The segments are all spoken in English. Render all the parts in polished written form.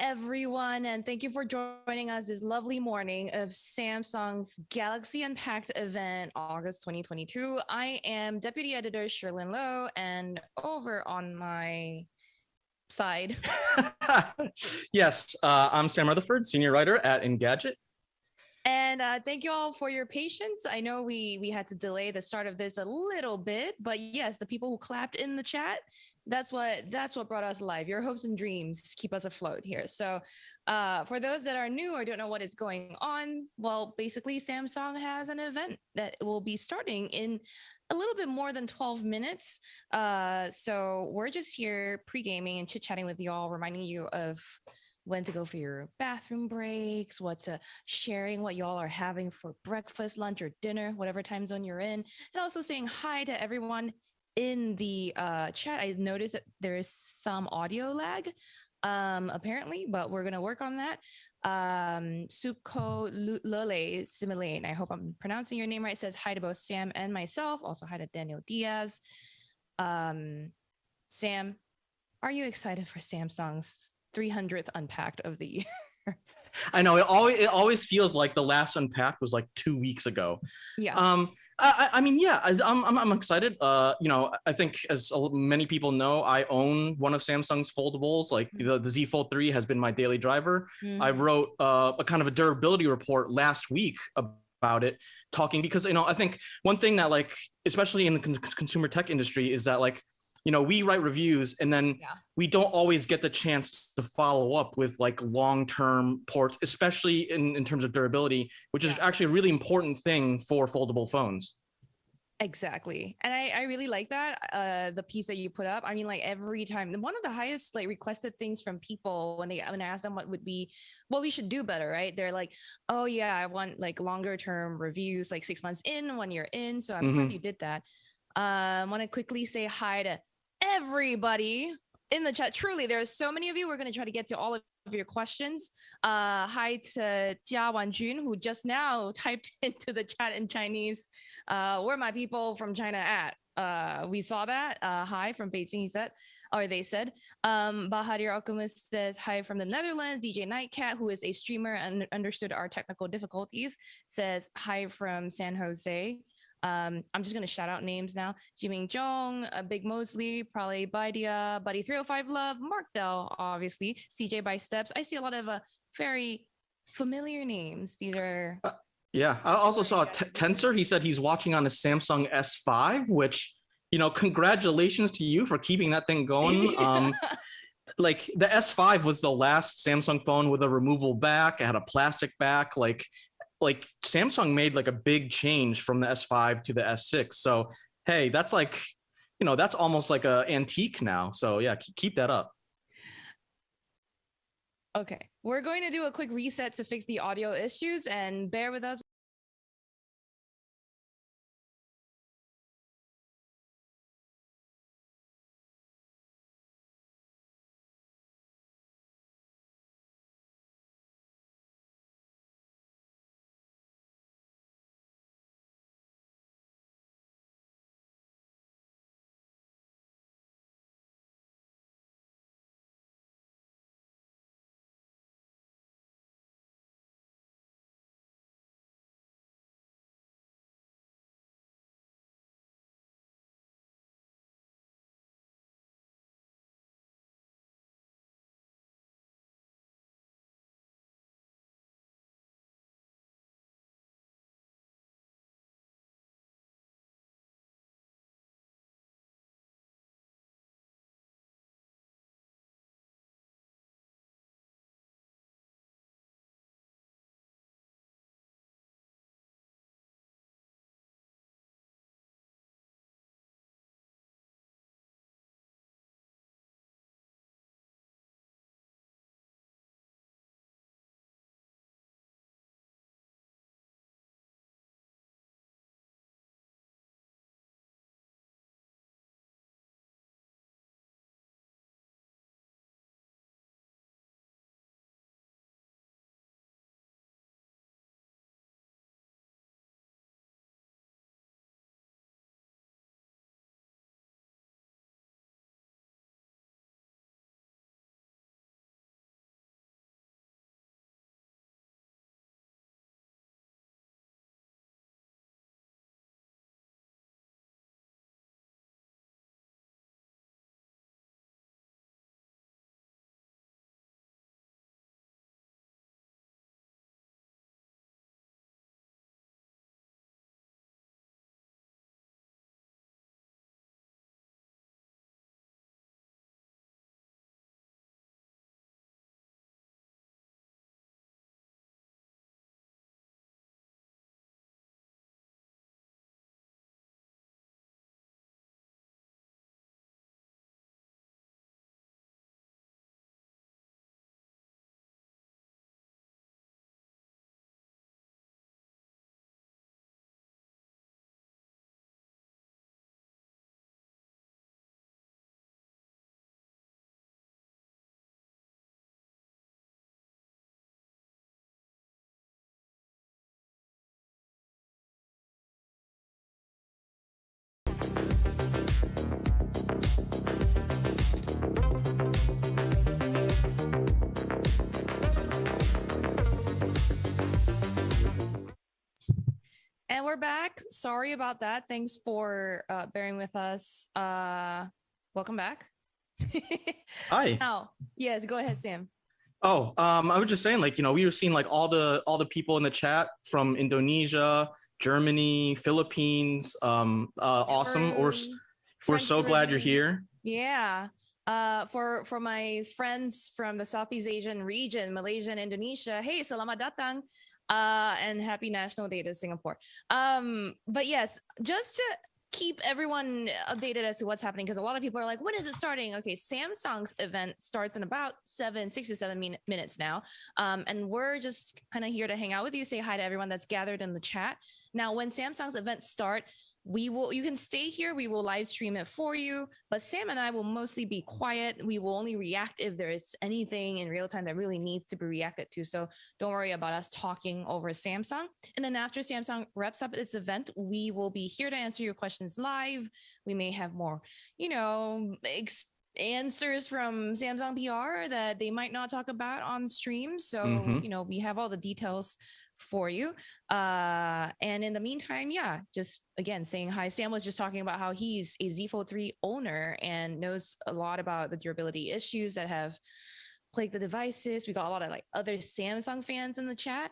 everyone, and thank you for joining us this lovely morning of Samsung's Galaxy Unpacked event, August 2022. I am Deputy Editor Sherlyn Lowe, and over on my side. Yes, I'm Sam Rutherford, senior writer at Engadget. And thank you all for your patience. I know we had to delay the start of this a little bit, but yes, the people who clapped in the chat, that's what brought us live. Your hopes and dreams keep us afloat here. So for those that are new or don't know what is going on, well, basically Samsung has an event that will be starting in a little bit more than 12 minutes. So we're just here pre-gaming and chit-chatting with y'all, reminding you of when to go for your bathroom breaks, sharing what y'all are having for breakfast, lunch, or dinner, whatever time zone you're in, and also saying hi to everyone in the chat. I noticed that there is some audio lag, apparently, but we're gonna work on that. Suko Lole Similane, I hope I'm pronouncing your name right, says hi to both Sam and myself. Also hi to Daniel Diaz. Sam, are you excited for Samsung's 300th Unpacked of the year? I know it always feels like the last Unpacked was like 2 weeks ago. Yeah. I mean, yeah, I'm excited. I think as many people know, I own one of Samsung's foldables. Like the Z Fold 3 has been my daily driver. I wrote a kind of a durability report last week about it, talking because I think one thing that, like, especially in the consumer tech industry, is that, like, we write reviews and then we don't always get the chance to follow up with like long-term ports, especially in terms of durability, which is actually a really important thing for foldable phones. Exactly. And I really like that, the piece that you put up. I mean, like, every time, one of the highest like requested things from people when I ask them what we should do better, right? They're like, oh yeah, I want like longer term reviews, like 6 months in, 1 year in. So I'm glad you did that. I want to quickly say hi to everybody in the chat. Truly, there are so many of you. We're going to try to get to all of your questions. Hi to Jia Wanjun, who just now typed into the chat in Chinese, where my people from China at? We saw that. Hi from Beijing, he said, or they said. Bahadir Alchemist says hi from the Netherlands. DJ Nightcat, who is a streamer and understood our technical difficulties, says hi from San Jose. I'm just going to shout out names now. Jiming Jong, Big Mosley, probably Bidia, Buddy 305 Love, Mark Dell, obviously, CJ by Steps. I see a lot of very familiar names. These are. Yeah, I also saw Tensor. He said he's watching on a Samsung S5, which, congratulations to you for keeping that thing going. Like, the S5 was the last Samsung phone with a removable back. It had a plastic back. Like Samsung made like a big change from the S5 to the S6. So, hey, that's like, that's almost like a antique now. So yeah, keep that up. Okay, we're going to do a quick reset to fix the audio issues, and bear with us. we're back. Sorry about that. Thanks for bearing with us. Welcome back. Hi. Now, yes, go ahead, Sam. Oh, I was just saying, like, we were seeing like all the people in the chat from Indonesia, Germany, Philippines. Awesome. We're so glad you're here. Yeah. For my friends from the Southeast Asian region, Malaysia and Indonesia, hey, selamat datang. And happy National Day to Singapore. But yes, just to keep everyone updated as to what's happening, because a lot of people are like, when is it starting? Okay, Samsung's event starts in about 6 to 7 minutes now. And we're just kind of here to hang out with you, say hi to everyone that's gathered in the chat. Now, when Samsung's events start, you can stay here. We will live stream it for you, but Sam and I will mostly be quiet. We will only react if there is anything in real time that really needs to be reacted to. So don't worry about us talking over Samsung. And then after Samsung wraps up its event, we will be here to answer your questions live. We may have more, answers from Samsung PR that they might not talk about on stream. So, we have all the details for you. And in the meantime, just again saying hi. Sam was just talking about how he's a Z Fold 3 owner and knows a lot about the durability issues that have plagued the devices. We got a lot of like other Samsung fans in the chat.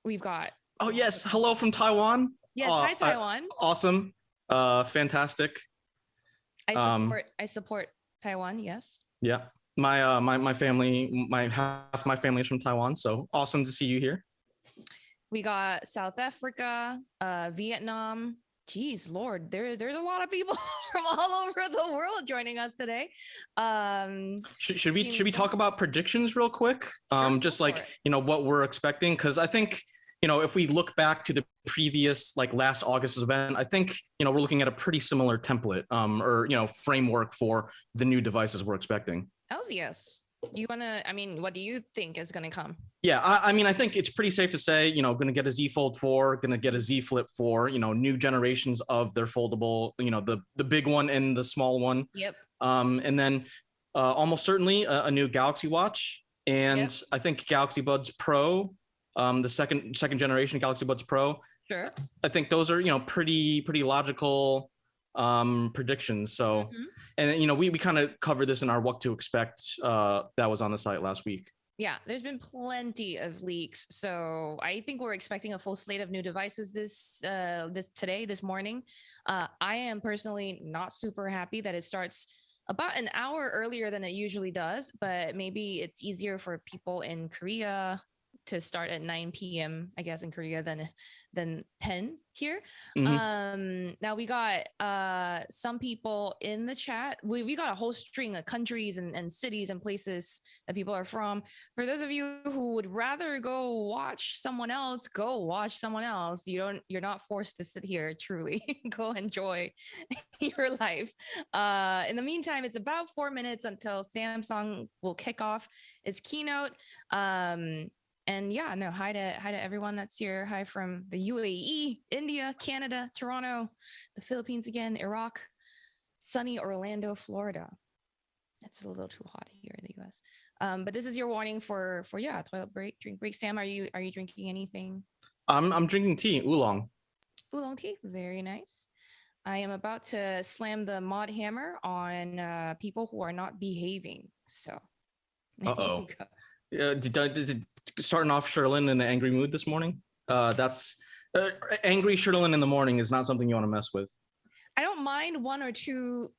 We've got yes, hello from Taiwan. Yes, hi Taiwan. Awesome. Fantastic. I support Taiwan, yes. Yeah. My family, half my family is from Taiwan, so awesome to see you here. We got South Africa, Vietnam. Geez, Lord, there's a lot of people from all over the world joining us today. Should we talk about predictions real quick? Sure, just like what we're expecting, because I think if we look back to the previous like last August's event, I think we're looking at a pretty similar template or framework for the new devices we're expecting. Hells yes. What do you think is gonna come? Yeah, I think it's pretty safe to say, gonna get a Z Fold 4, gonna get a Z Flip 4, new generations of their foldable, the big one and the small one. Yep. And then almost certainly a new Galaxy Watch, and I think Galaxy Buds Pro, the second generation Galaxy Buds Pro. Sure. I think those are pretty logical predictions. So and we kind of covered this in our what to expect that was on the site last week. Yeah, there's been plenty of leaks, so I think we're expecting a full slate of new devices this morning. I am personally not super happy that it starts about an hour earlier than it usually does, but maybe it's easier for people in Korea to start at 9 p.m. I guess in Korea than 10 here. Now we got some people in the chat. We got a whole string of countries and cities and places that people are from. For those of you who would rather go watch someone else, go watch someone else. You're not forced to sit here. Truly, go enjoy your life. In the meantime, it's about 4 minutes until Samsung will kick off its keynote. And hi to everyone that's here. Hi from the UAE, India, Canada, Toronto, the Philippines again, Iraq, sunny Orlando, Florida. It's a little too hot here in the US. But this is your warning for toilet break, drink break. Sam, are you drinking anything? I'm drinking tea, oolong. Oolong tea, very nice. I am about to slam the mod hammer on people who are not behaving. So. Uh-oh. Starting off Sherlyn in an angry mood this morning. That's angry Sherlyn in the morning is not something you want to mess with. I don't mind one or two,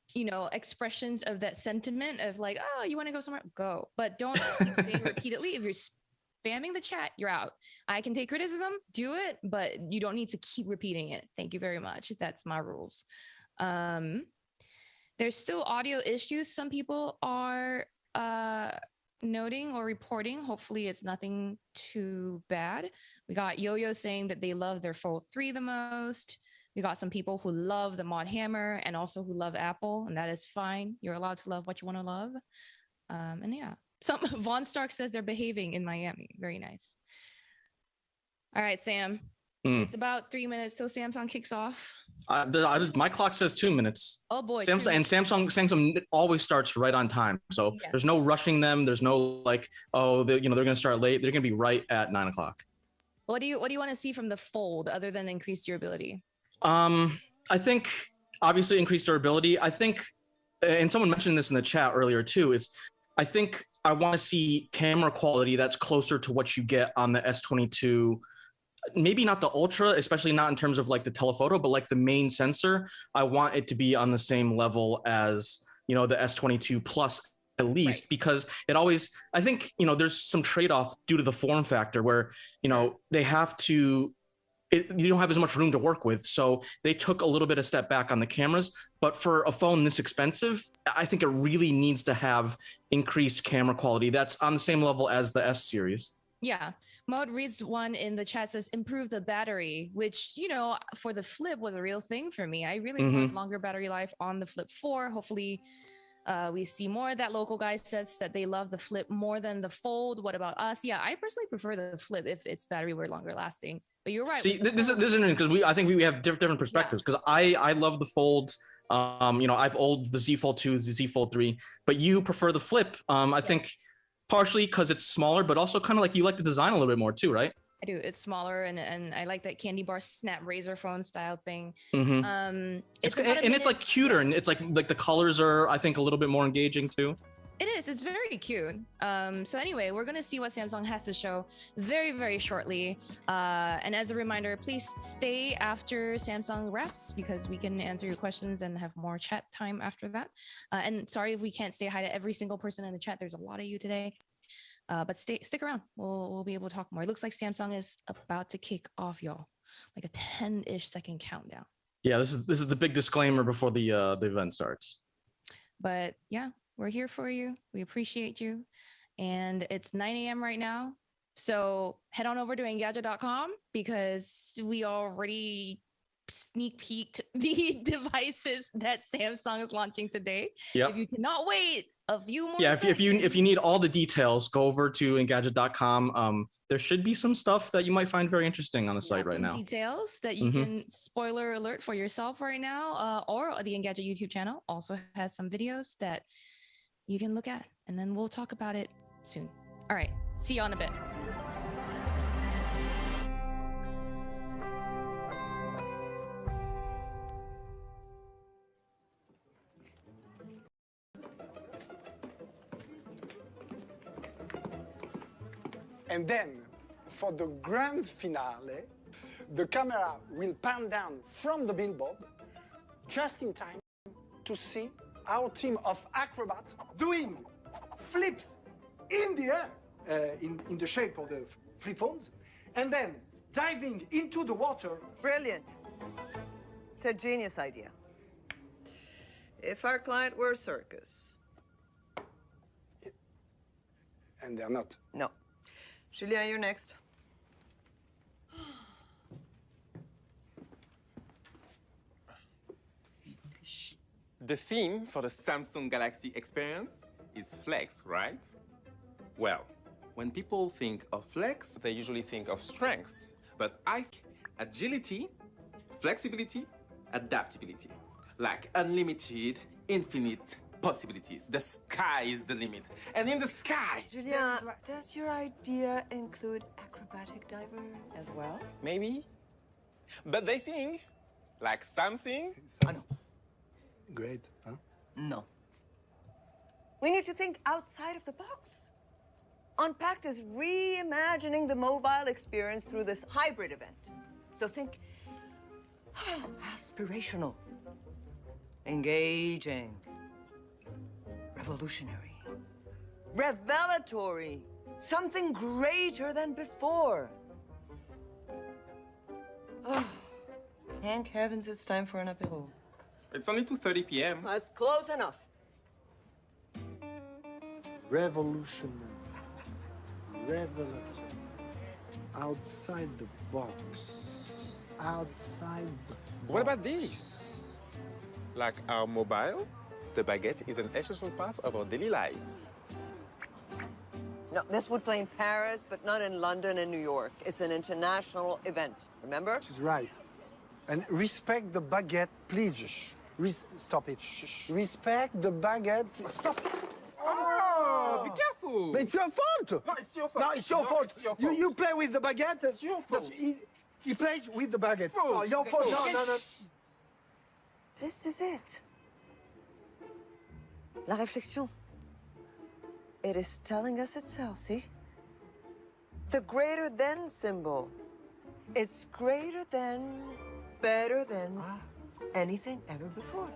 expressions of that sentiment of like, oh, you want to go somewhere? Go. But don't keep saying repeatedly. If you're spamming the chat, you're out. I can take criticism, do it, but you don't need to keep repeating it. Thank you very much. That's my rules. There's still audio issues. Some people are noting or reporting. Hopefully it's nothing too bad. We got Yo-Yo saying that they love their Fold 3 the most. We got some people who love the mod hammer and also who love Apple, and that is fine. You're allowed to love what you want to love. Some Von Stark says they're behaving in Miami. Very nice. All right, Sam. It's about 3 minutes till Samsung kicks off. My clock says 2 minutes. Oh boy! Samsung always starts right on time, so There's no rushing them. There's no like, they're going to start late. They're going to be right at 9 o'clock. What do you want to see from the Fold other than increased durability? I think obviously increased durability. I think, and someone mentioned this in the chat earlier too, is I think I want to see camera quality that's closer to what you get on the S22. Maybe not the Ultra, especially not in terms of like the telephoto, but like the main sensor. I want it to be on the same level as, the S22 Plus at least, Right. because it always, I think, there's some trade-off due to the form factor where, they have to, you don't have as much room to work with. So they took a little bit of step back on the cameras, but for a phone this expensive, I think it really needs to have increased camera quality that's on the same level as the S series. Yeah. Mode reads one in the chat says improve the battery, which, for the Flip was a real thing for me. I really want longer battery life on the Flip 4. Hopefully we see more. That local guy says that they love the Flip more than the Fold. What about us? Yeah, I personally prefer the Flip if its battery were longer lasting. But you're right. See, this is interesting because I think we have different perspectives, because I love the Folds. I've owned the Z Fold 2, the Z Fold 3, but you prefer the Flip. I think partially because it's smaller, but also kind of like you like the design a little bit more too, right? I do. It's smaller, and I like that candy bar snap razor phone style thing. It's like cuter, and it's like the colors are, I think, a little bit more engaging too. It is. It's very cute. So anyway, we're going to see what Samsung has to show very, very shortly. And as a reminder, please stay after Samsung wraps because we can answer your questions and have more chat time after that. And sorry if we can't say hi to every single person in the chat. There's a lot of you today. But stick around. We'll be able to talk more. It looks like Samsung is about to kick off, y'all. Like a 10-ish second countdown. Yeah, this is the big disclaimer before the event starts. But yeah, we're here for you. We appreciate you. And it's 9 a.m. right now. So head on over to Engadget.com because we already sneak peeked the devices that Samsung is launching today. Yep. If you cannot wait a few more if you need all the details, go over to Engadget.com. There should be some stuff that you might find very interesting on the site right now. Details that you can spoiler alert for yourself right now, or the Engadget YouTube channel also has some videos that you can look at, and then we'll talk about it soon. All right, see you in a bit. And then, for the grand finale, the camera will pan down from the billboard just in time to see our team of acrobats doing flips in the air, in the shape of the flip phones, and then diving into the water. Brilliant. It's a genius idea. If our client were a circus. And they're not. No. Julien, you're next. The theme for the Samsung Galaxy experience is flex, right? Well, when people think of flex, they usually think of strengths. But agility, flexibility, adaptability. Like unlimited, infinite possibilities. The sky is the limit. And in the sky... Julien, does your idea include acrobatic diver as well? Maybe. But they sing. Like something. Oh, no. Great, huh? No. We need to think outside of the box. Unpacked is reimagining the mobile experience through this hybrid event. So think aspirational, engaging, revolutionary, revelatory, something greater than before. Oh, thank heavens it's time for an apéro. It's only 2:30 p.m. That's close enough. Revolutionary, revelatory, outside the box, outside the box. What about this? Like our mobile, the baguette is an essential part of our daily lives. No, this would play in Paris, but not in London and New York. It's an international event, remember? She's right. And respect the baguette, please. Stop it. Respect the baguette. Stop. Oh, be careful. food. But it's your fault. No, it's your fault. No, it's your No, fault. it's your fault. You play with the baguette. It's your fault. He plays with the baguette. Fault. Oh, your fault. Okay. No. This is it. La réflexion. It is telling us itself, see? The greater than symbol. It's greater than, better than anything ever before.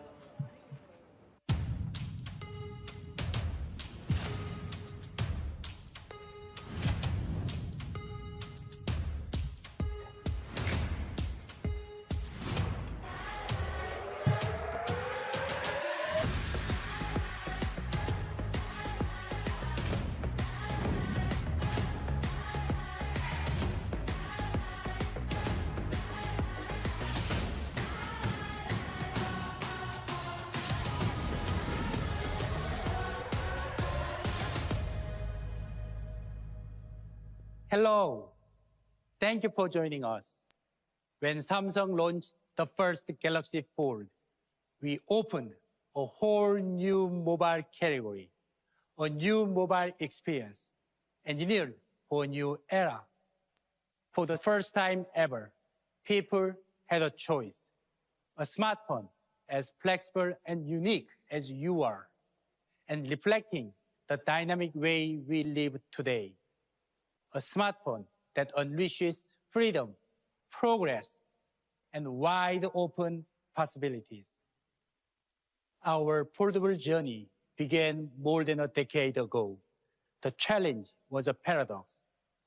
Hello. Thank you for joining us. When Samsung launched the first Galaxy Fold, we opened a whole new mobile category, a new mobile experience, engineered for a new era. For the first time ever, people had a choice, a smartphone as flexible and unique as you are, and reflecting the dynamic way we live today. A smartphone that unleashes freedom, progress, and wide open possibilities. Our foldable journey began more than a decade ago. The challenge was a paradox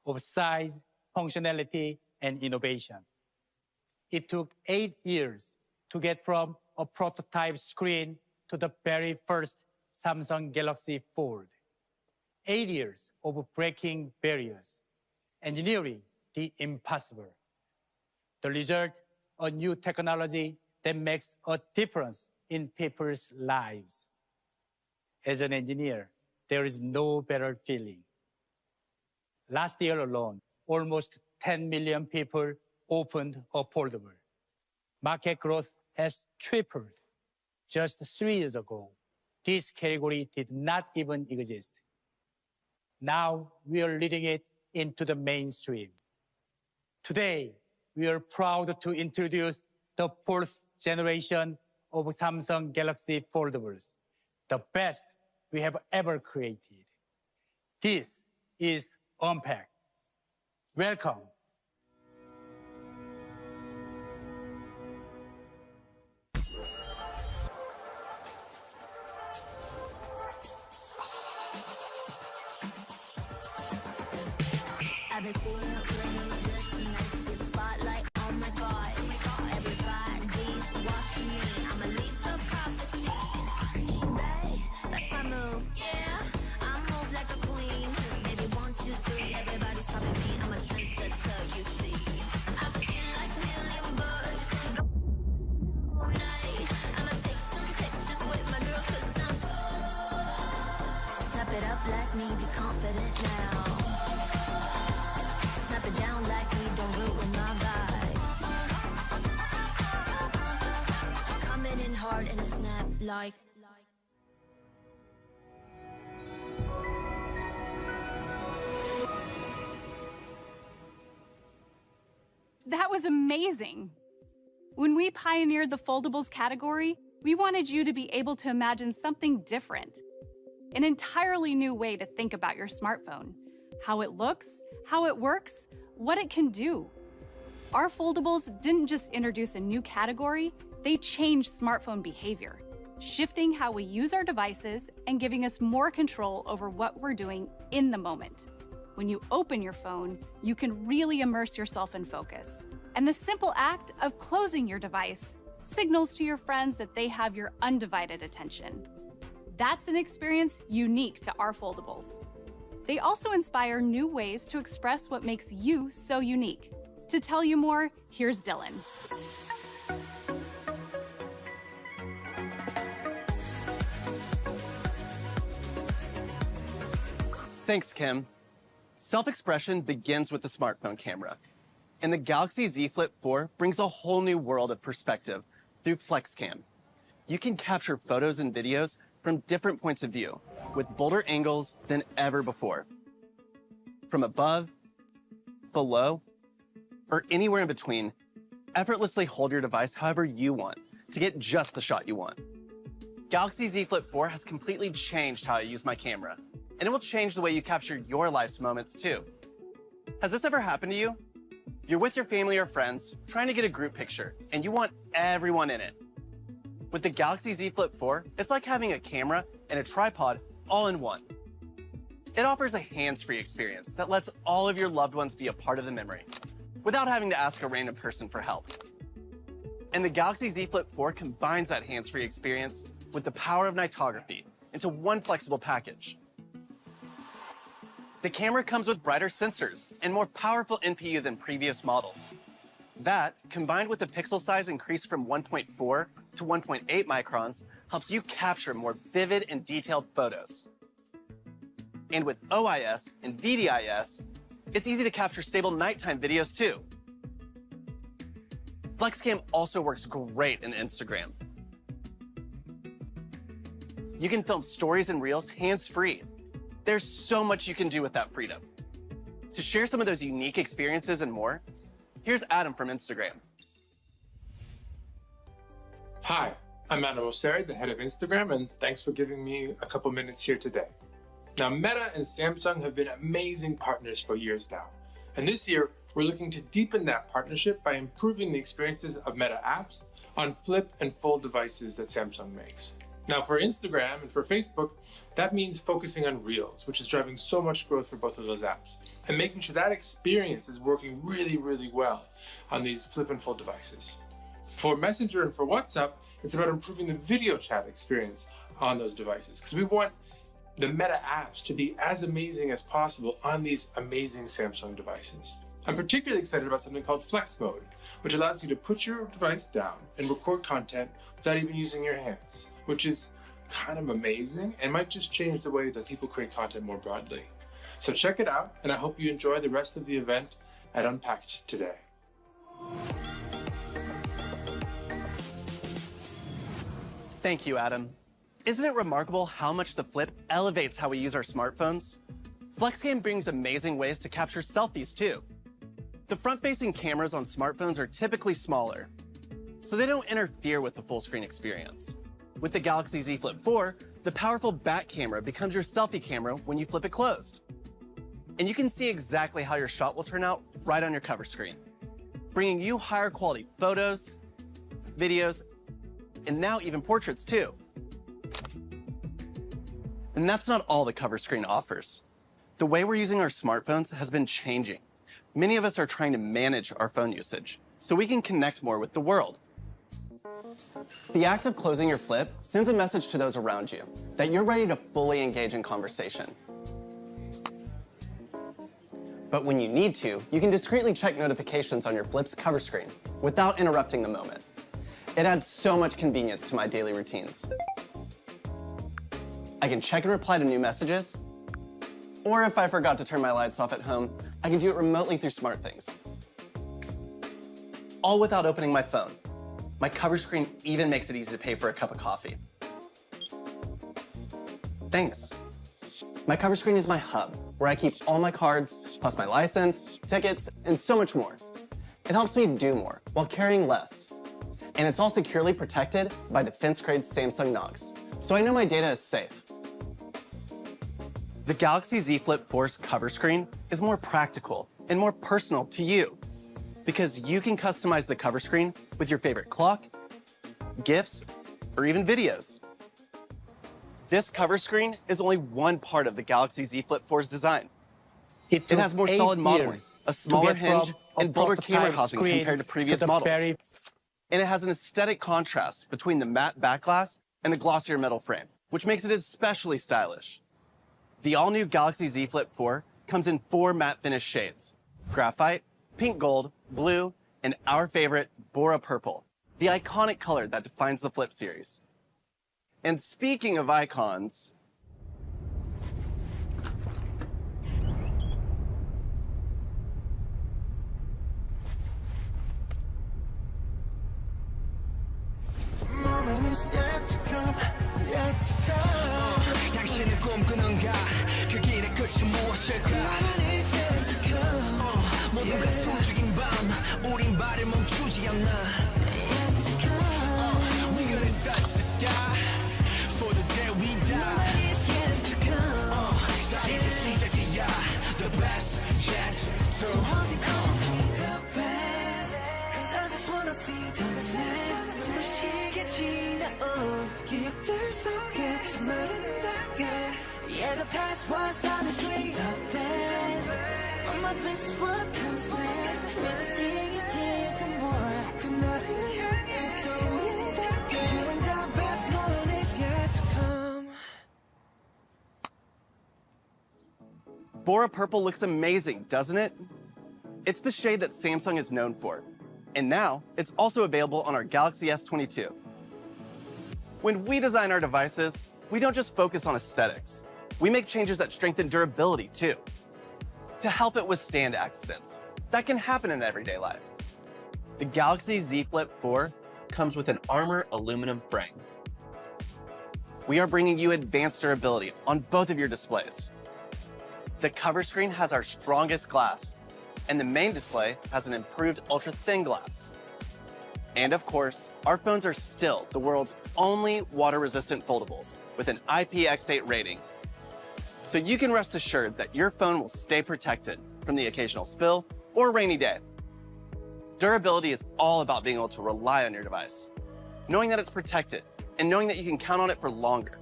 of size, functionality, and innovation. It took 8 years to get from a prototype screen to the very first Samsung Galaxy Fold. 8 years of breaking barriers, engineering the impossible. The result, a new technology that makes a difference in people's lives. As an engineer, there is no better feeling. Last year alone, almost 10 million people opened a foldable. Market growth has tripled. Just 3 years ago, this category did not even exist. Now we are leading it into the mainstream. Today, we are proud to introduce the 4th generation of Samsung Galaxy Foldables, the best we have ever created. This is Unpacked. Welcome. I've been feeling good tonight, see the spotlight, oh my god, everybody's watching me, I'ma leave the prophecy, that's my move, yeah, I move like a queen, maybe 1, 2, 3, everybody's copying me, I'm a trendsetter, you see, I feel like million bucks, I'ma take some pictures with my girls, cause I'm step it up like me, be confident now. Snap it down like me, don't ruin my vibe. Coming in hard and a snap like. That was amazing. When we pioneered the foldables category, we wanted you to be able to imagine something different. An entirely new way to think about your smartphone. How it looks, how it works, what it can do. Our foldables didn't just introduce a new category, they changed smartphone behavior, shifting how we use our devices and giving us more control over what we're doing in the moment. When you open your phone, you can really immerse yourself in focus. And the simple act of closing your device signals to your friends that they have your undivided attention. That's an experience unique to our foldables. They also inspire new ways to express what makes you so unique. To tell you more, here's Dylan. Thanks, Kim. Self-expression begins with the smartphone camera. And the Galaxy Z Flip 4 brings a whole new world of perspective through FlexCam. You can capture photos and videos from different points of view, with bolder angles than ever before. From above, below, or anywhere in between, effortlessly hold your device however you want to get just the shot you want. Galaxy Z Flip 4 has completely changed how I use my camera, and it will change the way you capture your life's moments too. Has this ever happened to you? You're with your family or friends, trying to get a group picture, and you want everyone in it. With the Galaxy Z Flip 4, it's like having a camera and a tripod all in one. It offers a hands-free experience that lets all of your loved ones be a part of the memory, without having to ask a random person for help. And the Galaxy Z Flip 4 combines that hands-free experience with the power of nightography into one flexible package. The camera comes with brighter sensors and more powerful NPU than previous models. That, combined with the pixel size increase from 1.4 to 1.8 microns, helps you capture more vivid and detailed photos. And with OIS and VDIS, it's easy to capture stable nighttime videos too. FlexCam also works great in Instagram. You can film stories and reels hands-free. There's so much you can do with that freedom. To share some of those unique experiences and more, here's Adam from Instagram. Hi, I'm Adam Mosseri, the head of Instagram, and thanks for giving me a couple minutes here today. Now, Meta and Samsung have been amazing partners for years now. And this year, we're looking to deepen that partnership by improving the experiences of Meta apps on flip and fold devices that Samsung makes. Now, for Instagram and for Facebook, that means focusing on Reels, which is driving so much growth for both of those apps, and making sure that experience is working really, really well on these flip and fold devices. For Messenger and for WhatsApp, it's about improving the video chat experience on those devices, because we want the Meta apps to be as amazing as possible on these amazing Samsung devices. I'm particularly excited about something called Flex Mode, which allows you to put your device down and record content without even using your hands, which is kind of amazing and might just change the way that people create content more broadly. So check it out, and I hope you enjoy the rest of the event at Unpacked today. Thank you, Adam. Isn't it remarkable how much the Flip elevates how we use our smartphones? FlexCam brings amazing ways to capture selfies too. The front-facing cameras on smartphones are typically smaller, so they don't interfere with the full screen experience. With the Galaxy Z Flip 4, the powerful back camera becomes your selfie camera when you flip it closed. And you can see exactly how your shot will turn out right on your cover screen, bringing you higher quality photos, videos, and now even portraits too. And that's not all the cover screen offers. The way we're using our smartphones has been changing. Many of us are trying to manage our phone usage so we can connect more with the world. The act of closing your Flip sends a message to those around you that you're ready to fully engage in conversation. But when you need to, you can discreetly check notifications on your Flip's cover screen without interrupting the moment. It adds so much convenience to my daily routines. I can check and reply to new messages, or if I forgot to turn my lights off at home, I can do it remotely through SmartThings. All without opening my phone. My cover screen even makes it easy to pay for a cup of coffee. Thanks. My cover screen is my hub, where I keep all my cards, plus my license, tickets, and so much more. It helps me do more while carrying less. And it's all securely protected by defense-grade Samsung Knox, so I know my data is safe. The Galaxy Z Flip 4's cover screen is more practical and more personal to you because you can customize the cover screen with your favorite clock, GIFs, or even videos. This cover screen is only one part of the Galaxy Z Flip 4's design. It has more solid modeling, a smaller hinge, and bolder camera housing compared to previous models. And it has an aesthetic contrast between the matte back glass and the glossier metal frame, which makes it especially stylish. The all-new Galaxy Z Flip 4 comes in 4 matte finish shades: graphite, pink gold, blue, and our favorite, Bora Purple, the iconic color that defines the Flip series. And speaking of icons, moment is yet to come, yet to come. 당신을 꼭 꿈꾸는가 그 길의 끝이 무엇일까 is yet to come 모두가 숨죽인 밤 우린 발을 멈추지 않나 yet to come We're gonna touch the sky for the day we die is yet to come 자 이제 시작이야 the best yet to come the best Cause I just wanna see the best 눈부시게 지나온 기억들 속에 참 아름답게 Yeah, the past was honestly the best But my best is what comes next We're seeing it till the more Good night, it do Doing the best, more is yet to come Bora Purple looks amazing, doesn't it? It's the shade that Samsung is known for. And now, it's also available on our Galaxy S22. When we design our devices, we don't just focus on aesthetics. We make changes that strengthen durability, too, to help it withstand accidents that can happen in everyday life. The Galaxy Z Flip 4 comes with an Armor aluminum frame. We are bringing you advanced durability on both of your displays. The cover screen has our strongest glass, and the main display has an improved ultra-thin glass. And of course, our phones are still the world's only water-resistant foldables with an IPX8 rating. So you can rest assured that your phone will stay protected from the occasional spill or rainy day. Durability is all about being able to rely on your device, knowing that it's protected and knowing that you can count on it for longer.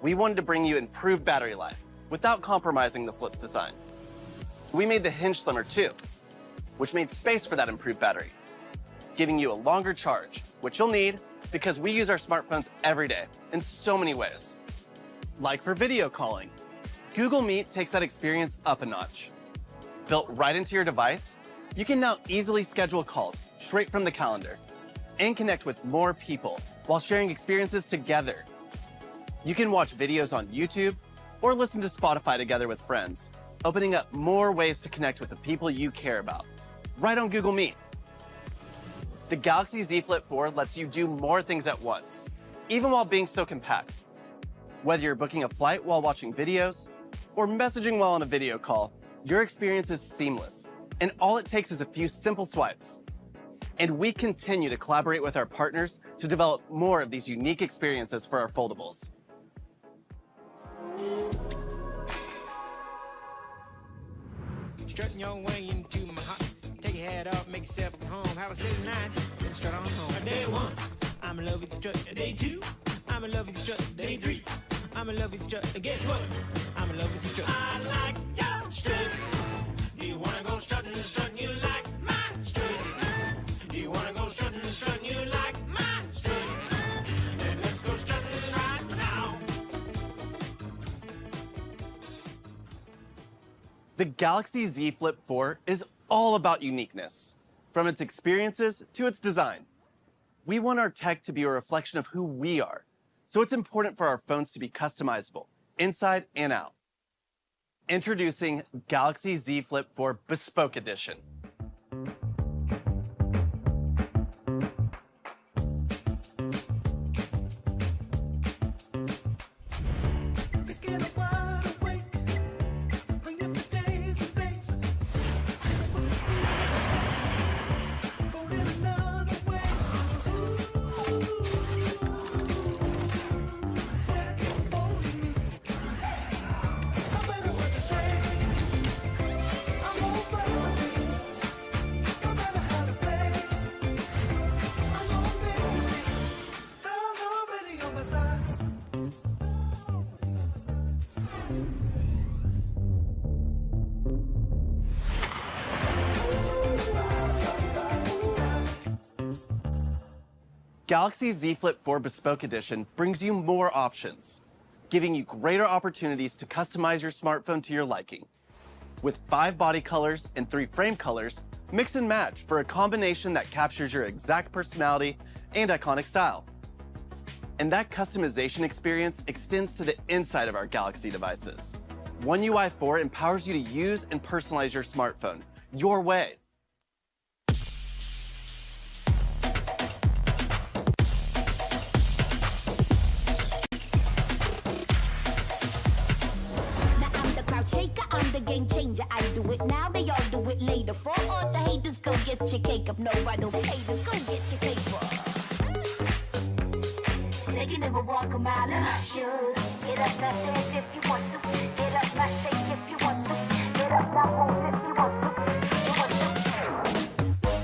We wanted to bring you improved battery life without compromising the Flip's design. We made the hinge slimmer too, which made space for that improved battery, giving you a longer charge, which you'll need because we use our smartphones every day in so many ways. Like for video calling, Google Meet takes that experience up a notch. Built right into your device, you can now easily schedule calls straight from the calendar and connect with more people while sharing experiences together. You can watch videos on YouTube or listen to Spotify together with friends, opening up more ways to connect with the people you care about, right on Google Meet. The Galaxy Z Flip 4 lets you do more things at once, even while being so compact. Whether you're booking a flight while watching videos or messaging while on a video call, your experience is seamless, and all it takes is a few simple swipes. And we continue to collaborate with our partners to develop more of these unique experiences for our foldables. Strutting your way into my heart. Take your head off, make yourself at home. Have a steady night, then strut on home. Day one, I'm in love with the strut. Day two, I'm in love with the strut. Day three, I'm in love with the strut. Guess what? I'm in love with the strut. I like your strut. Do you wanna go strutting and strutting you like my strut? Do you wanna go strutting and strutting you like my strut? And let's go strutting right now. The Galaxy Z Flip 4 is all about uniqueness, from its experiences to its design. We want our tech to be a reflection of who we are, so it's important for our phones to be customizable, inside and out. Introducing Galaxy Z Flip 4 Bespoke Edition. Galaxy Z Flip 4 Bespoke Edition brings you more options, giving you greater opportunities to customize your smartphone to your liking. With 5 body colors and 3 frame colors, mix and match for a combination that captures your exact personality and iconic style. And that customization experience extends to the inside of our Galaxy devices. One UI 4 empowers you to use and personalize your smartphone your way. ground shaker. I'm the game changer. I do it now, they all do it later. For all the haters, go get your cake up. No, I don't haters, go get your paper. They can never walk a mile in my shoes. Get up, now dance if you want to. Get up, now shake if you want to. Get up, now move if you want to.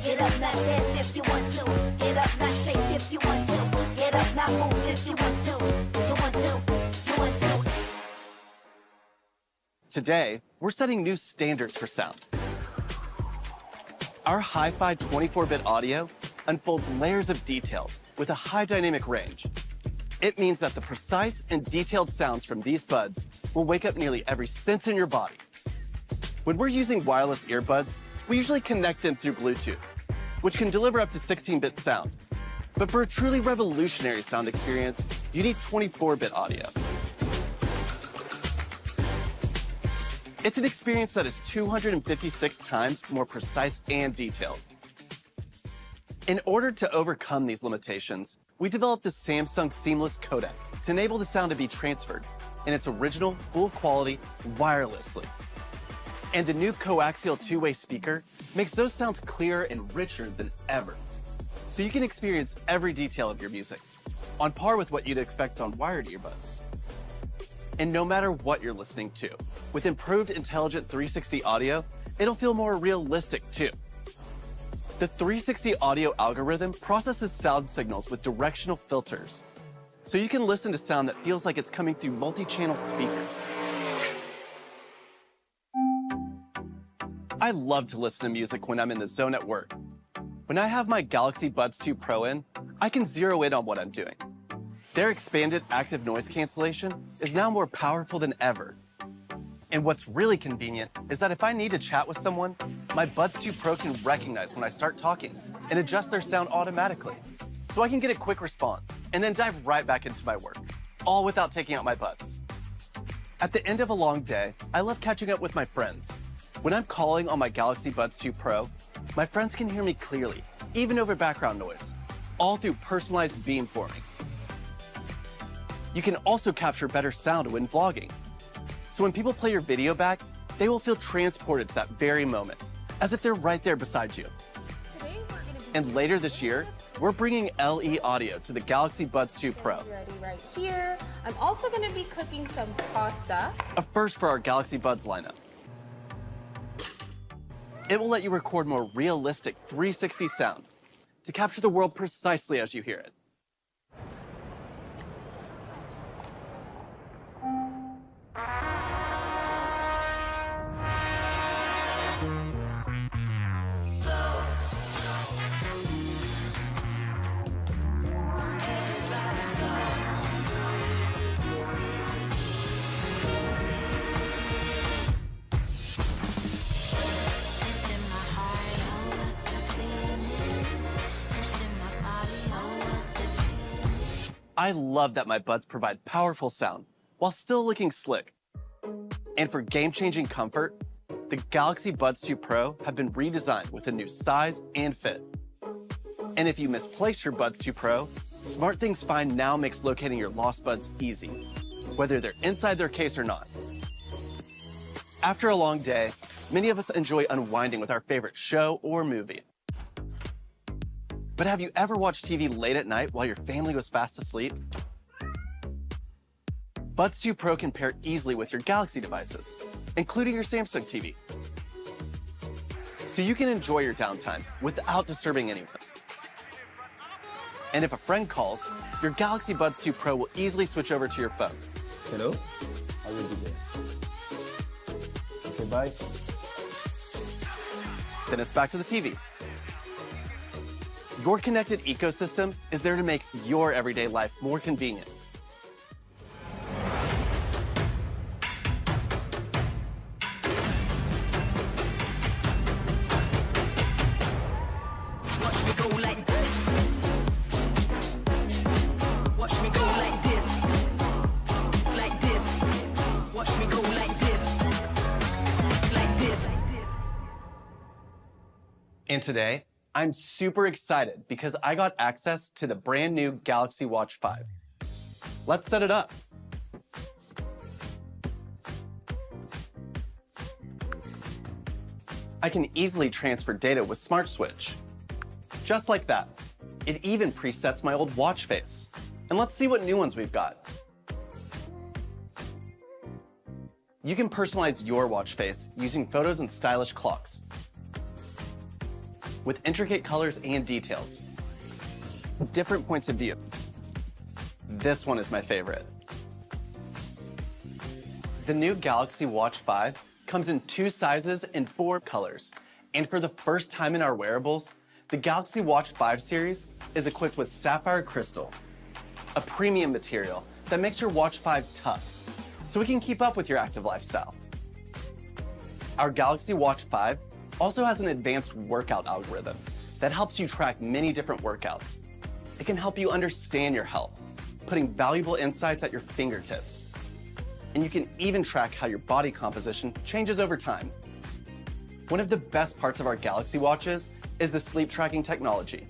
Get up, now dance if you want to. Get up, now shake if you want to. Get up, now move if you want to. You want to, you want to. Today, we're setting new standards for sound. Our hi-fi 24-bit audio unfolds layers of details with a high dynamic range. It means that the precise and detailed sounds from these buds will wake up nearly every sense in your body. When we're using wireless earbuds, we usually connect them through Bluetooth, which can deliver up to 16-bit sound. But for a truly revolutionary sound experience, you need 24-bit audio. It's an experience that is 256 times more precise and detailed. In order to overcome these limitations, we developed the Samsung Seamless Codec to enable the sound to be transferred in its original, full quality, wirelessly. And the new coaxial two-way speaker makes those sounds clearer and richer than ever. So you can experience every detail of your music, on par with what you'd expect on wired earbuds. And no matter what you're listening to, with improved intelligent 360 audio, it'll feel more realistic too. The 360 audio algorithm processes sound signals with directional filters, so you can listen to sound that feels like it's coming through multi-channel speakers. I love to listen to music when I'm in the zone at work. When I have my Galaxy Buds 2 Pro in, I can zero in on what I'm doing. Their expanded active noise cancellation is now more powerful than ever. And what's really convenient is that if I need to chat with someone, my Buds 2 Pro can recognize when I start talking and adjust their sound automatically. So I can get a quick response and then dive right back into my work, all without taking out my buds. At the end of a long day, I love catching up with my friends. When I'm calling on my Galaxy Buds 2 Pro, my friends can hear me clearly, even over background noise, all through personalized beamforming. You can also capture better sound when vlogging. So when people play your video back, they will feel transported to that very moment, as if they're right there beside you. And later this year, we're bringing LE audio to the Galaxy Buds 2 Pro. Ready right here. I'm also going to be cooking some pasta. A first for our Galaxy Buds lineup. It will let you record more realistic 360 sound to capture the world precisely as you hear it. I love that my buds provide powerful sound while still looking slick. And for game-changing comfort, the Galaxy Buds 2 Pro have been redesigned with a new size and fit. And if you misplace your Buds 2 Pro, SmartThings Find now makes locating your lost buds easy, whether they're inside their case or not. After a long day, many of us enjoy unwinding with our favorite show or movie. But have you ever watched TV late at night while your family was fast asleep? Buds 2 Pro can pair easily with your Galaxy devices, including your Samsung TV. So you can enjoy your downtime without disturbing anyone. And if a friend calls, your Galaxy Buds 2 Pro will easily switch over to your phone. Hello? I will be there. Okay, bye. Then it's back to the TV. Your connected ecosystem is there to make your everyday life more convenient. Watch me go like this. Watch me go like this. Like this. Watch me go like this. Like this. And today, I'm super excited because I got access to the brand new Galaxy Watch 5. Let's set it up. I can easily transfer data with Smart Switch. Just like that. It even presets my old watch face. And let's see what new ones we've got. You can personalize your watch face using photos and stylish clocks with intricate colors and details. Different points of view. This one is my favorite. The new Galaxy Watch 5 comes in 2 sizes and 4 colors. And for the first time in our wearables, the Galaxy Watch 5 series is equipped with Sapphire Crystal, a premium material that makes your Watch 5 tough, so it can keep up with your active lifestyle. Our Galaxy Watch 5 also has an advanced workout algorithm that helps you track many different workouts. It can help you understand your health, putting valuable insights at your fingertips. And you can even track how your body composition changes over time. One of the best parts of our Galaxy Watches is the sleep tracking technology.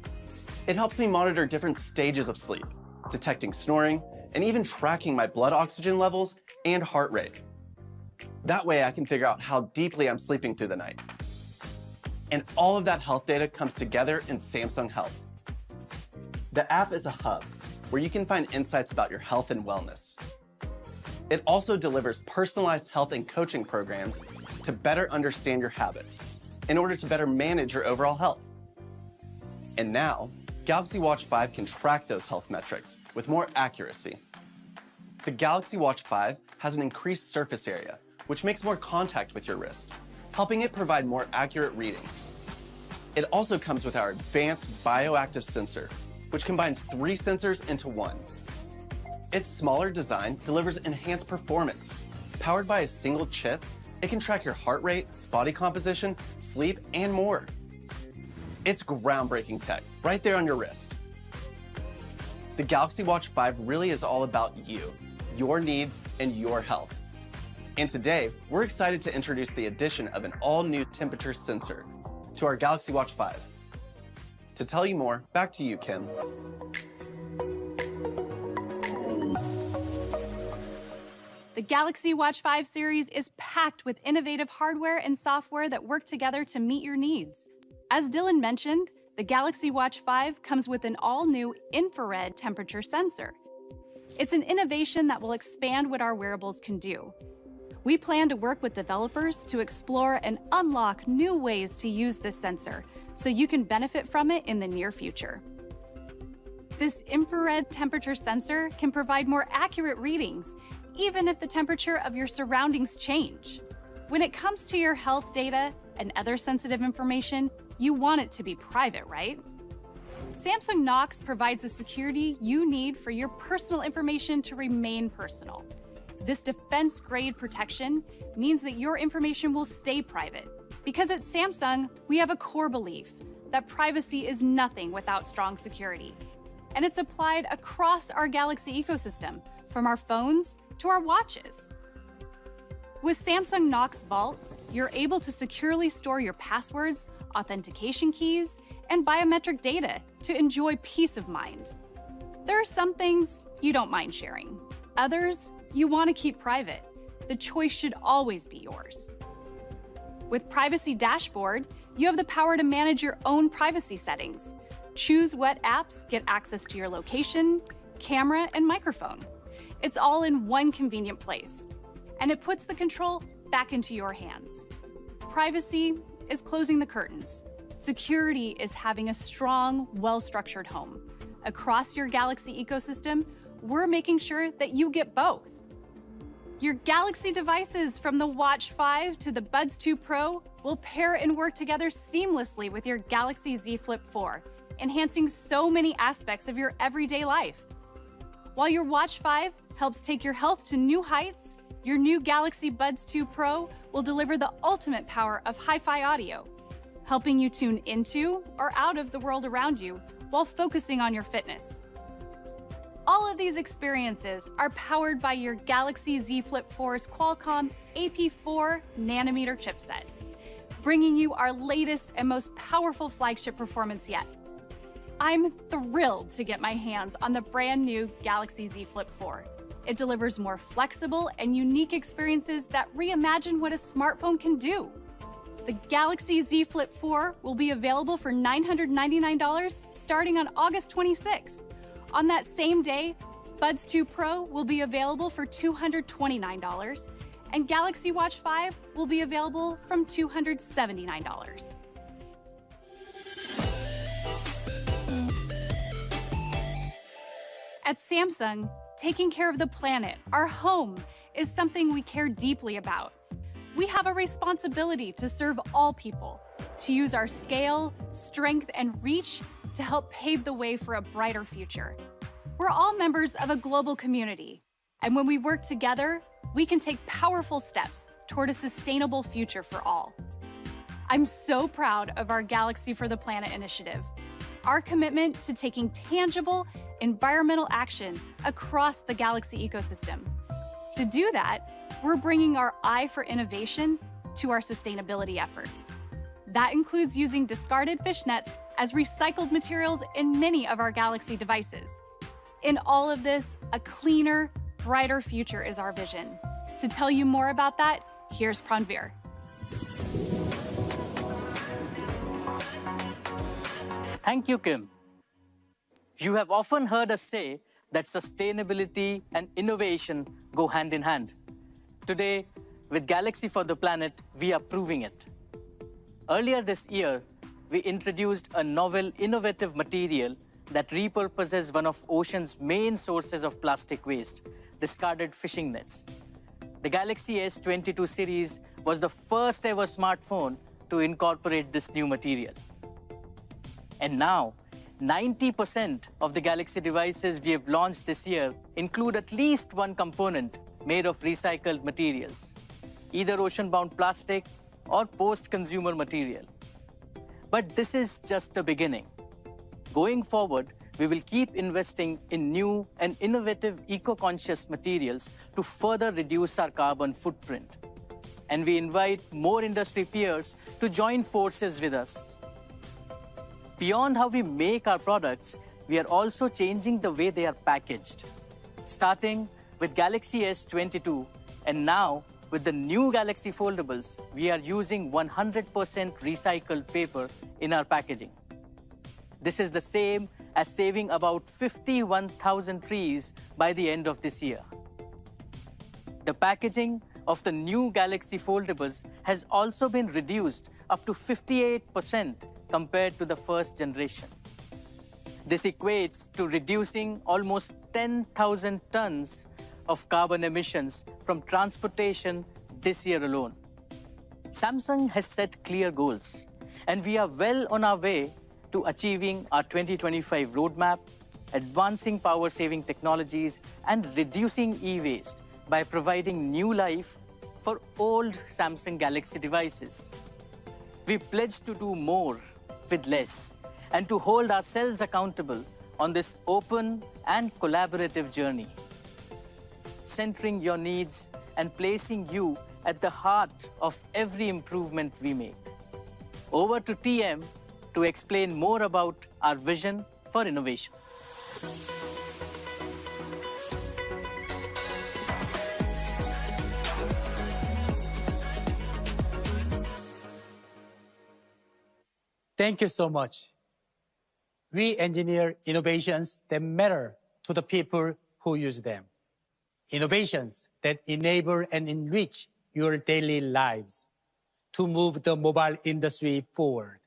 It helps me monitor different stages of sleep, detecting snoring, and even tracking my blood oxygen levels and heart rate. That way I can figure out how deeply I'm sleeping through the night. And all of that health data comes together in Samsung Health. The app is a hub where you can find insights about your health and wellness. It also delivers personalized health and coaching programs to better understand your habits in order to better manage your overall health. And now, Galaxy Watch 5 can track those health metrics with more accuracy. The Galaxy Watch 5 has an increased surface area, which makes more contact with your wrist, helping it provide more accurate readings. It also comes with our advanced bioactive sensor, which combines 3 sensors into one. Its smaller design delivers enhanced performance. Powered by a single chip, it can track your heart rate, body composition, sleep, and more. It's groundbreaking tech right there on your wrist. The Galaxy Watch 5 really is all about you, your needs, and your health. And today, we're excited to introduce the addition of an all-new temperature sensor to our Galaxy Watch 5. To tell you more, back to you, Kim. The Galaxy Watch 5 series is packed with innovative hardware and software that work together to meet your needs. As Dylan mentioned, the Galaxy Watch 5 comes with an all-new infrared temperature sensor. It's an innovation that will expand what our wearables can do. We plan to work with developers to explore and unlock new ways to use this sensor so you can benefit from it in the near future. This infrared temperature sensor can provide more accurate readings, even if the temperature of your surroundings change. When it comes to your health data and other sensitive information, you want it to be private, right? Samsung Knox provides the security you need for your personal information to remain personal. This defense-grade protection means that your information will stay private. Because at Samsung, we have a core belief that privacy is nothing without strong security. And it's applied across our Galaxy ecosystem, from our phones to our watches. With Samsung Knox Vault, you're able to securely store your passwords, authentication keys, and biometric data to enjoy peace of mind. There are some things you don't mind sharing. Others you want to keep private. The choice should always be yours. With Privacy Dashboard, you have the power to manage your own privacy settings. Choose what apps get access to your location, camera, and microphone. It's all in one convenient place, and it puts the control back into your hands. Privacy is closing the curtains. Security is having a strong, well-structured home. Across your Galaxy ecosystem, we're making sure that you get both. Your Galaxy devices, from the Watch 5 to the Buds 2 Pro, will pair and work together seamlessly with your Galaxy Z Flip 4, enhancing so many aspects of your everyday life. While your Watch 5 helps take your health to new heights, your new Galaxy Buds 2 Pro will deliver the ultimate power of hi-fi audio, helping you tune into or out of the world around you while focusing on your fitness. All of these experiences are powered by your Galaxy Z Flip 4's Qualcomm AP4 nanometer chipset, bringing you our latest and most powerful flagship performance yet. I'm thrilled to get my hands on the brand new Galaxy Z Flip 4. It delivers more flexible and unique experiences that reimagine what a smartphone can do. The Galaxy Z Flip 4 will be available for $999 starting on August 26th. On that same day, Buds 2 Pro will be available for $229, and Galaxy Watch 5 will be available from $279. At Samsung, taking care of the planet, our home, is something we care deeply about. We have a responsibility to serve all people, to use our scale, strength, and reach to help pave the way for a brighter future. We're all members of a global community, and when we work together, we can take powerful steps toward a sustainable future for all. I'm so proud of our Galaxy for the Planet initiative, our commitment to taking tangible environmental action across the Galaxy ecosystem. To do that, we're bringing our eye for innovation to our sustainability efforts. That includes using discarded fish nets as recycled materials in many of our Galaxy devices. In all of this, a cleaner, brighter future is our vision. To tell you more about that, here's Pranveer. Thank you, Kim. You have often heard us say that sustainability and innovation go hand in hand. Today, with Galaxy for the Planet, we are proving it. Earlier this year, we introduced a novel, innovative material that repurposes one of ocean's main sources of plastic waste, discarded fishing nets. The Galaxy S22 series was the first ever smartphone to incorporate this new material. And now, 90% of the Galaxy devices we have launched this year include at least one component made of recycled materials, either ocean-bound plastic or post-consumer material. But this is just the beginning. Going forward, we will keep investing in new and innovative eco-conscious materials to further reduce our carbon footprint. And we invite more industry peers to join forces with us. Beyond how we make our products, we are also changing the way they are packaged. Starting with Galaxy S22, and now with the new Galaxy Foldables, we are using 100% recycled paper in our packaging. This is the same as saving about 51,000 trees by the end of this year. The packaging of the new Galaxy Foldables has also been reduced up to 58% compared to the first generation. This equates to reducing almost 10,000 tons of carbon emissions from transportation this year alone. Samsung has set clear goals, and we are well on our way to achieving our 2025 roadmap, advancing power-saving technologies, and reducing e-waste by providing new life for old Samsung Galaxy devices. We pledge to do more with less, and to hold ourselves accountable on this open and collaborative journey, centering your needs and placing you at the heart of every improvement we make. Over to TM to explain more about our vision for innovation. Thank you so much. We engineer innovations that matter to the people who use them. Innovations that enable and enrich your daily lives, to move the mobile industry forward,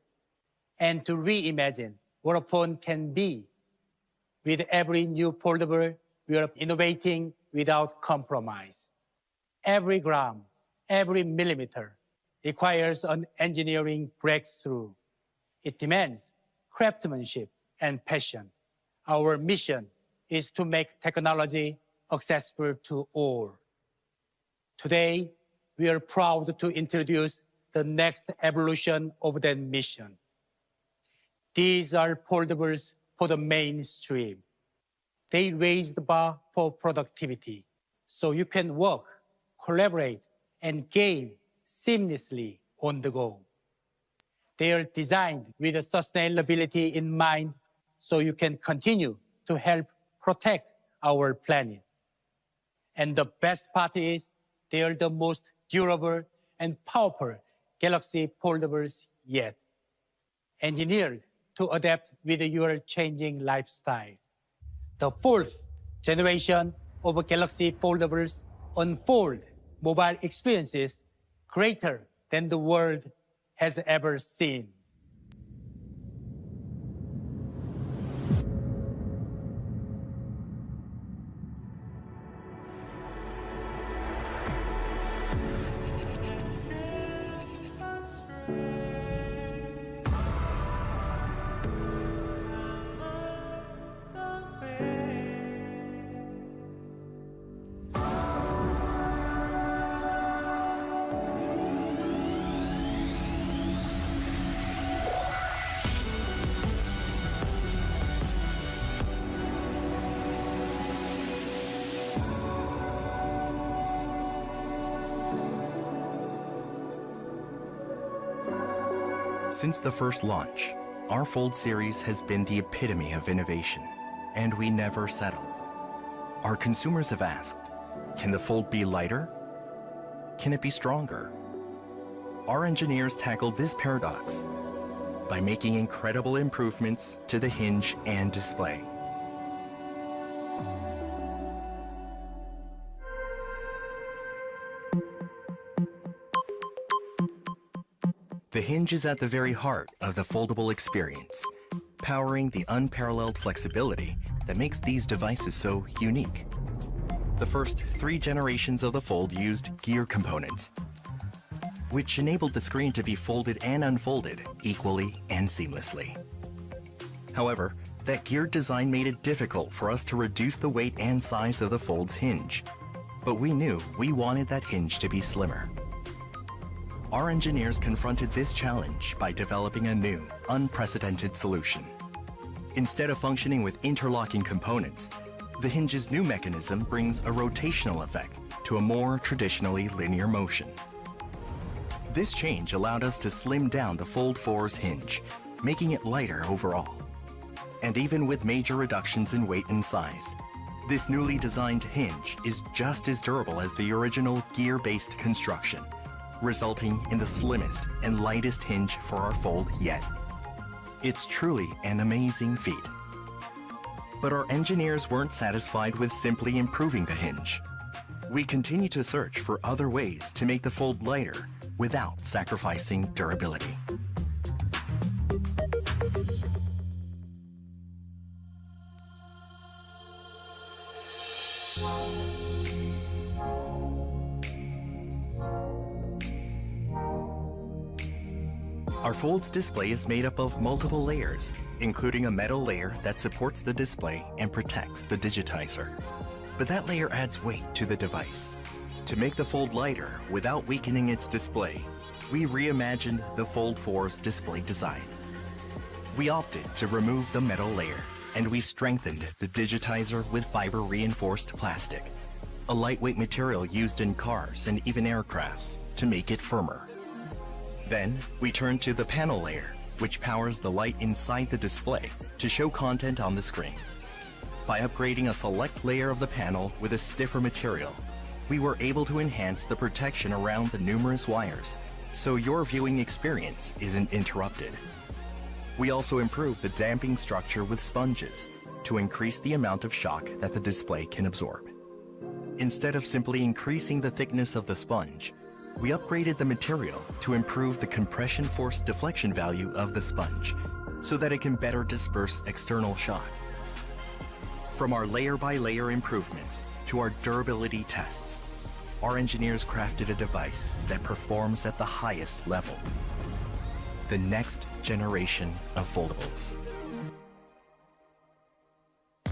and to reimagine what a phone can be. With every new foldable, we are innovating without compromise. Every gram, every millimeter requires an engineering breakthrough. It demands craftsmanship and passion. Our mission is to make technology accessible to all. Today, we are proud to introduce the next evolution of that mission. These are foldables for the mainstream. They raise the bar for productivity, so you can work, collaborate, and game seamlessly on the go. They are designed with sustainability in mind, so you can continue to help protect our planet. And the best part is, they are the most durable and powerful Galaxy foldables yet. Engineered to adapt with your changing lifestyle. The fourth generation of Galaxy foldables unfold mobile experiences greater than the world has ever seen. Since the first launch, our Fold series has been the epitome of innovation, and we never settle. Our consumers have asked, can the Fold be lighter? Can it be stronger? Our engineers tackled this paradox by making incredible improvements to the hinge and display. The hinge is at the very heart of the foldable experience, powering the unparalleled flexibility that makes these devices so unique. The first 3 generations of the Fold used gear components, which enabled the screen to be folded and unfolded equally and seamlessly. However, that geared design made it difficult for us to reduce the weight and size of the Fold's hinge. But we knew we wanted that hinge to be slimmer. Our engineers confronted this challenge by developing a new, unprecedented solution. Instead of functioning with interlocking components, the hinge's new mechanism brings a rotational effect to a more traditionally linear motion. This change allowed us to slim down the Fold 4's hinge, making it lighter overall. And even with major reductions in weight and size, this newly designed hinge is just as durable as the original gear-based construction, resulting in the slimmest and lightest hinge for our Fold yet. It's truly an amazing feat. But our engineers weren't satisfied with simply improving the hinge. We continue to search for other ways to make the Fold lighter without sacrificing durability. Our Fold's display is made up of multiple layers, including a metal layer that supports the display and protects the digitizer. But that layer adds weight to the device. To make the Fold lighter without weakening its display, we reimagined the Fold 4's display design. We opted to remove the metal layer, and we strengthened the digitizer with fiber-reinforced plastic, a lightweight material used in cars and even aircrafts, to make it firmer. Then, we turned to the panel layer, which powers the light inside the display to show content on the screen. By upgrading a select layer of the panel with a stiffer material, we were able to enhance the protection around the numerous wires, so your viewing experience isn't interrupted. We also improved the damping structure with sponges to increase the amount of shock that the display can absorb. Instead of simply increasing the thickness of the sponge, we upgraded the material to improve the compression force deflection value of the sponge so that it can better disperse external shock. From our layer-by-layer improvements to our durability tests, our engineers crafted a device that performs at the highest level. The next generation of foldables.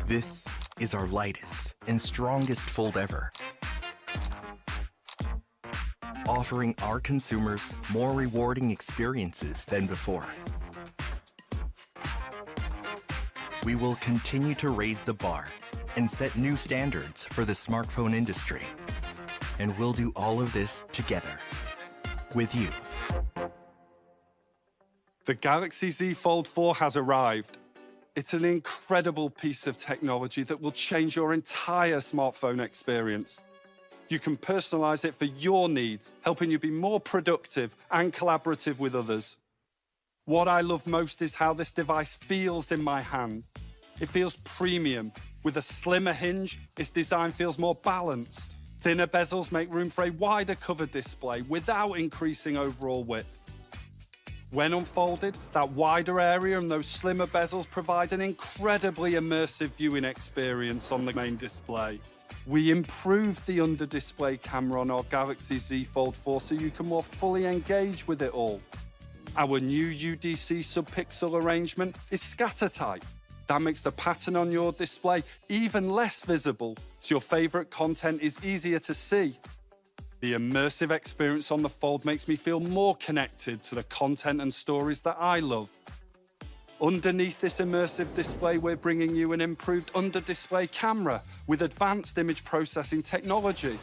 This is our lightest and strongest Fold ever, offering our consumers more rewarding experiences than before. We will continue to raise the bar and set new standards for the smartphone industry. And we'll do all of this together, with you. The Galaxy Z Fold 4 has arrived. It's an incredible piece of technology that will change your entire smartphone experience. You can personalize it for your needs, helping you be more productive and collaborative with others. What I love most is how this device feels in my hand. It feels premium. With a slimmer hinge, its design feels more balanced. Thinner bezels make room for a wider covered display without increasing overall width. When unfolded, that wider area and those slimmer bezels provide an incredibly immersive viewing experience on the main display. We improved the under-display camera on our Galaxy Z Fold 4 so you can more fully engage with it all. Our new UDC sub-pixel arrangement is scatter type. That makes the pattern on your display even less visible, so your favorite content is easier to see. The immersive experience on the Fold makes me feel more connected to the content and stories that I love. Underneath this immersive display, we're bringing you an improved under-display camera with advanced image processing technology.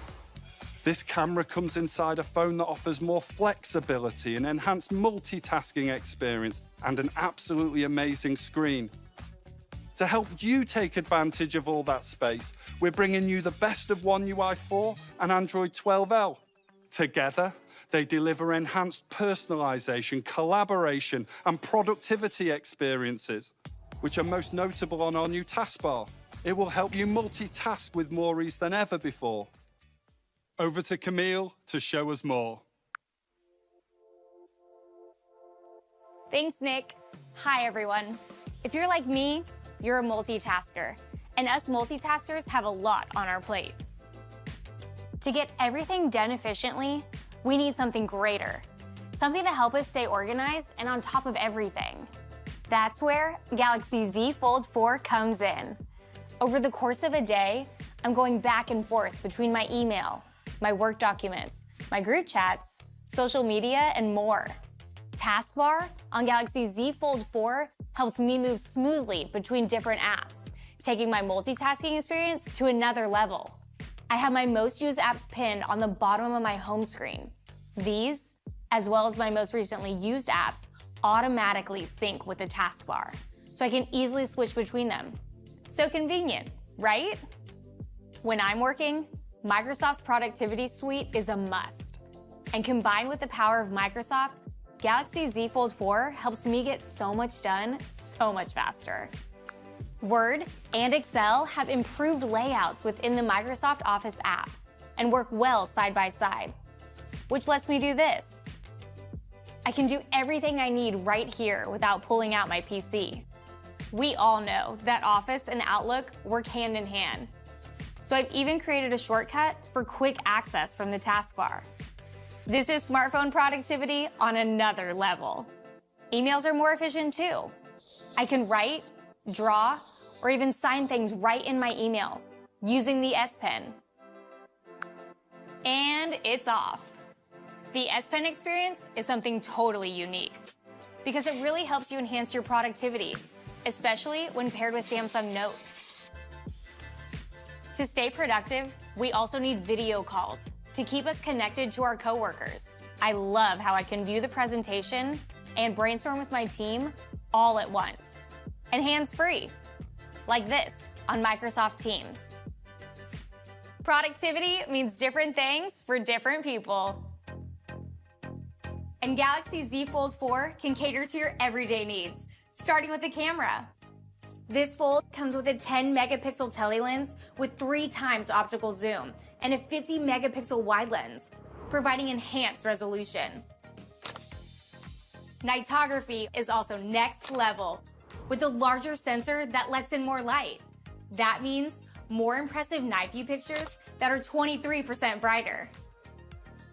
This camera comes inside a phone that offers more flexibility, an enhanced multitasking experience, and an absolutely amazing screen. To help you take advantage of all that space, we're bringing you the best of One UI 4 and Android 12L. Together, they deliver enhanced personalization, collaboration, and productivity experiences, which are most notable on our new taskbar. It will help you multitask with more ease than ever before. Over to Camille to show us more. Thanks, Nick. Hi, everyone. If you're like me, you're a multitasker, and us multitaskers have a lot on our plates. To get everything done efficiently, we need something greater, something to help us stay organized and on top of everything. That's where Galaxy Z Fold 4 comes in. Over the course of a day, I'm going back and forth between my email, my work documents, my group chats, social media, and more. Taskbar on Galaxy Z Fold 4 helps me move smoothly between different apps, taking my multitasking experience to another level. I have my most used apps pinned on the bottom of my home screen. These, as well as my most recently used apps, automatically sync with the taskbar, so I can easily switch between them. So convenient, right? When I'm working, Microsoft's productivity suite is a must. And combined with the power of Microsoft, Galaxy Z Fold 4 helps me get so much done so much faster. Word and Excel have improved layouts within the Microsoft Office app and work well side by side, which lets me do this. I can do everything I need right here without pulling out my PC. We all know that Office and Outlook work hand in hand. So I've even created a shortcut for quick access from the taskbar. This is smartphone productivity on another level. Emails are more efficient too. I can write, draw, or even sign things right in my email using the S Pen. And it's off. The S Pen experience is something totally unique because it really helps you enhance your productivity, especially when paired with Samsung Notes. To stay productive, we also need video calls to keep us connected to our coworkers. I love how I can view the presentation and brainstorm with my team all at once, and hands-free, like this on Microsoft Teams. Productivity means different things for different people. And Galaxy Z Fold 4 can cater to your everyday needs, starting with the camera. This Fold comes with a 10 megapixel telelens with 3 times optical zoom and a 50 megapixel wide lens, providing enhanced resolution. Nightography is also next level, with a larger sensor that lets in more light. That means more impressive night view pictures that are 23% brighter.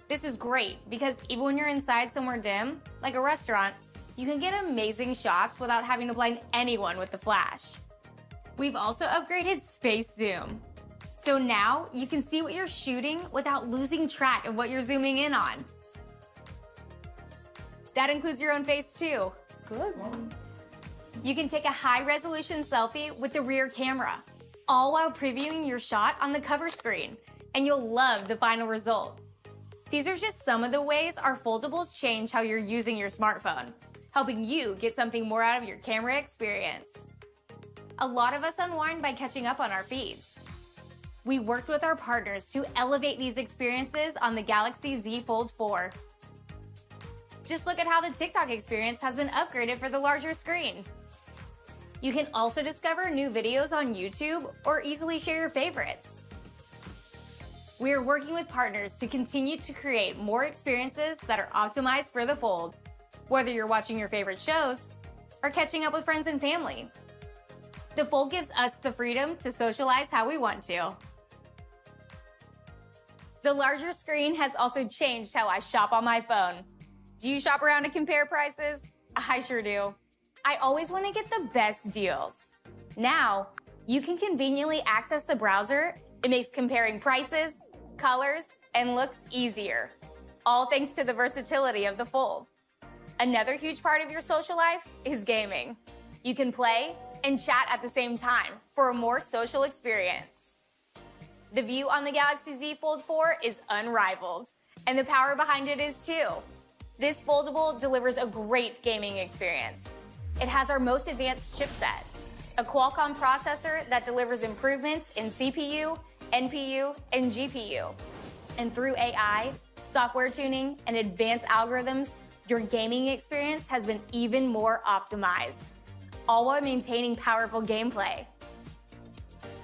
This is great because even when you're inside somewhere dim, like a restaurant, you can get amazing shots without having to blind anyone with the flash. We've also upgraded Space Zoom. So now you can see what you're shooting without losing track of what you're zooming in on. That includes your own face too. Good. You can take a high-resolution selfie with the rear camera, all while previewing your shot on the cover screen, and you'll love the final result. These are just some of the ways our foldables change how you're using your smartphone, helping you get something more out of your camera experience. A lot of us unwind by catching up on our feeds. We worked with our partners to elevate these experiences on the Galaxy Z Fold 4. Just look at how the TikTok experience has been upgraded for the larger screen. You can also discover new videos on YouTube or easily share your favorites. We are working with partners to continue to create more experiences that are optimized for the Fold, whether you're watching your favorite shows or catching up with friends and family. The Fold gives us the freedom to socialize how we want to. The larger screen has also changed how I shop on my phone. Do you shop around to compare prices? I sure do. I always want to get the best deals. Now, you can conveniently access the browser. It makes comparing prices, colors, and looks easier, all thanks to the versatility of the Fold. Another huge part of your social life is gaming. You can play and chat at the same time for a more social experience. The view on the Galaxy Z Fold 4 is unrivaled, and the power behind it is too. This foldable delivers a great gaming experience. It has our most advanced chipset, a Qualcomm processor that delivers improvements in CPU, NPU, and GPU. And through AI, software tuning, and advanced algorithms, your gaming experience has been even more optimized, all while maintaining powerful gameplay.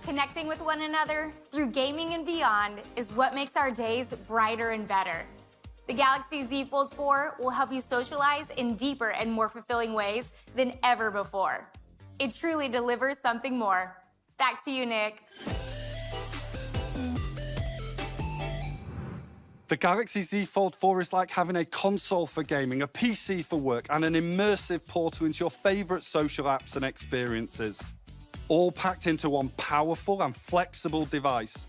Connecting with one another through gaming and beyond is what makes our days brighter and better. The Galaxy Z Fold 4 will help you socialize in deeper and more fulfilling ways than ever before. It truly delivers something more. Back to you, Nick. The Galaxy Z Fold 4 is like having a console for gaming, a PC for work, and an immersive portal into your favorite social apps and experiences, all packed into one powerful and flexible device.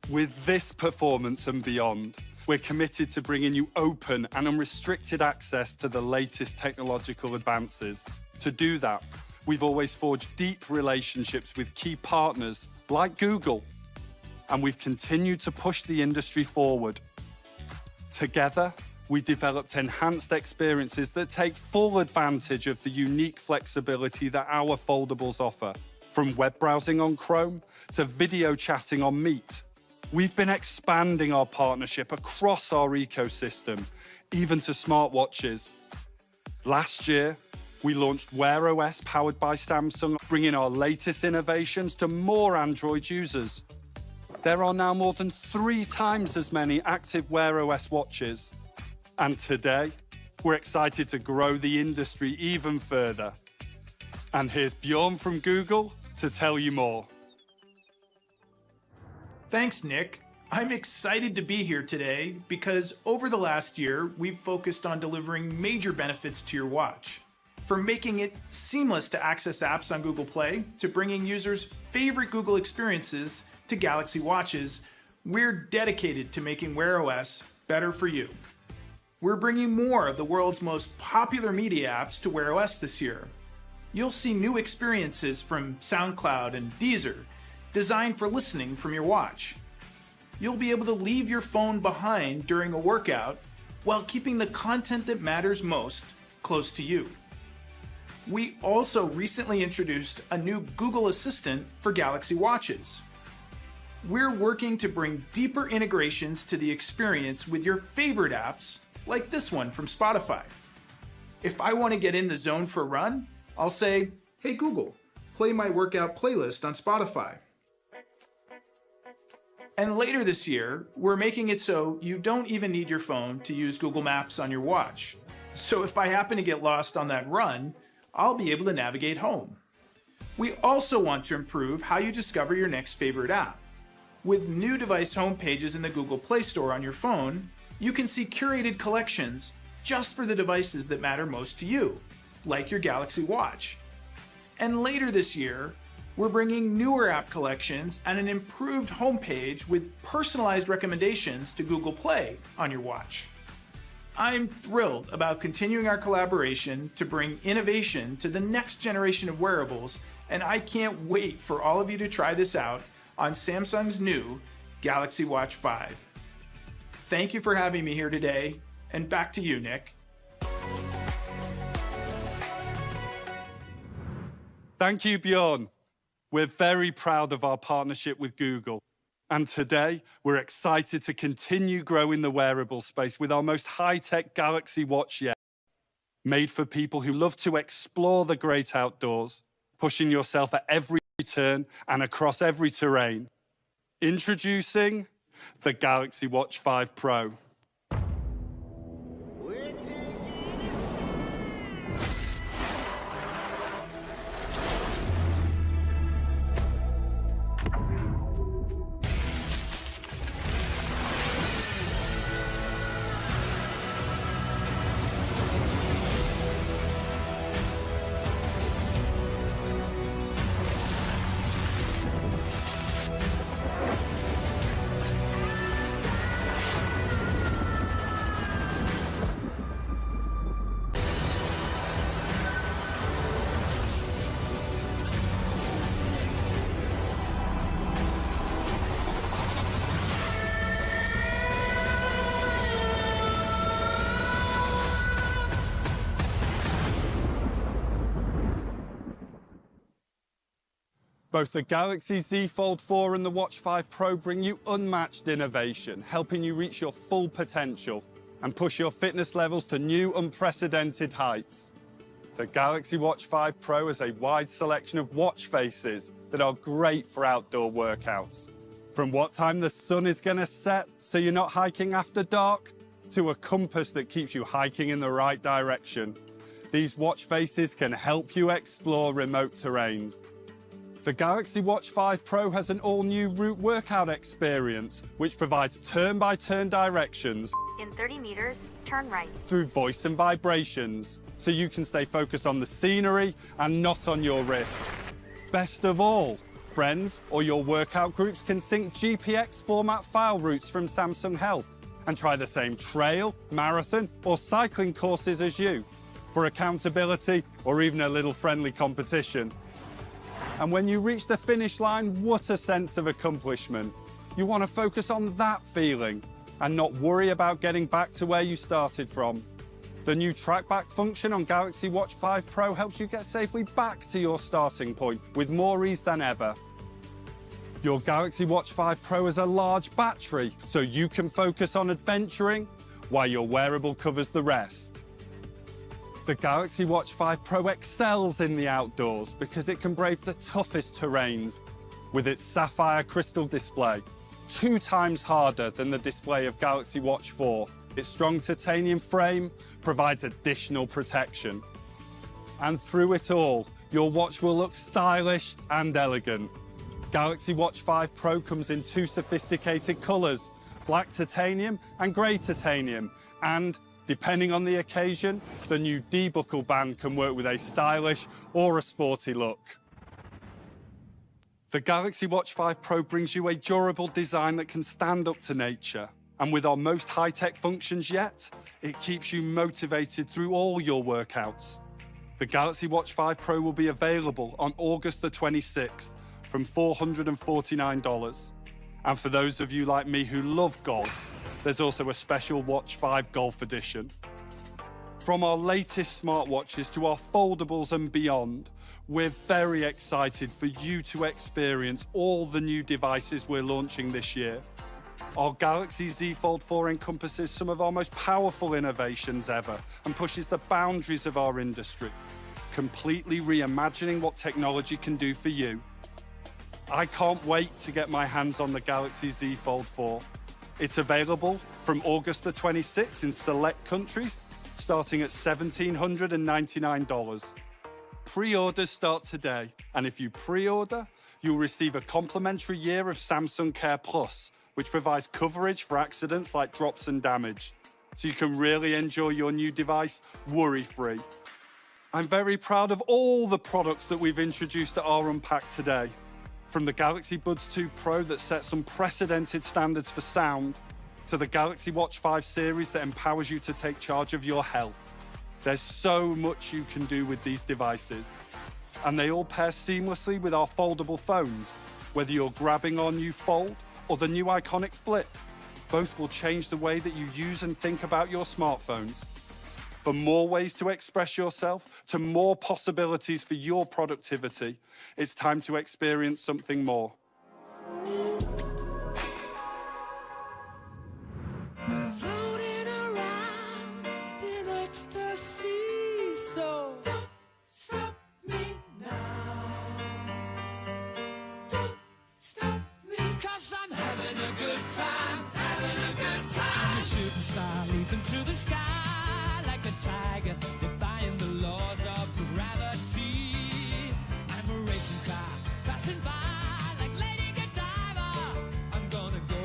With this performance and beyond, we're committed to bringing you open and unrestricted access to the latest technological advances. To do that, we've always forged deep relationships with key partners like Google, and we've continued to push the industry forward. Together, we developed enhanced experiences that take full advantage of the unique flexibility that our foldables offer. From web browsing on Chrome to video chatting on Meet, we've been expanding our partnership across our ecosystem, even to smartwatches. Last year, we launched Wear OS powered by Samsung, bringing our latest innovations to more Android users. There are now more than 3 times as many active Wear OS watches. And today, we're excited to grow the industry even further. And here's Bjorn from Google to tell you more. Thanks, Nick. I'm excited to be here today because over the last year, we've focused on delivering major benefits to your watch. From making it seamless to access apps on Google Play, to bringing users' favorite Google experiences to Galaxy Watches, we're dedicated to making Wear OS better for you. We're bringing more of the world's most popular media apps to Wear OS this year. You'll see new experiences from SoundCloud and Deezer, designed for listening from your watch. You'll be able to leave your phone behind during a workout while keeping the content that matters most close to you. We also recently introduced a new Google Assistant for Galaxy Watches. We're working to bring deeper integrations to the experience with your favorite apps, like this one from Spotify. If I want to get in the zone for a run, I'll say, "Hey Google, play my workout playlist on Spotify." And later this year, we're making it so you don't even need your phone to use Google Maps on your watch. So if I happen to get lost on that run, I'll be able to navigate home. We also want to improve how you discover your next favorite app. With new device homepages in the Google Play Store on your phone, you can see curated collections just for the devices that matter most to you, like your Galaxy Watch. And later this year, we're bringing newer app collections and an improved homepage with personalized recommendations to Google Play on your watch. I'm thrilled about continuing our collaboration to bring innovation to the next generation of wearables, and I can't wait for all of you to try this out on Samsung's new Galaxy Watch 5. Thank you for having me here today, and back to you, Nick. Thank you, Bjorn. We're very proud of our partnership with Google. And today, we're excited to continue growing the wearable space with our most high-tech Galaxy Watch yet. Made for people who love to explore the great outdoors, pushing yourself at every turn and across every terrain. Introducing the Galaxy Watch 5 Pro. Both the Galaxy Z Fold 4 and the Watch 5 Pro bring you unmatched innovation, helping you reach your full potential and push your fitness levels to new, unprecedented heights. The Galaxy Watch 5 Pro has a wide selection of watch faces that are great for outdoor workouts. From what time the sun is going to set so you're not hiking after dark, to a compass that keeps you hiking in the right direction. These watch faces can help you explore remote terrains. The Galaxy Watch 5 Pro has an all-new route workout experience, which provides turn-by-turn directions in 30 meters, turn right. through voice and vibrations, so you can stay focused on the scenery and not on your wrist. Best of all, friends or your workout groups can sync GPX format file routes from Samsung Health and try the same trail, marathon, or cycling courses as you for accountability or even a little friendly competition. And when you reach the finish line, what a sense of accomplishment. You want to focus on that feeling and not worry about getting back to where you started from. The new trackback function on Galaxy Watch 5 Pro helps you get safely back to your starting point with more ease than ever. Your Galaxy Watch 5 Pro has a large battery, so you can focus on adventuring while your wearable covers the rest. The Galaxy Watch 5 Pro excels in the outdoors because it can brave the toughest terrains with its sapphire crystal display, 2 times harder than the display of Galaxy Watch 4. Its strong titanium frame provides additional protection. And through it all, your watch will look stylish and elegant. Galaxy Watch 5 Pro comes in 2 sophisticated colours, black titanium and grey titanium, and depending on the occasion, the new D-buckle band can work with a stylish or a sporty look. The Galaxy Watch 5 Pro brings you a durable design that can stand up to nature. And with our most high-tech functions yet, it keeps you motivated through all your workouts. The Galaxy Watch 5 Pro will be available on August the 26th from $449. And for those of you like me who love golf, there's also a special Watch 5 Golf Edition. From our latest smartwatches to our foldables and beyond, we're very excited for you to experience all the new devices we're launching this year. Our Galaxy Z Fold 4 encompasses some of our most powerful innovations ever and pushes the boundaries of our industry, completely reimagining what technology can do for you. I can't wait to get my hands on the Galaxy Z Fold 4. It's available from August the 26th in select countries, starting at $1,799. Pre-orders start today, and if you pre-order, you'll receive a complimentary year of Samsung Care Plus, which provides coverage for accidents like drops and damage, so you can really enjoy your new device worry-free. I'm very proud of all the products that we've introduced at our Unpack today. From the Galaxy Buds 2 Pro that sets unprecedented standards for sound, to the Galaxy Watch 5 series that empowers you to take charge of your health. There's so much you can do with these devices. And they all pair seamlessly with our foldable phones. Whether you're grabbing our new Fold or the new iconic Flip, both will change the way that you use and think about your smartphones. For more ways to express yourself, to more possibilities for your productivity, it's time to experience something more. into the sky like a tiger, defying the laws of gravity. I'm a racing car passing by like Lady Godiva. I'm gonna go,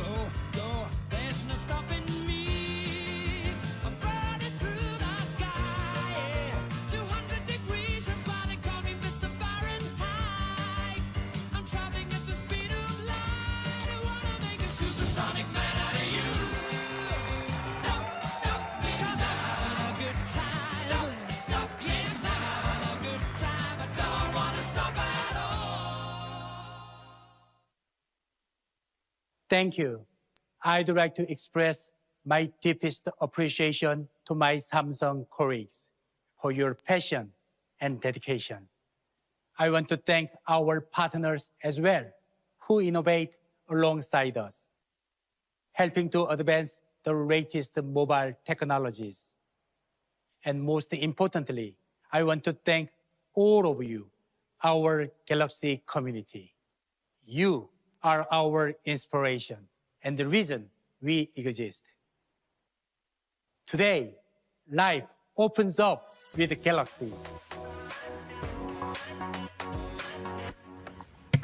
go, go. There's no stopping me. I'm running through the sky, yeah. 200 degrees, that's why they call me Mr. Fahrenheit. I'm traveling at the speed of light. I wanna make a supersonic man out of you. Don't stop me, 'cause I'm having a good time. Don't stop, yes, I'm having a good time. I don't wanna stop at all. Thank you. I'd like to express my deepest appreciation to my Samsung colleagues for your passion and dedication. I want to thank our partners as well, who innovate alongside us, helping to advance the latest mobile technologies. And most importantly, I want to thank all of you, our Galaxy community. You are our inspiration and the reason we exist. Today, life opens up with Galaxy.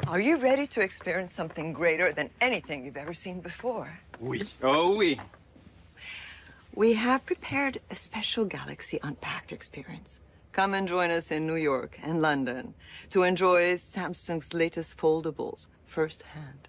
Are you ready to experience something greater than anything you've ever seen before? Oui. Oh, oui. We have prepared a special Galaxy Unpacked experience. Come and join us in New York and London to enjoy Samsung's latest foldables firsthand.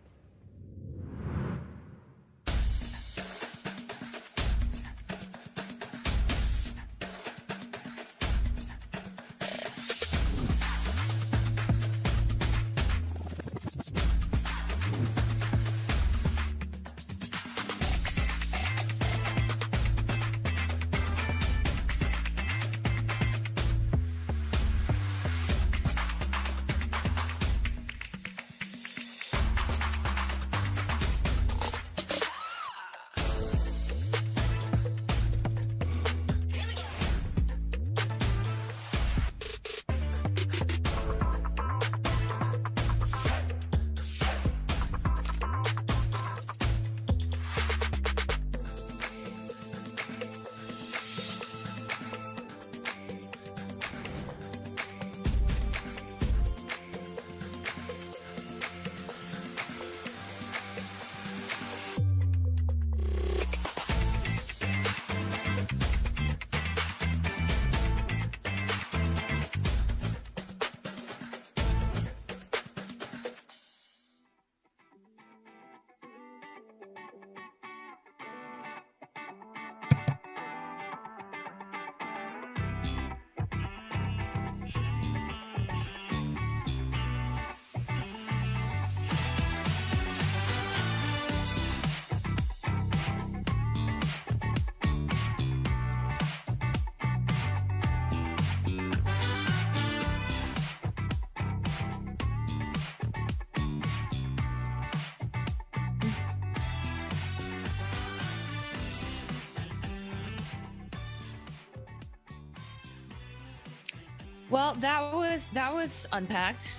Well, that was unpacked.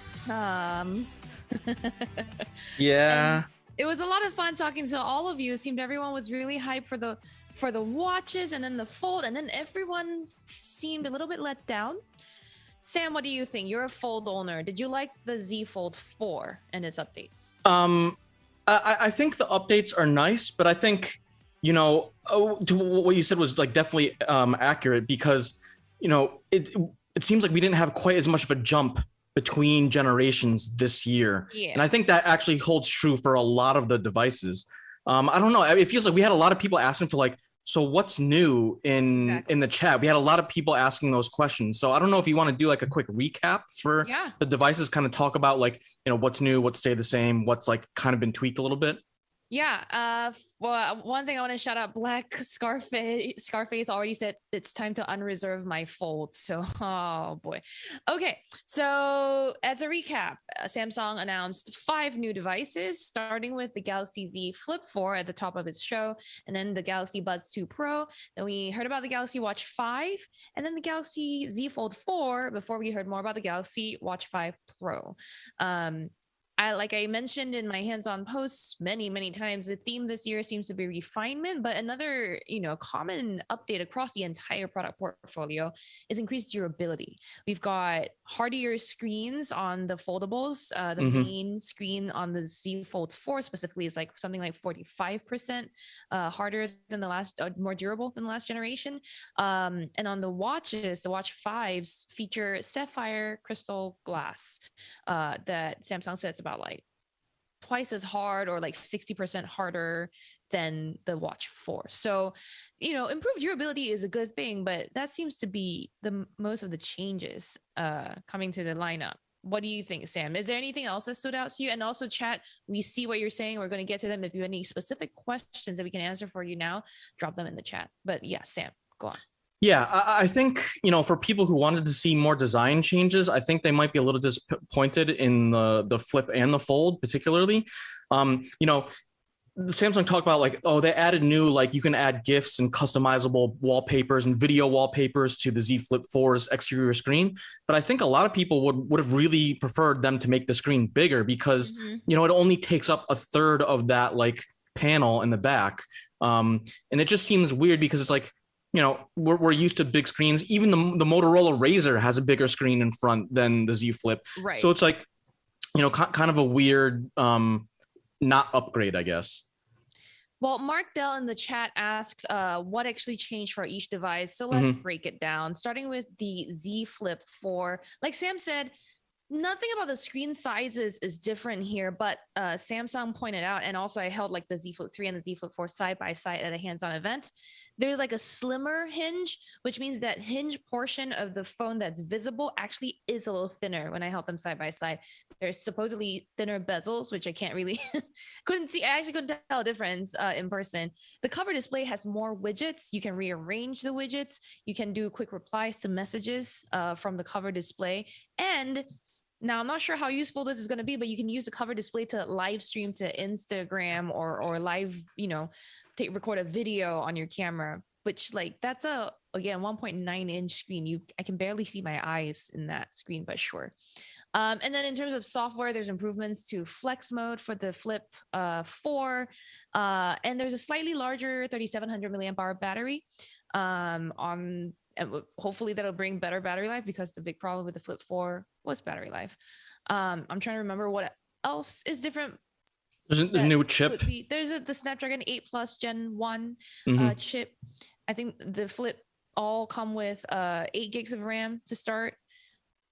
Yeah. It was a lot of fun talking to all of you. It seemed everyone was really hyped for the watches and then the fold, and then everyone seemed a little bit let down. Sam, what do you think? You're a Fold owner. Did you like the Z Fold 4 and its updates? I think the updates are nice, but I think, you know, what you said was like definitely accurate, because, you know, it seems like we didn't have quite as much of a jump between generations this year. Yeah. And I think that actually holds true for a lot of the devices. I don't know. It feels like we had a lot of people asking for like, so what's new in the chat? We had a lot of people asking those questions. So I don't know if you want to do like a quick recap for the devices, kind of talk about like, you know, what's new, what stayed the same, what's like kind of been tweaked a little bit. Yeah. Well, one thing I want to shout out, Black Scarface already said it's time to unreserve my Fold. So, oh boy. Okay. So as a recap, Samsung announced 5 new devices, starting with the Galaxy Z Flip 4 at the top of its show, and then the Galaxy Buds 2 Pro. Then we heard about the Galaxy Watch 5, and then the Galaxy Z Fold 4 before we heard more about the Galaxy Watch 5 Pro. like I mentioned in my hands-on posts many times, the theme this year seems to be refinement, but another, common update across the entire product portfolio is increased durability. We've got hardier screens on the foldables. The main screen on the Z Fold 4 specifically is like something like 45% harder than the last, more durable than the last generation. And on the watches, the Watch 5s feature sapphire crystal glass that Samsung says about like twice as hard or like 60% harder than the Watch 4. So, improved durability is a good thing, but that seems to be the most of the changes coming to the lineup. What do you think, Sam? Is there anything else that stood out to you? And also, chat, we see what you're saying. We're going to get to them. If you have any specific questions that we can answer for you now, drop them in the chat. But yeah, Sam, go on. Yeah, I think, for people who wanted to see more design changes, I think they might be a little disappointed in the Flip and the Fold, particularly. Samsung talked about like, they added new, like you can add GIFs and customizable wallpapers and video wallpapers to the Z Flip 4's exterior screen. But I think a lot of people would have really preferred them to make the screen bigger because, it only takes up a third of that like panel in the back. And it just seems weird because it's like, we're used to big screens. Even the Motorola Razr has a bigger screen in front than the Z Flip. Right. So it's like, kind of a weird not upgrade, I guess. Well, Mark Dell in the chat asked what actually changed for each device. So let's break it down, starting with the Z Flip 4. Like Sam said, nothing about the screen sizes is different here, but Samsung pointed out, and also I held like the Z Flip 3 and the Z Flip 4 side by side at a hands-on event. There's like a slimmer hinge, which means that hinge portion of the phone that's visible actually is a little thinner when I held them side by side. There's supposedly thinner bezels, which I can't really, couldn't tell a difference in person. The cover display has more widgets. You can rearrange the widgets. You can do quick replies to messages from the cover display. And now, I'm not sure how useful this is going to be, but you can use the cover display to live stream to Instagram or live, record a video on your camera, which like that's again 1.9 inch screen. I can barely see my eyes in that screen, but sure. And then in terms of software, there's improvements to flex mode for the Flip 4, and there's a slightly larger 3700 milliamp hour battery on. And hopefully that'll bring better battery life because the big problem with the Flip 4 was battery life. I'm trying to remember what else is different. There's a new chip. There's the Snapdragon 8 Plus Gen 1 chip. I think the Flip all come with 8 gigs of RAM to start.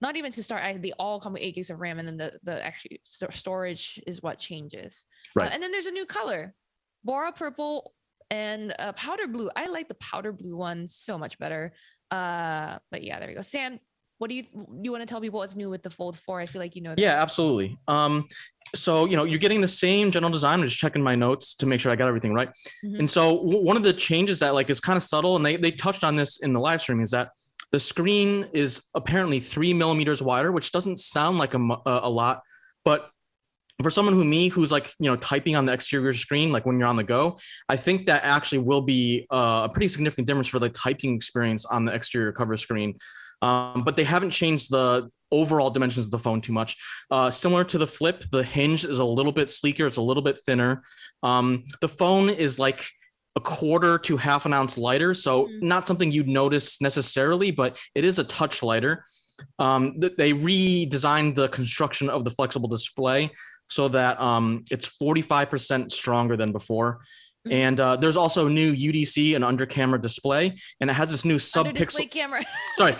Not even to start, they all come with 8 gigs of RAM, and then the actually storage is what changes. Right. And then there's a new color, Bora Purple and Powder Blue. I like the Powder Blue one so much better. But yeah, there we go. Sam, what do you want to tell people what's new with the Fold 4? I feel like that. Yeah, absolutely. So you're getting the same general design. I'm just checking my notes to make sure I got everything right. And so one of the changes that like is kind of subtle, and they touched on this in the live stream, is that the screen is apparently 3 millimeters wider, which doesn't sound like a lot, but for someone who's like, typing on the exterior screen, like when you're on the go, I think that actually will be a pretty significant difference for the typing experience on the exterior cover screen. But they haven't changed the overall dimensions of the phone too much. Similar to the Flip, the hinge is a little bit sleeker. It's a little bit thinner. The phone is like a quarter to half an ounce lighter. So not something you'd notice necessarily, but it is a touch lighter. They redesigned the construction of the flexible display so that it's 45% stronger than before. And there's also a new UDC and under camera display, and it has this new sub-pixel camera. Sorry,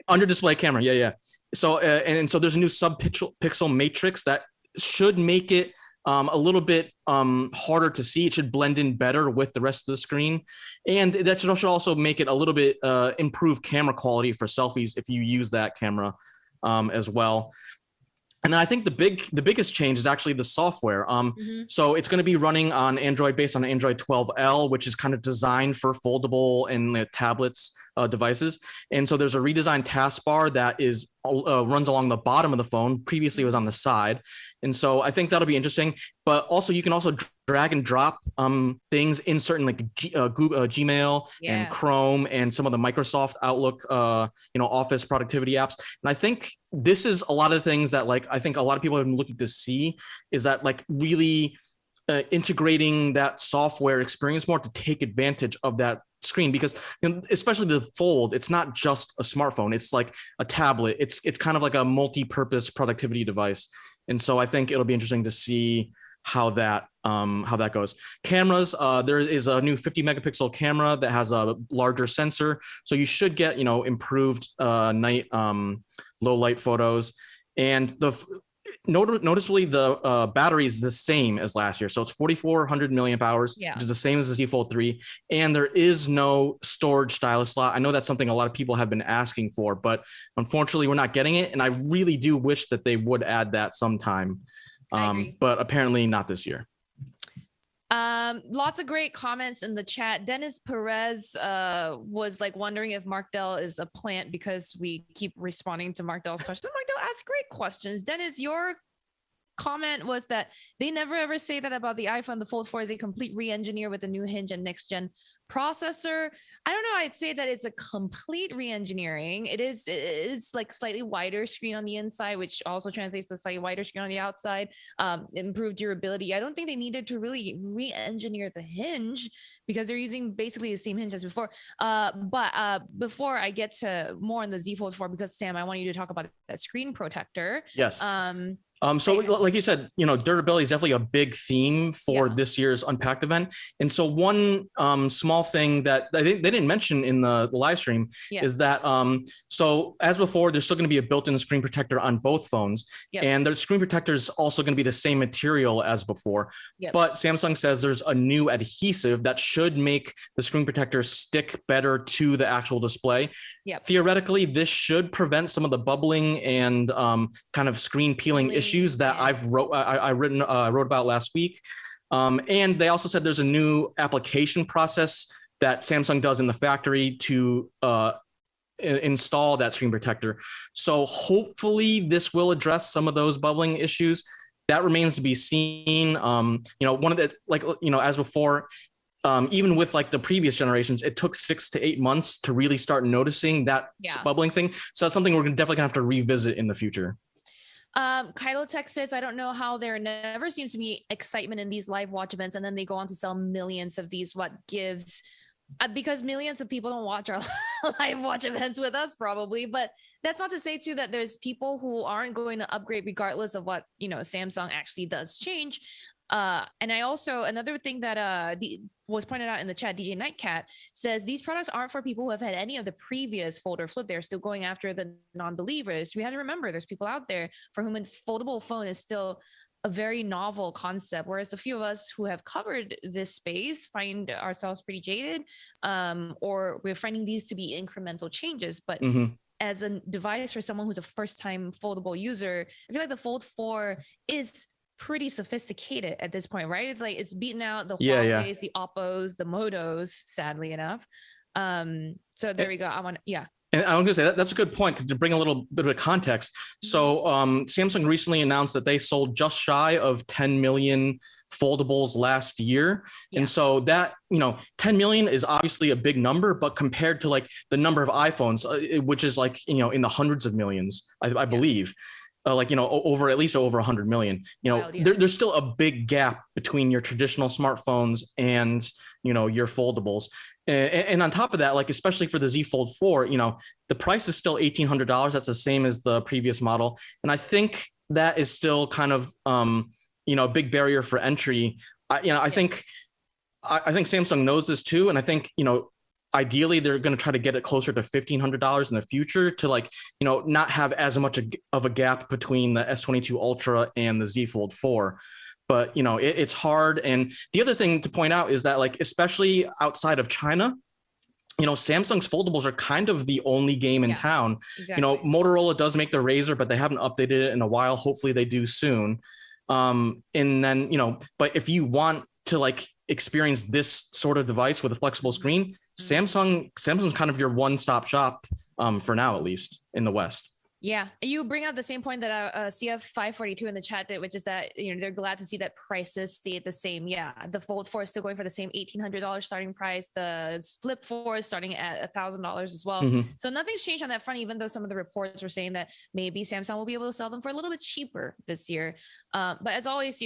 under display camera. Yeah. So and so there's a new sub-pixel matrix that should make it a little bit harder to see. It should blend in better with the rest of the screen, and that should also make it a little bit improve camera quality for selfies if you use that camera as well. And then I think the biggest change is actually the software. So it's going to be running on Android, based on Android 12L, which is kind of designed for foldable and tablets devices. And so there's a redesigned taskbar that is runs along the bottom of the phone. Previously, it was on the side, and so I think that'll be interesting. But also, you can also drag and drop things in certain like Google, Gmail and Chrome and some of the Microsoft Outlook, Office productivity apps. And I think this is a lot of the things that like I think a lot of people have been looking to see is that like really integrating that software experience more to take advantage of that screen, because especially the Fold, it's not just a smartphone, it's like a tablet, it's kind of like a multi-purpose productivity device. And so I think it'll be interesting to see how that goes. Cameras, there is a new 50 megapixel camera that has a larger sensor, so you should get improved night low light photos. And noticeably the battery is the same as last year, so it's 4,400 milliamp hours, which is the same as the Z Fold 3, and there is no storage stylus slot. I know that's something a lot of people have been asking for, but unfortunately we're not getting it, and I really do wish that they would add that sometime, but apparently not this year. Lots of great comments in the chat. Dennis Perez was like wondering if Mark Dell is a plant because we keep responding to Mark Dell's questions. Mark Dell asks great questions. Dennis, your comment was that they never ever say that about the iPhone. The Fold 4 is a complete re-engineer with a new hinge and next gen processor. I don't know. I'd say that it's a complete re-engineering. It is like slightly wider screen on the inside, which also translates to a slightly wider screen on the outside. Improved durability. I don't think they needed to really re-engineer the hinge because they're using basically the same hinge as before. But before I get to more on the Z Fold 4, because Sam, I want you to talk about that screen protector. Yes. So like you said, durability is definitely a big theme for this year's Unpacked event. And so one small thing that they didn't mention in the live stream is that, so as before, there's still going to be a built-in screen protector on both phones. And the screen protector is also going to be the same material as before. But Samsung says there's a new adhesive that should make the screen protector stick better to the actual display. Theoretically, this should prevent some of the bubbling and kind of screen peeling issues that I wrote about last week. And they also said there's a new application process that Samsung does in the factory to install that screen protector. So hopefully this will address some of those bubbling issues. That remains to be seen. One of the, as before, even with like the previous generations, it took 6 to 8 months to really start noticing that bubbling thing. So that's something we're definitely gonna have to revisit in the future. Kylo Tech says, I don't know how there never seems to be excitement in these live watch events, and then they go on to sell millions of these. What gives? Because millions of people don't watch our live watch events with us, probably. But that's not to say too that there's people who aren't going to upgrade regardless of what Samsung actually does change. And I also, another thing that was pointed out in the chat, DJ Nightcat says these products aren't for people who have had any of the previous Fold or Flip. They're still going after the non-believers. We have to remember there's people out there for whom a foldable phone is still a very novel concept, whereas the few of us who have covered this space find ourselves pretty jaded, or we're finding these to be incremental changes. But as a device for someone who's a first-time foldable user, I feel like the Fold 4 is pretty sophisticated at this point, right? It's like it's beaten out the Huawei's, the Oppos, the Motos, sadly enough. So there we go. And I was gonna say that's a good point to bring a little bit of context. So Samsung recently announced that they sold just shy of 10 million foldables last year. And so that, 10 million is obviously a big number, but compared to like the number of iPhones, which is like, in the hundreds of millions, I believe. Over at least over 100 million, there's still a big gap between your traditional smartphones and, your foldables. And on top of that, like, especially for the Z Fold 4, the price is still $1,800. That's the same as the previous model. And I think that is still kind of, a big barrier for entry. I think Samsung knows this too. And I think, ideally, they're going to try to get it closer to $1,500 in the future to not have as much of a gap between the S22 Ultra and the Z Fold 4. But, it's hard. And the other thing to point out is that, especially outside of China, Samsung's foldables are kind of the only game in town. Exactly. Motorola does make the Razr, but they haven't updated it in a while. Hopefully they do soon. And then, but if you want to experience this sort of device with a flexible screen, Samsung's kind of your one-stop shop for now, at least in the West. Yeah, you bring up the same point that CF542 in the chat did, which is that they're glad to see that prices stay the same. Yeah, the Fold 4 is still going for the same $1,800 starting price. The Flip 4 is starting at $1,000 as well. So nothing's changed on that front, even though some of the reports were saying that maybe Samsung will be able to sell them for a little bit cheaper this year. But as always,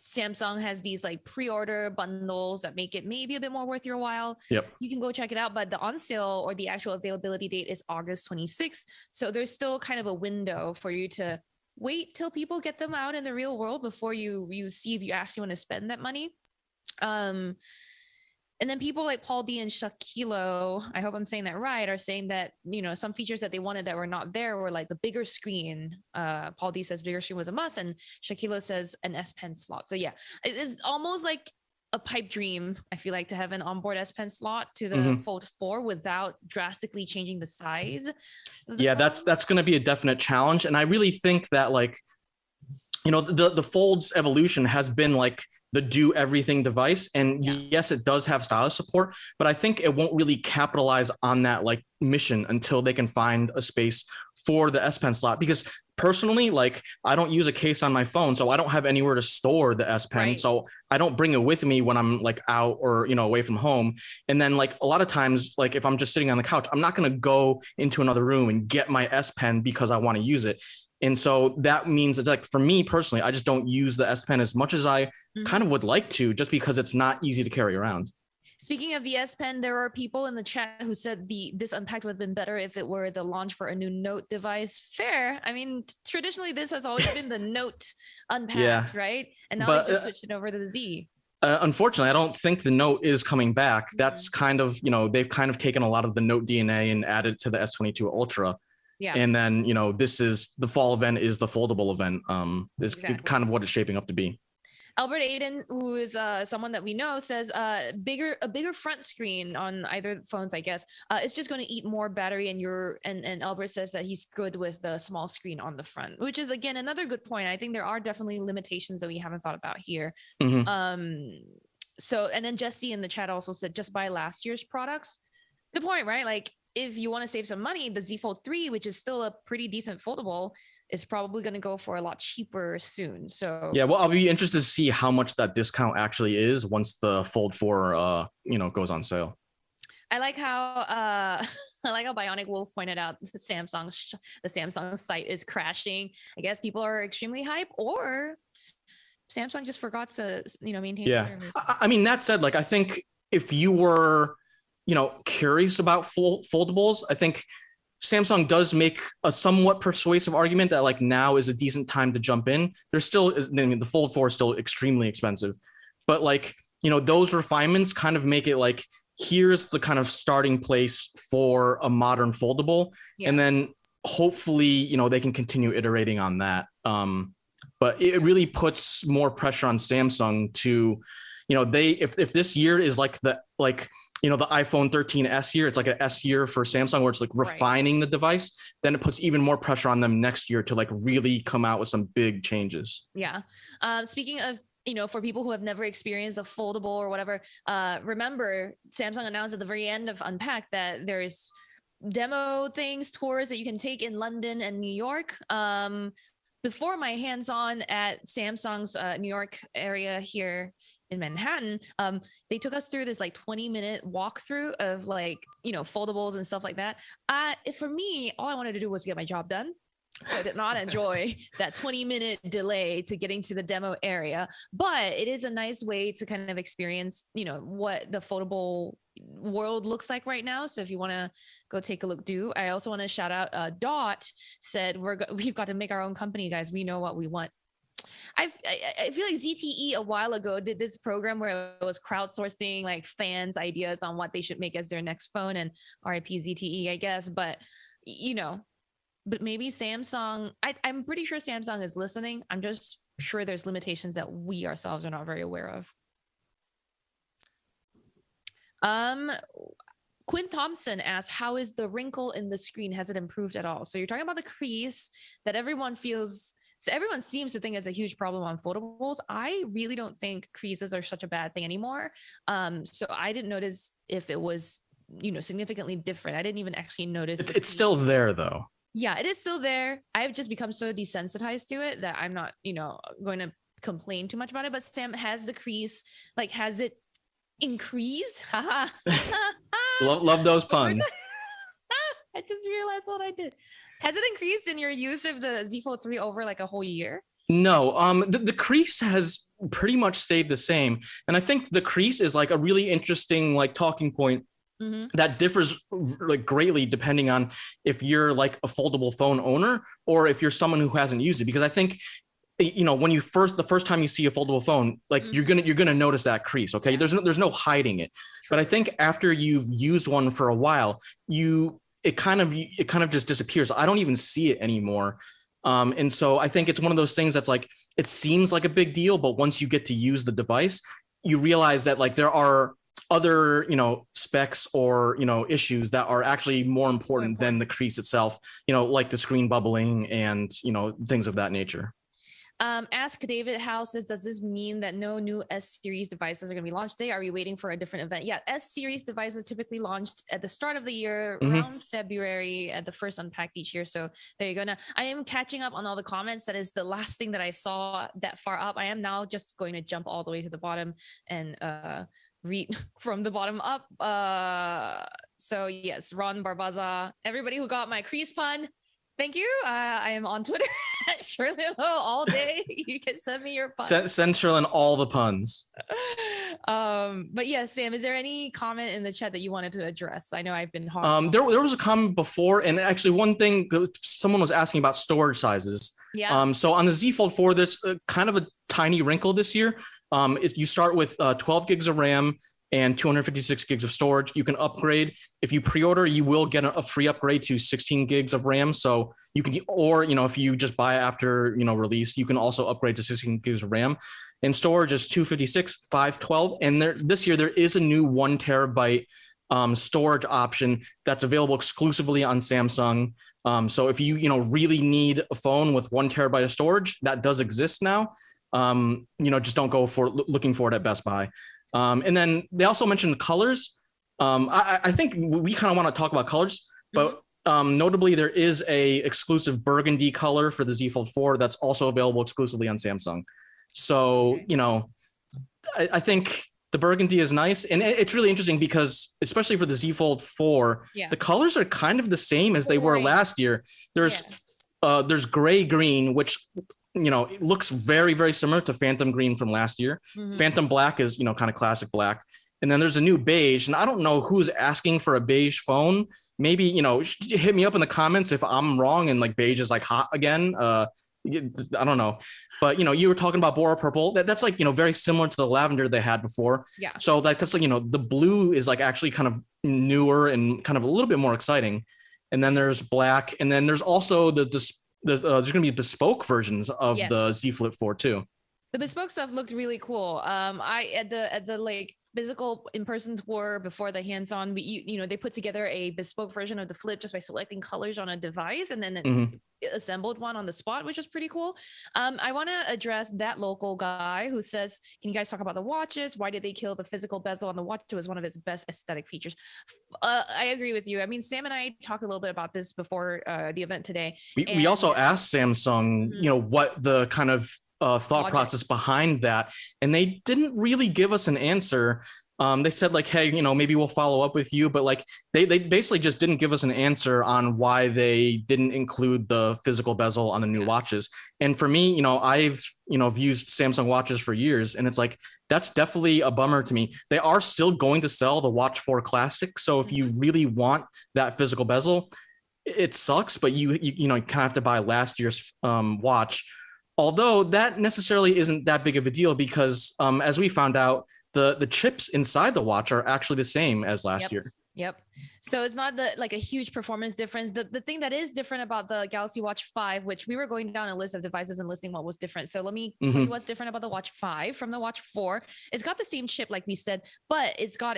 Samsung has these like pre-order bundles that make it maybe a bit more worth your while. Yep. You can go check it out, but the on sale or the actual availability date is August 26th. So there's still kind of a window for you to wait till people get them out in the real world before you see if you actually want to spend that money. And then people like Paul D and Shakilo, I hope I'm saying that right, are saying that, some features that they wanted that were not there were like the bigger screen. Paul D says bigger screen was a must, and Shakilo says an S Pen slot. So yeah, it is almost like a pipe dream, I feel like, to have an onboard S Pen slot to the Fold 4 without drastically changing the size. Yeah, that's going to be a definite challenge. And I really think that the Fold's evolution has been like the do everything device. And yes, it does have stylus support, but I think it won't really capitalize on that like mission until they can find a space for the S Pen slot. Because personally, like I don't use a case on my phone, so I don't have anywhere to store the S Pen. Right. So I don't bring it with me when I'm like out or, away from home. And then like a lot of times, like if I'm just sitting on the couch, I'm not going to go into another room and get my S Pen because I want to use it. And so that means that like for me personally, I just don't use the S Pen as much as I kind of would like to, just because it's not easy to carry around. Speaking of the S Pen, there are people in the chat who said this Unpacked would have been better if it were the launch for a new Note device. Fair. I mean, traditionally this has always been the Note Unpacked, right? And now they just switched it over to the Z. Unfortunately, I don't think the Note is coming back. That's kind of, they've kind of taken a lot of the Note DNA and added to the S22 Ultra. Yeah. And then, this is the fall event is the foldable event. Is kind of what it's shaping up to be. Albert Aiden, who is someone that we know, says a bigger front screen on either phones, I guess. It's just going to eat more battery, and Albert says that he's good with the small screen on the front, which is again another good point. I think there are definitely limitations that we haven't thought about here. So, and then Jesse in the chat also said just buy last year's products. Good point, right? Like if you want to save some money, the Z Fold 3, which is still a pretty decent foldable, is probably going to go for a lot cheaper soon. So yeah, well, I'll be interested to see how much that discount actually is once the Fold 4, goes on sale. I like how Bionic Wolf pointed out the Samsung site is crashing. I guess people are extremely hype, or Samsung just forgot to maintain the service. I mean, that said, like I think if you were curious about foldables, I think Samsung does make a somewhat persuasive argument that like now is a decent time to jump in. There's still, the Fold 4 is still extremely expensive, but like, those refinements kind of make it like, here's the kind of starting place for a modern foldable. Yeah. And then hopefully, they can continue iterating on that. But it really puts more pressure on Samsung to, if this year is like the iPhone 13S year, it's like an S year for Samsung where it's like refining the device, then it puts even more pressure on them next year to like really come out with some big changes. Yeah. Speaking of, for people who have never experienced a foldable or whatever, remember Samsung announced at the very end of Unpacked that there's demo tours that you can take in London and New York. Before my hands-on at Samsung's New York area here in Manhattan, they took us through this like 20-minute walkthrough of like, foldables and stuff like that. For me, all I wanted to do was get my job done. So I did not enjoy that 20-minute delay to getting to the demo area, but it is a nice way to kind of experience, what the foldable world looks like right now. So if you want to go take a look, do. I also want to shout out Dot said we've got to make our own company, guys. We know what we want. I feel like ZTE a while ago did this program where it was crowdsourcing like fans' ideas on what they should make as their next phone, and RIP ZTE, I guess. But but maybe Samsung, I'm pretty sure Samsung is listening. I'm just sure there's limitations that we ourselves are not very aware of. Quinn Thompson asks, how is the wrinkle in the screen? Has it improved at all? So you're talking about the crease that everyone feels. So everyone seems to think it's a huge problem on foldables. I really don't think creases are such a bad thing anymore. So I didn't notice if it was, significantly different. I didn't even actually notice. It's still there though. Yeah, it is still there. I've just become so desensitized to it that I'm not, going to complain too much about it. But Sam, has the crease, like, has it increased? Love those puns. I just realized what I did. Has it increased in your use of the Z Fold 3 over like a whole year? No, the crease has pretty much stayed the same. And I think the crease is like a really interesting like talking point that differs like greatly depending on if you're like a foldable phone owner or if you're someone who hasn't used it. Because I think, when the first time you see a foldable phone, like you're gonna notice that crease. Okay, there's no hiding it. But I think after you've used one for a while, it kind of just disappears. I don't even see it anymore. And so I think it's one of those things that's like, it seems like a big deal, but once you get to use the device, you realize that like there are other, specs or, issues that are actually more important than the crease itself, like the screen bubbling and, things of that nature. Ask David House says, does this mean that no new S series devices are going to be launched today? Are we waiting for a different event? Yeah, S series devices typically launched at the start of the year, around February, at the first Unpacked each year. So there you go. Now, I am catching up on all the comments. That is the last thing that I saw that far up. I am now just going to jump all the way to the bottom and read from the bottom up. So yes, Ron Barbaza, everybody who got my crease pun, thank you. I am on Twitter at Shirley Low all day. You can send me your puns. Send Shirley all the puns. But yeah, Sam, is there any comment in the chat that you wanted to address? I know I've been there was a comment before, and actually one thing someone was asking about storage sizes. Yeah. So on the Z Fold 4, there's kind of a tiny wrinkle this year. If you start with 12 gigs of RAM and 256 gigs of storage, you can upgrade. If you pre-order, you will get a free upgrade to 16 gigs of RAM. So you can, or, if you just buy it after, release, you can also upgrade to 16 gigs of RAM. And storage is 256, 512. And this year, there is a new 1 terabyte storage option that's available exclusively on Samsung. So if you, really need a phone with 1 terabyte of storage, that does exist now. Just don't go looking for it at Best Buy. And then they also mentioned colors. I think we kind of want to talk about colors, but notably there is a exclusive burgundy color for the Z Fold 4 that's also available exclusively on Samsung. So, I think the burgundy is nice, and it's really interesting because especially for the Z Fold 4, the colors are kind of the same as they were last year. There's gray green, which it looks very, very similar to Phantom Green from last year. Phantom Black is, kind of classic black. And then there's a new beige, and I don't know who's asking for a beige phone. Maybe, hit me up in the comments if I'm wrong and like beige is like hot again. I don't know. But, you were talking about Bora Purple. That's like, very similar to the lavender they had before. Yeah. So that's like, the blue is like actually kind of newer and kind of a little bit more exciting. And then there's black. And then there's also there's going to be bespoke versions of the Z Flip 4 too. The bespoke stuff looked really cool. I at the like physical in-person tour before the hands-on, they put together a bespoke version of the Flip just by selecting colors on a device and then assembled one on the spot, which is pretty cool. I want to address that local guy who says, can you guys talk about the watches? Why did they kill the physical bezel on the watch? It was one of its best aesthetic features. I agree with you. I mean, Sam and I talked a little bit about this before the event today. We also asked Samsung, what the kind of thought process behind that, and they didn't really give us an answer. They said like, hey, maybe we'll follow up with you, but like they basically just didn't give us an answer on why they didn't include the physical bezel on the new watches. And for me, I've used Samsung watches for years, and it's like that's definitely a bummer to me. They are still going to sell the Watch 4 Classic, so if you really want that physical bezel, it sucks, but you kind of have to buy last year's watch. Although that necessarily isn't that big of a deal because as we found out, the chips inside the watch are actually the same as last year. Yep. So it's not like a huge performance difference. The thing that is different about the Galaxy Watch 5, which we were going down a list of devices and listing what was different. So let me tell you what's different about the Watch 5 from the Watch 4. It's got the same chip, like we said, but it's got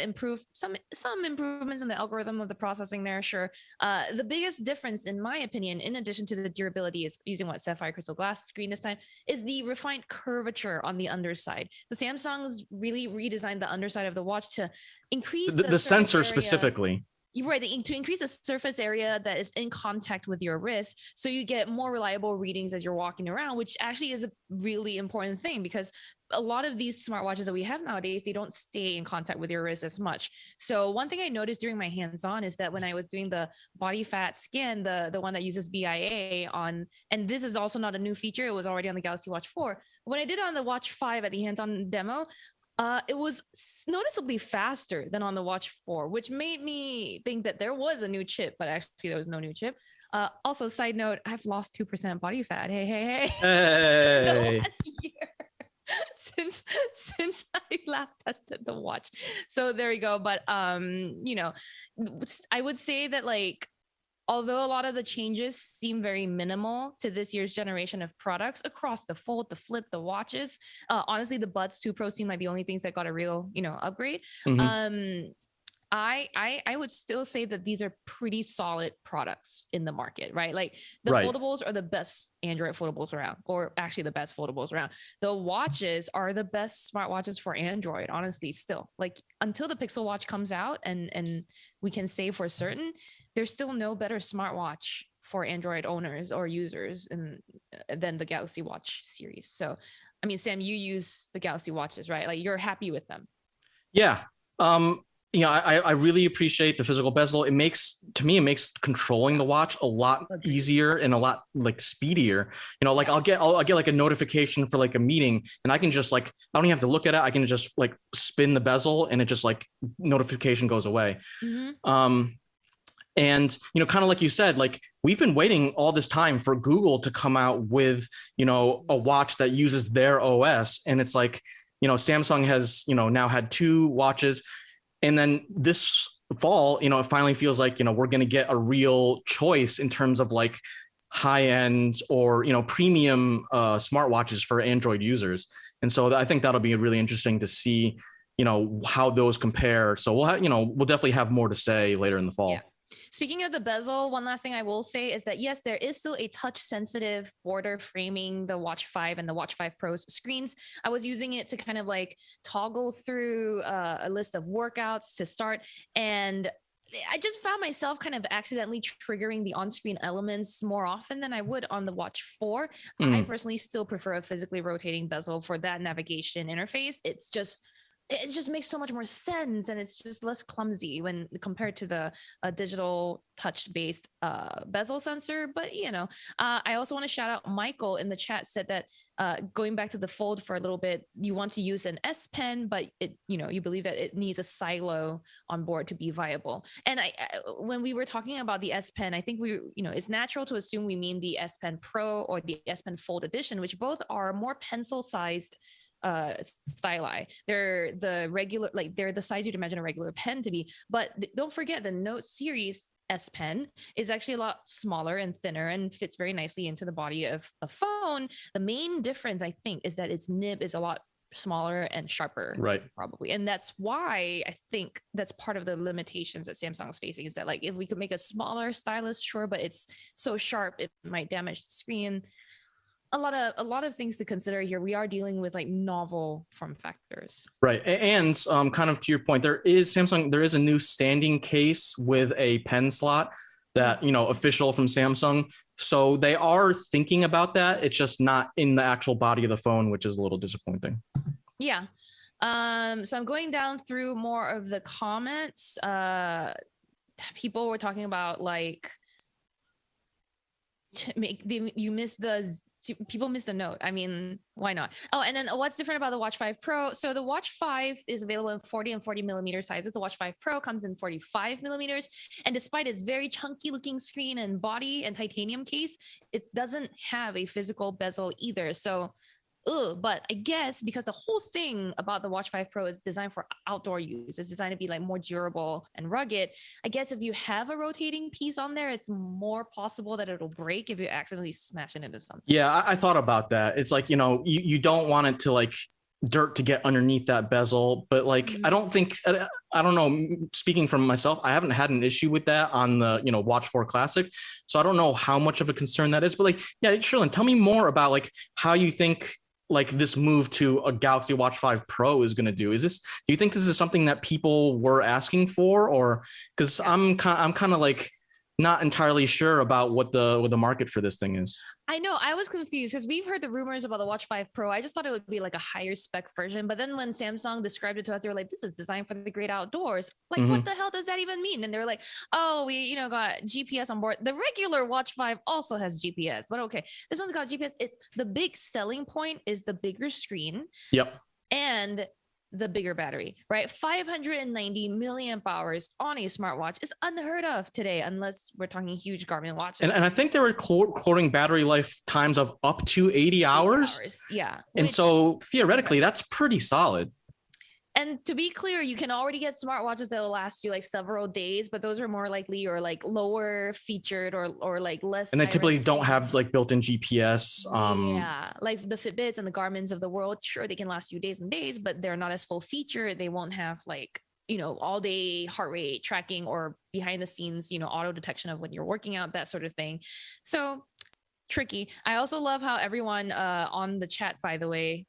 some improvements in the algorithm of the processing there. Sure. The biggest difference, in my opinion, in addition to the durability, is using sapphire crystal glass screen this time, is the refined curvature on the underside. So Samsung's really redesigned the underside of the watch to increase the sensor specifically. You're right. To increase the surface area that is in contact with your wrist, so you get more reliable readings as you're walking around, which actually is a really important thing because a lot of these smartwatches that we have nowadays, they don't stay in contact with your wrist as much. So one thing I noticed during my hands-on is that when I was doing the body fat scan, the one that uses BIA on, and this is also not a new feature, it was already on the Galaxy Watch 4. When I did it on the Watch 5 at the hands-on demo, it was noticeably faster than on the Watch 4, which made me think that there was a new chip, but actually there was no new chip. Also, side note, I've lost 2% body fat. Hey. Hey. since I last tested the watch. So there you go. But you know, I would say that like, although a lot of the changes seem very minimal to this year's generation of products across the Fold, the Flip, the watches, honestly, the Buds 2 Pro seem like the only things that got a real, you know, upgrade. I would still say that these are pretty solid products in the market, right? Like the foldables are the best Android foldables around, or actually the best foldables around. The watches are the best smartwatches for Android, honestly, still. Like until the Pixel Watch comes out and we can say for certain, there's still no better smartwatch for Android owners or users than the Galaxy Watch series. So, I mean, Sam, you use the Galaxy Watches, right? Like you're happy with them. Yeah. You know, I really appreciate the physical bezel. It makes controlling the watch a lot easier and a lot like speedier. You know, like I'll get like a notification for like a meeting, and I can just like, I don't even have to look at it. I can just like spin the bezel, and it just like notification goes away. And, you know, kind of like you said, like we've been waiting all this time for Google to come out with, you know, a watch that uses their OS. And it's like, you know, Samsung has, you know, now had 2 watches. And then this fall, you know, it finally feels like, you know, we're going to get a real choice in terms of like high end or, you know, premium smartwatches for Android users. And so I think that'll be really interesting to see, you know, how those compare. So we'll have, you know, we'll definitely have more to say later in the fall. Yeah. Speaking of the bezel, one last thing I will say is that, yes, there is still a touch-sensitive border framing the Watch 5 and the Watch 5 Pro's screens. I was using it to kind of like toggle through a list of workouts to start. And I just found myself kind of accidentally triggering the on-screen elements more often than I would on the Watch 4. I personally still prefer a physically rotating bezel for that navigation interface. It just makes so much more sense, and it's just less clumsy when compared to the digital touch-based bezel sensor. But you know, I also want to shout out Michael in the chat, said that going back to the Fold for a little bit, you want to use an S Pen, but you believe that it needs a silo on board to be viable. And when we were talking about the S Pen, I think it's natural to assume we mean the S Pen Pro or the S Pen Fold Edition, which both are more pencil-sized styli. They're the regular, like they're the size you'd imagine a regular pen to be. But don't forget, the Note series S Pen is actually a lot smaller and thinner and fits very nicely into the body of a phone. The main difference, I think, is that its nib is a lot smaller and sharper, right? Probably. And that's why I think that's part of the limitations that Samsung is facing, is that like if we could make a smaller stylus, sure, but it's so sharp it might damage the screen. A lot of things to consider here. We are dealing with like novel form factors. Right. And kind of to your point, there is a new standing case with a pen slot that, you know, official from Samsung. So they are thinking about that. It's just not in the actual body of the phone, which is a little disappointing. Yeah. So I'm going down through more of the comments. People were talking about like, people miss the Note. I mean, why not? Oh, and then what's different about the Watch 5 Pro? So the Watch 5 is available in 40 and 40 millimeter sizes. The Watch 5 Pro comes in 45 millimeters. And despite its very chunky looking screen and body and titanium case, it doesn't have a physical bezel either. So, but I guess because the whole thing about the Watch 5 Pro is designed for outdoor use, it's designed to be like more durable and rugged. I guess if you have a rotating piece on there, it's more possible that it'll break if you accidentally smash it into something. Yeah, I thought about that. It's like, you know, you don't want it to like dirt to get underneath that bezel, but like I don't know, speaking from myself, I haven't had an issue with that on the, you know, Watch 4 Classic, so I don't know how much of a concern that is. But like, yeah, Sherlyn, tell me more about like how you think like this move to a Galaxy Watch 5 Pro is going to do. Do you think this is something that people were asking for, or because I'm kind of like not entirely sure about what the market for this thing is. I know, I was confused because we've heard the rumors about the Watch 5 Pro. I just thought it would be like a higher spec version. But then when Samsung described it to us, they were like, this is designed for the great outdoors. Like, what the hell does that even mean? And they were like, oh, we, got GPS on board. The regular Watch 5 also has GPS, but okay. This one's got GPS. It's the big selling point is the bigger screen. Yep. And the bigger battery, right? 590 milliamp hours on a smartwatch is unheard of today, unless we're talking huge Garmin watches. And I think they were quoting battery life times of up to 80 hours. Yeah. And so theoretically, that's pretty solid. And to be clear, you can already get smartwatches that will last you like several days, but those are more likely or like lower featured or like less. And they typically don't have like built-in GPS. Yeah, like the Fitbits and the Garmins of the world. Sure, they can last you days and days, but they're not as full featured. They won't have like, all day heart rate tracking or behind the scenes, auto detection of when you're working out, that sort of thing. So tricky. I also love how everyone on the chat, by the way,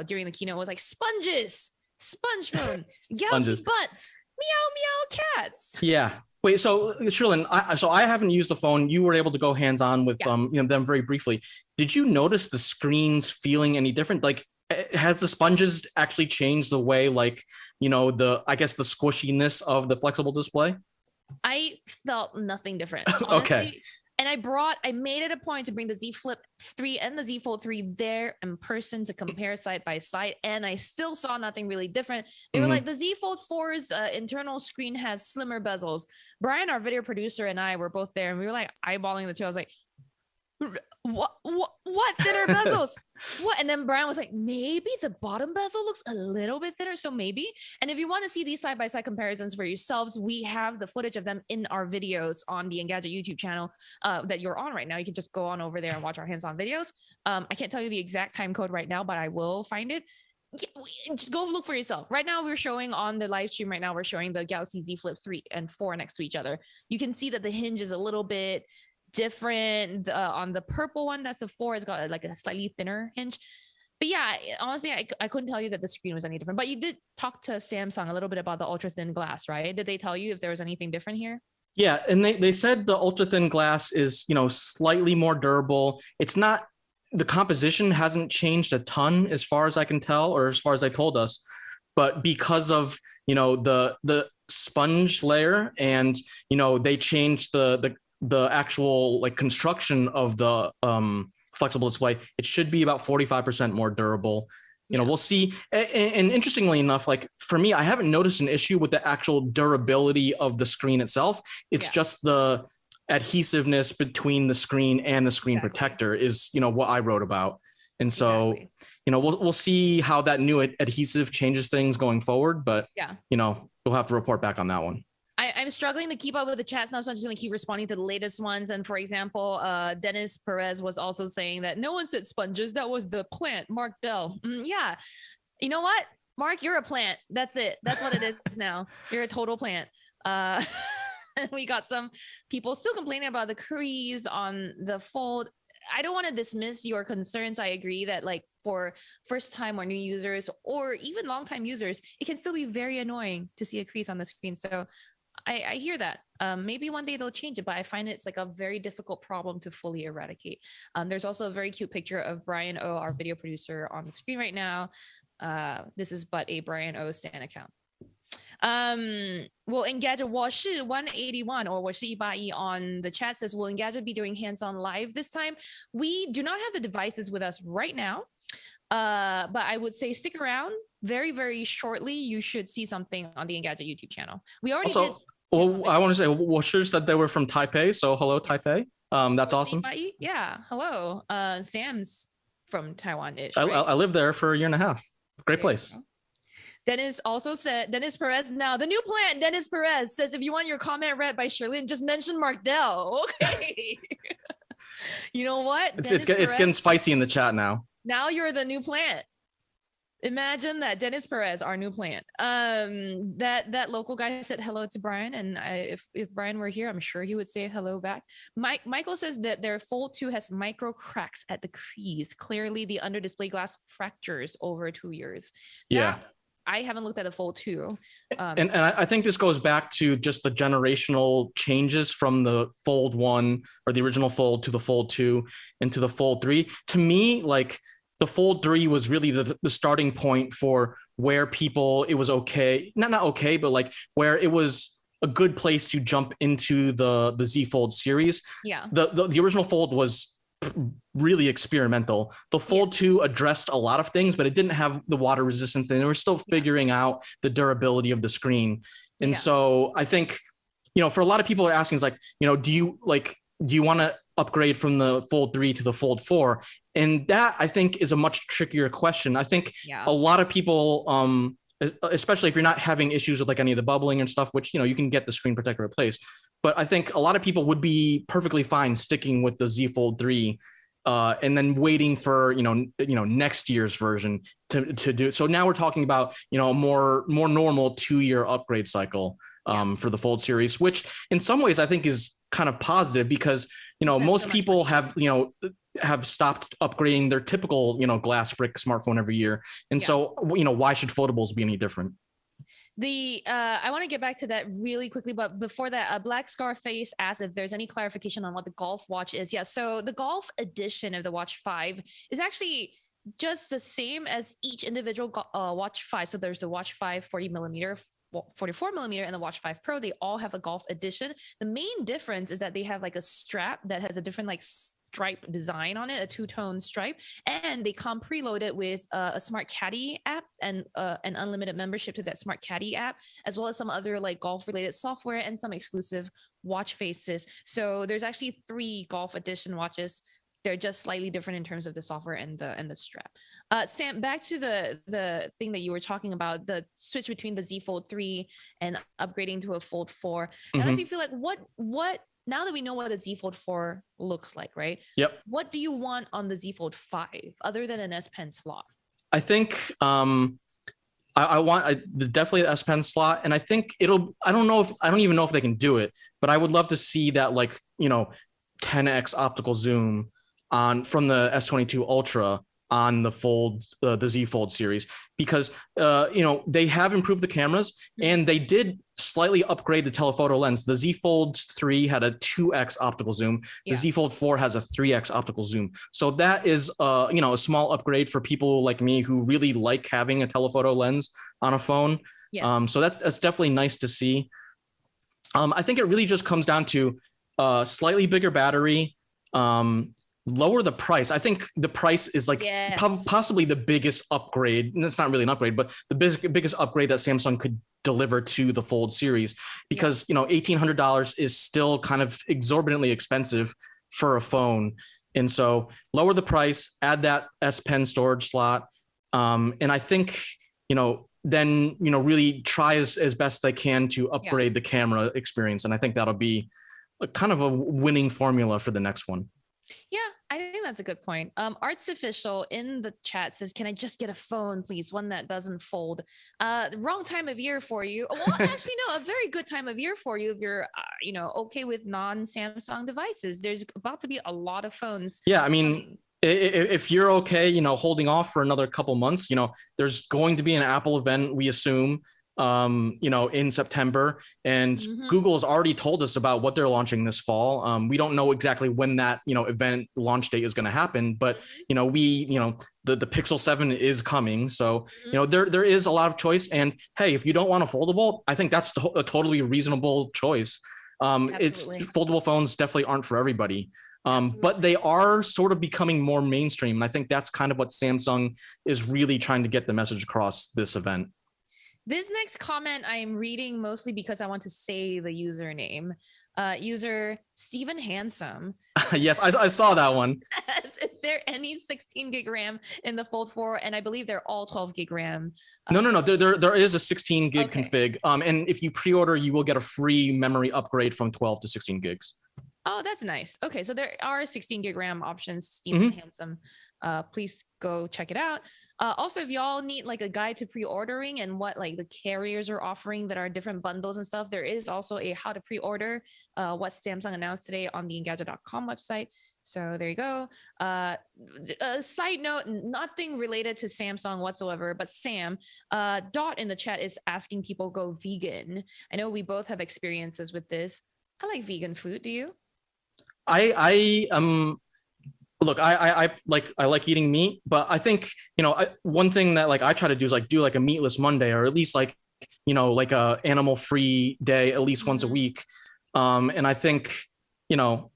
during the keynote was like, sponges. Sponge phone, galaxy butts, meow meow cats. Yeah. Wait. So Sherilyn, I haven't used the phone. You were able to go hands-on with them very briefly. Did you notice the screens feeling any different? Like, has the sponges actually changed the way, like, the the squishiness of the flexible display? I felt nothing different. Honestly. Okay. And I made it a point to bring the Z Flip 3 and the Z Fold 3 there in person to compare side by side. And I still saw nothing really different. They were like, the Z Fold 4's internal screen has slimmer bezels. Brian, our video producer, and I were both there, and we were like eyeballing the two. I was like, what thinner bezels? What? And then Brian was like, maybe the bottom bezel looks a little bit thinner, so maybe. And if you want to see these side-by-side comparisons for yourselves, we have the footage of them in our videos on the Engadget YouTube channel that you're on right now. You can just go on over there and watch our hands-on videos. I can't tell you the exact time code right now, but I will find it. Just go look for yourself. Right now, we're showing on the live stream right now, we're showing the Galaxy Z Flip 3 and 4 next to each other. You can see that the hinge is a little bit different. On the purple one, that's the 4, it's got like a slightly thinner hinge. But yeah, honestly, I couldn't tell you that the screen was any different. But you did talk to Samsung a little bit about the ultra thin glass, right? Did they tell you if there was anything different here? Yeah, and they said the ultra thin glass is slightly more durable. It's not, the composition hasn't changed a ton as far as I can tell, or as far as they told us, but because of the sponge layer, and they changed the actual like construction of the flexible display, it should be about 45% more durable. We'll see. And interestingly enough, like for me, I haven't noticed an issue with the actual durability of the screen itself. It's just the adhesiveness between the screen and the screen protector is, what I wrote about. And so, we'll see how that new adhesive changes things going forward, but we'll have to report back on that one. I'm struggling to keep up with the chats now, so I'm just going to keep responding to the latest ones. And for example, Dennis Perez was also saying that no one said sponges. That was the plant, Mark Dell. Yeah. You know what? Mark, you're a plant. That's it. That's what it is now. You're a total plant. We got some people still complaining about the crease on the fold. I don't want to dismiss your concerns. I agree that like for first time or new users or even long time users, it can still be very annoying to see a crease on the screen. So I hear that. Maybe one day they'll change it, but I find it's like a very difficult problem to fully eradicate. There's also a very cute picture of Brian O, our video producer, on the screen right now. This is but a Brian O Stan account. Will Engadget 我是181 or 我是181 on the chat says, will Engadget be doing hands-on live this time? We do not have the devices with us right now. But I would say stick around. Very, very shortly, you should see something on the Engadget YouTube channel. We already did. Well, I want to say, Washer said they were from Taipei, so hello, Taipei. That's awesome. Yeah, hello. Sam's from Taiwan-ish. I right? lived there for a year and a half. Great place. Dennis also said, Dennis Perez, now the new plant, Dennis Perez says, if you want your comment read by Sherilyn, just mention Mark Dell. Okay. You know what? It's getting spicy in the chat now. Now you're the new plant. Imagine that, Dennis Perez, our new plant. That local guy said hello to Brian, and if Brian were here, I'm sure he would say hello back. Michael says that their Fold 2 has micro cracks at the crease. Clearly, the under display glass fractures over 2 years. Yeah. I haven't looked at the Fold 2. And I think this goes back to just the generational changes from the Fold 1 or the original Fold to the Fold 2 into the Fold 3. To me, like, the Fold 3 was really the starting point for where people, it was okay, not okay, but like where it was a good place to jump into the Z Fold series. Yeah. The original Fold was really experimental. The Fold 2 addressed a lot of things, but it didn't have the water resistance, and they were still figuring out the durability of the screen. And so I think, you know, for a lot of people are asking is like, you know, do you want to upgrade from the Fold 3 to the Fold 4? And that, I think, is a much trickier question. I think a lot of people, especially if you're not having issues with like any of the bubbling and stuff, which, you know, you can get the screen protector replaced. But I think a lot of people would be perfectly fine sticking with the Z Fold 3 and then waiting for, you know, next year's version to do. So now we're talking about, you know, a more normal 2-year upgrade cycle for the Fold series, which in some ways I think is kind of positive because, you know, most people have stopped upgrading their typical, you know, glass brick smartphone every year. And so, you know, why should foldables be any different? I want to get back to that really quickly, but before that, Black Scarface asked if there's any clarification on what the Golf Watch is. Yeah, so the Golf edition of the Watch 5 is actually just the same as each individual Watch 5. So there's the Watch 5 40mm, 44mm, and the Watch 5 Pro. They all have a Golf edition. The main difference is that they have like a strap that has a different like stripe design on it, a two-tone stripe, and they come preloaded with a Smart Caddy app and an unlimited membership to that Smart Caddy app, as well as some other like golf related software and some exclusive watch faces. So there's actually 3 Golf edition watches. They're just slightly different in terms of the software and the strap. Sam, back to the thing that you were talking about, the switch between the Z Fold 3 and upgrading to a Fold 4. And I honestly feel like what now that we know what the Z Fold 4 looks like, right? Yep. What do you want on the Z Fold 5 other than an S Pen slot? I think I want definitely the S Pen slot, and I think I don't even know if they can do it, but I would love to see that, like, you know, 10x optical zoom from the S22 Ultra on the Fold, the Z Fold series, because you know, they have improved the cameras and they did slightly upgrade the telephoto lens. The Z Fold 3 had a 2x optical zoom. The Z Fold 4 has a 3x optical zoom. So that is you know, a small upgrade for people like me who really like having a telephoto lens on a phone. Yes. So that's definitely nice to see. I think it really just comes down to slightly bigger battery, lower the price. I think the price is like possibly the biggest upgrade. And it's not really an upgrade, but the biggest upgrade that Samsung could deliver to the Fold series, because you know, $1,800 is still kind of exorbitantly expensive for a phone. And so lower the price, add that S Pen storage slot, and I think, you know, then, you know, really try as best they can to upgrade the camera experience. And I think that'll be a kind of a winning formula for the next one. Yeah, I think that's a good point. Arts Official in the chat says, can I just get a phone, please? One that doesn't fold. Wrong time of year for you. Well, actually, no, a very good time of year for you if you're, you know, okay with non-Samsung devices. There's about to be a lot of phones. Yeah, I mean, if you're okay, you know, holding off for another couple months, you know, there's going to be an Apple event, we assume, you know, in September, and Google has already told us about what they're launching this fall. We don't know exactly when that, you know, event launch date is going to happen, but, you know, the Pixel 7 is coming. So, you know, there is a lot of choice, and hey, if you don't want a foldable, I think that's a totally reasonable choice. It's foldable phones definitely aren't for everybody. But they are sort of becoming more mainstream. And I think that's kind of what Samsung is really trying to get the message across this event. This next comment I'm reading mostly because I want to say the username. User Stephen Handsome. Yes, I saw that one. Is there any 16 gig RAM in the Fold 4? And I believe they're all 12 gig RAM. No. There is a 16 gig config. And if you pre-order, you will get a free memory upgrade from 12 to 16 gigs. Oh, that's nice. Okay, so there are 16 gig RAM options, Steam Mhm. and Handsome. Please go check it out. Also, if y'all need like a guide to pre-ordering and what like the carriers are offering that are different bundles and stuff, there is also a how to pre-order what Samsung announced today on the Engadget.com website. So there you go. A side note, nothing related to Samsung whatsoever, but Sam, Dot in the chat is asking people go vegan. I know we both have experiences with this. I like vegan food. Do you? I look, I like eating meat, but I think, you know, one thing that like I try to do is like do like a meatless Monday, or at least like, you know, like a animal free day at least once a week. And I think, you know,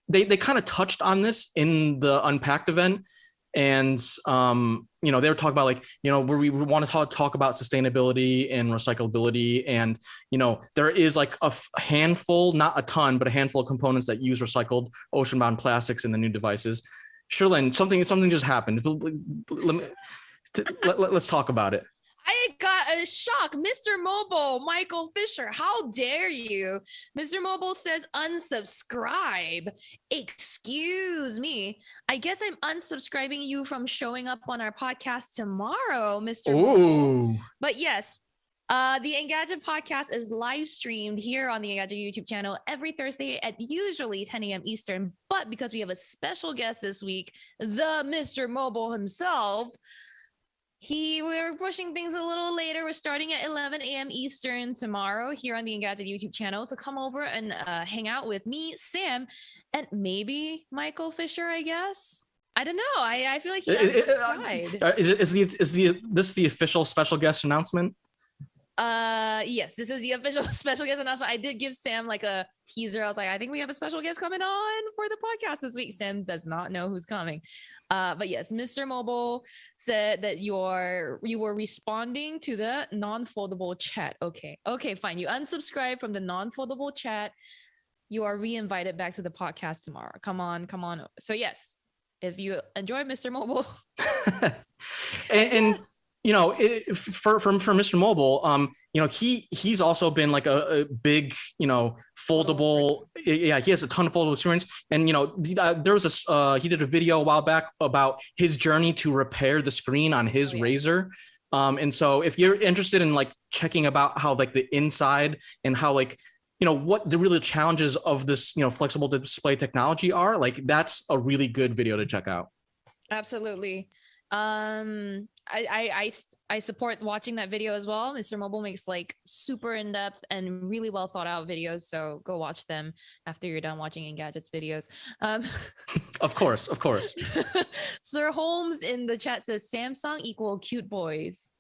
they kind of touched on this in the Unpacked event. And, you know, they were talking about like, you know, where we want to talk about sustainability and recyclability. And, you know, there is like a handful, not a ton, but a handful of components that use recycled ocean-bound plastics in the new devices. Sherlyn, something just happened. Let's talk about it. I got a shock. Mr. Mobile, Michael Fisher, how dare you? Mr. Mobile says unsubscribe. Excuse me. I guess I'm unsubscribing you from showing up on our podcast tomorrow, Mr. Mobile. Ooh. But yes, the Engadget podcast is live streamed here on the Engadget YouTube channel every Thursday at usually 10 a.m. Eastern. But because we have a special guest this week, the Mr. Mobile himself, we're pushing things a little later. We're starting at 11 a.m. Eastern tomorrow here on the Engadget YouTube channel. So come over and hang out with me, Sam, and maybe Michael Fisher, I guess. I don't know. I feel like he unsubscribed. Is this the official special guest announcement? Yes, this is the official special guest announcement. I did give Sam like a teaser. I was like, I think we have a special guest coming on for the podcast this week. Sam does not know who's coming. But yes, Mr. Mobile said that you were responding to the non-foldable chat. Okay, fine. You unsubscribe from the non-foldable chat. You are re-invited back to the podcast tomorrow. Come on. So yes, if you enjoy Mr. Mobile, and you know, for Mr. Mobile, you know, he's also been like a big, you know, foldable. Yeah, he has a ton of foldable experience. And, you know, there was he did a video a while back about his journey to repair the screen on his Razr. And so if you're interested in like checking about how like the inside and how like, you know, what the really challenges of this, you know, flexible display technology are, like that's a really good video to check out. Absolutely. I support watching that video as well. Mr. Mobile makes like super in-depth and really well thought out videos. So go watch them after you're done watching Engadget's videos. Of course. Sir Holmes in the chat says Samsung equal cute boys.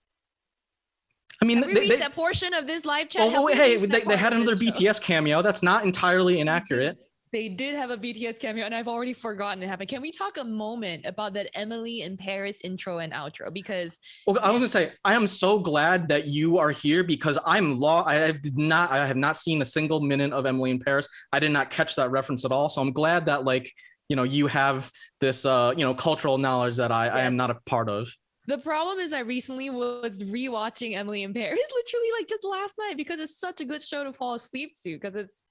I mean, have we reached that portion of this live chat? They had another BTS cameo. That's not entirely inaccurate. They did have a BTS cameo, and I've already forgotten it happened. Can we talk a moment about that Emily in Paris intro and outro? Because I was gonna say, I am so glad that you are here because I have not seen a single minute of Emily in Paris. I did not catch that reference at all. So I'm glad that like, you know, you have this, you know, cultural knowledge that I am not a part of. The problem is I recently was rewatching Emily in Paris literally like just last night because it's such a good show to fall asleep to because it's,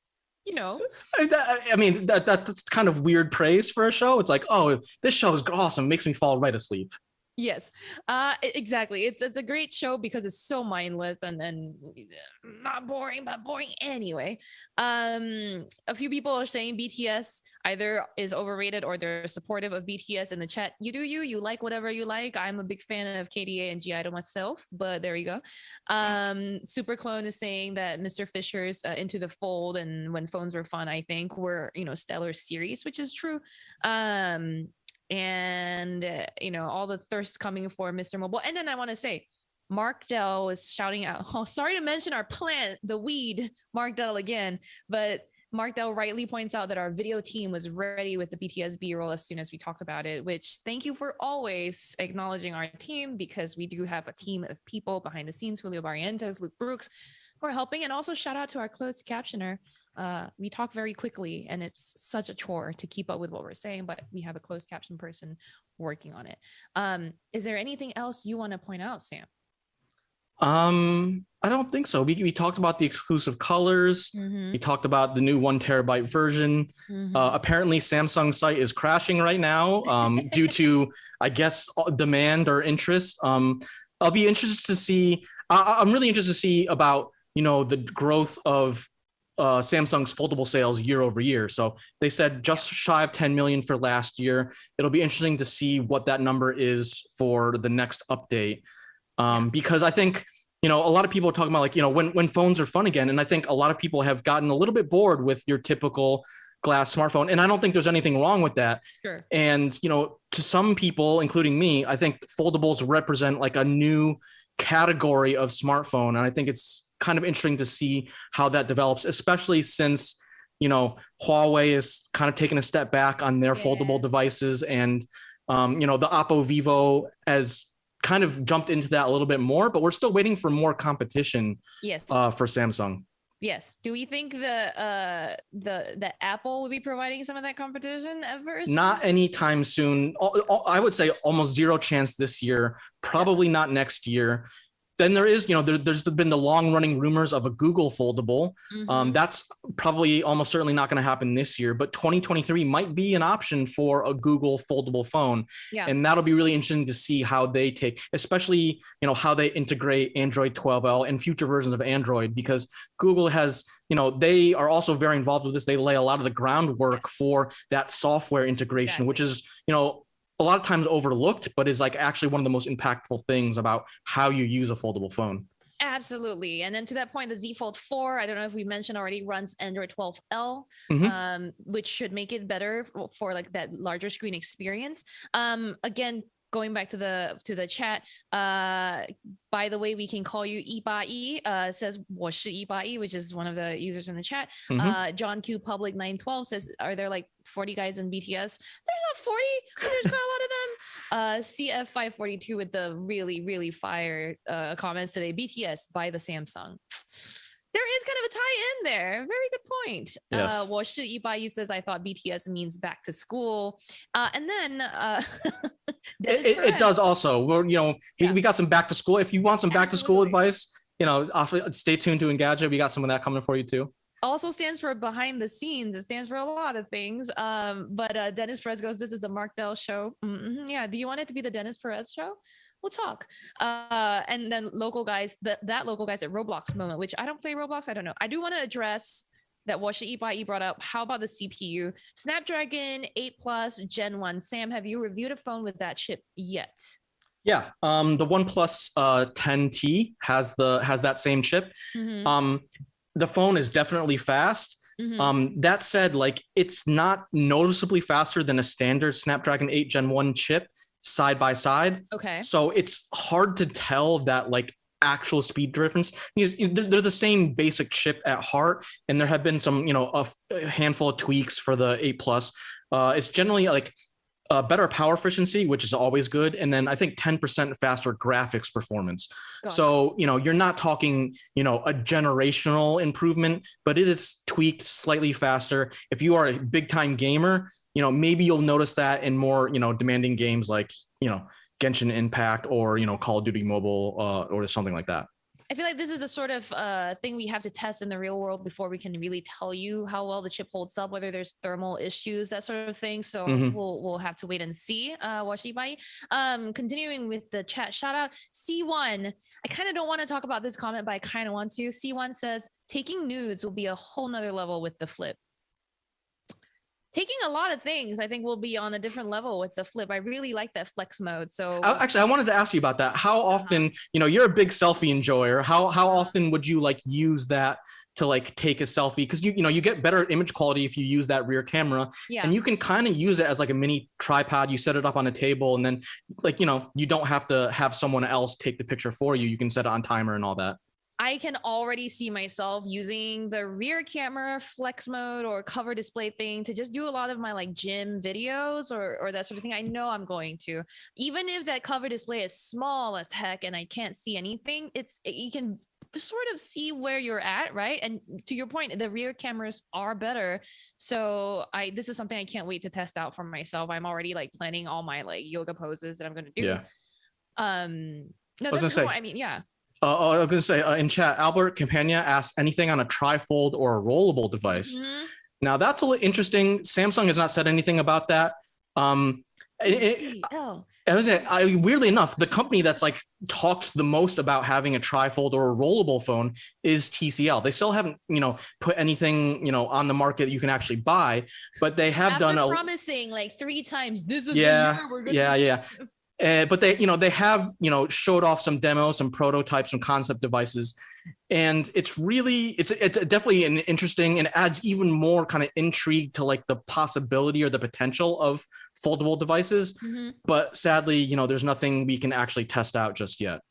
you know, I mean, that's kind of weird praise for a show. It's like, oh, this show is awesome. Makes me fall right asleep. Yes, exactly. It's a great show because it's so mindless and not boring, but boring anyway. A few people are saying BTS either is overrated or they're supportive of BTS in the chat. You do you like whatever you like. I'm a big fan of KDA and G-IDLE myself, but there you go. Super Clone is saying that Mr. Fisher's Into the Fold and When Phones Were Fun, I think, were, you know, stellar series, which is true. And you know, all the thirst coming for Mr. Mobile. And then I want to say Mark Dell was shouting out, oh, sorry to mention our plant, the weed, Mark Dell again, but Mark Dell rightly points out that our video team was ready with the BTS B-roll as soon as we talked about it, which thank you for always acknowledging our team because we do have a team of people behind the scenes, Julio Barrientos, Luke Brooks, who are helping. And also shout out to our closed captioner. We talk very quickly and it's such a chore to keep up with what we're saying, but we have a closed caption person working on it. Is there anything else you want to point out, Sam? I don't think so. We talked about the exclusive colors. We talked about the new 1 terabyte version. Apparently, Samsung's site is crashing right now due to, I guess, demand or interest. I'll be interested to see. I'm really interested to see about the growth of Samsung's foldable sales year over year. So they said just shy of 10 million for last year. It'll be interesting to see what that number is for the next update. Because I think, a lot of people are talking about when phones are fun again. And I think a lot of people have gotten a little bit bored with your typical glass smartphone. And I don't think there's anything wrong with that. Sure. And, to some people, including me, I think foldables represent like a new category of smartphone. And I think it's kind of interesting to see how that develops, especially since, Huawei is kind of taking a step back on their foldable devices. And, the Oppo Vivo has kind of jumped into that a little bit more, but we're still waiting for more competition for Samsung. Yes. Do we think that Apple will be providing some of that competition at first? Not anytime soon. I would say almost zero chance this year, probably not next year. Then there is, there's been the long-running rumors of a Google foldable. That's probably almost certainly not going to happen this year, but 2023 might be an option for a Google foldable phone. Yeah. And that'll be really interesting to see how they take, especially, how they integrate Android 12L and future versions of Android, because Google has, they are also very involved with this. They lay a lot of the groundwork for that software integration, which is, a lot of times overlooked, but is like actually one of the most impactful things about how you use a foldable phone. Absolutely. And then to that point, the Z Fold 4, I don't know if we mentioned already, runs Android 12L, which should make it better for like that larger screen experience. Again, going back to the chat, by the way, we can call you Ibai, says 我是 Ibai, which is one of the users in the chat. John Q Public 912 says, are there like 40 guys in BTS? There's not 40, but there's quite a lot of them. CF 542 with the really, really fire comments today. BTS by the Samsung. There is kind of a tie-in there. Very good point. Yes. 我是 Ibai says, I thought BTS means back to school. And then it does also. We're, we got some back to school. If you want some back to school advice, stay tuned to Engadget. We got some of that coming for you too. Also stands for behind the scenes. It stands for a lot of things. But Dennis Perez goes, this is the Mark Dell show. Yeah. Do you want it to be the Dennis Perez show? We'll talk. And then local guys, that local guys at Roblox moment, which I don't play Roblox. I don't know. I do want to address that what Ibai brought up. How about the CPU? Snapdragon 8 Plus Gen 1. Sam, have you reviewed a phone with that chip yet? Yeah. The OnePlus 10T has that same chip. The phone is definitely fast. That said, like it's not noticeably faster than a standard Snapdragon 8 Gen 1 chip side by side. Okay. So it's hard to tell that like actual speed difference, because they're the same basic chip at heart, and there have been some, a handful of tweaks for the 8 Plus. It's generally like better power efficiency, which is always good, and then I think 10% faster graphics performance. So you're not talking a generational improvement, but it is tweaked slightly faster. If you are a big time gamer, maybe you'll notice that in more demanding games like Genshin Impact or Call of Duty Mobile or something like that. I feel like this is the sort of thing we have to test in the real world before we can really tell you how well the chip holds up, whether there's thermal issues, that sort of thing. So we'll have to wait and see. Washibai. Continuing with the chat, shout out C1. I kind of don't want to talk about this comment, but I kind of want to. C1 says taking nudes will be a whole nother level with the Flip. Taking a lot of things, I think, will be on a different level with the Flip. I really like that flex mode. So actually, I wanted to ask you about that. How often, you're a big selfie enjoyer. How often would you like use that to like take a selfie? Because you get better image quality if you use that rear camera. Yeah. And you can kind of use it as like a mini tripod. You set it up on a table, and then like you don't have to have someone else take the picture for you. You can set it on timer and all that. I can already see myself using the rear camera flex mode or cover display thing to just do a lot of my like gym videos or that sort of thing. I know I'm going to, even if that cover display is small as heck and I can't see anything, you can sort of see where you're at, right? And to your point, the rear cameras are better. So this is something I can't wait to test out for myself. I'm already like planning all my like yoga poses that I'm going to do. Yeah. No, that's cool. I mean, yeah. I was going to say in chat, Albert Campagna asked anything on a trifold or a rollable device. Mm-hmm. Now that's a little interesting. Samsung has not said anything about that. Weirdly enough, the company that's like talked the most about having a trifold or a rollable phone is TCL. They still haven't, put anything, on the market that you can actually buy, but they have done promising like 3 times. This is yeah, the year we're gonna yeah. But they have, showed off some demos, some prototypes, some concept devices. And it's definitely an interesting, and adds even more kind of intrigue to like the possibility or the potential of foldable devices. Mm-hmm. But sadly, there's nothing we can actually test out just yet.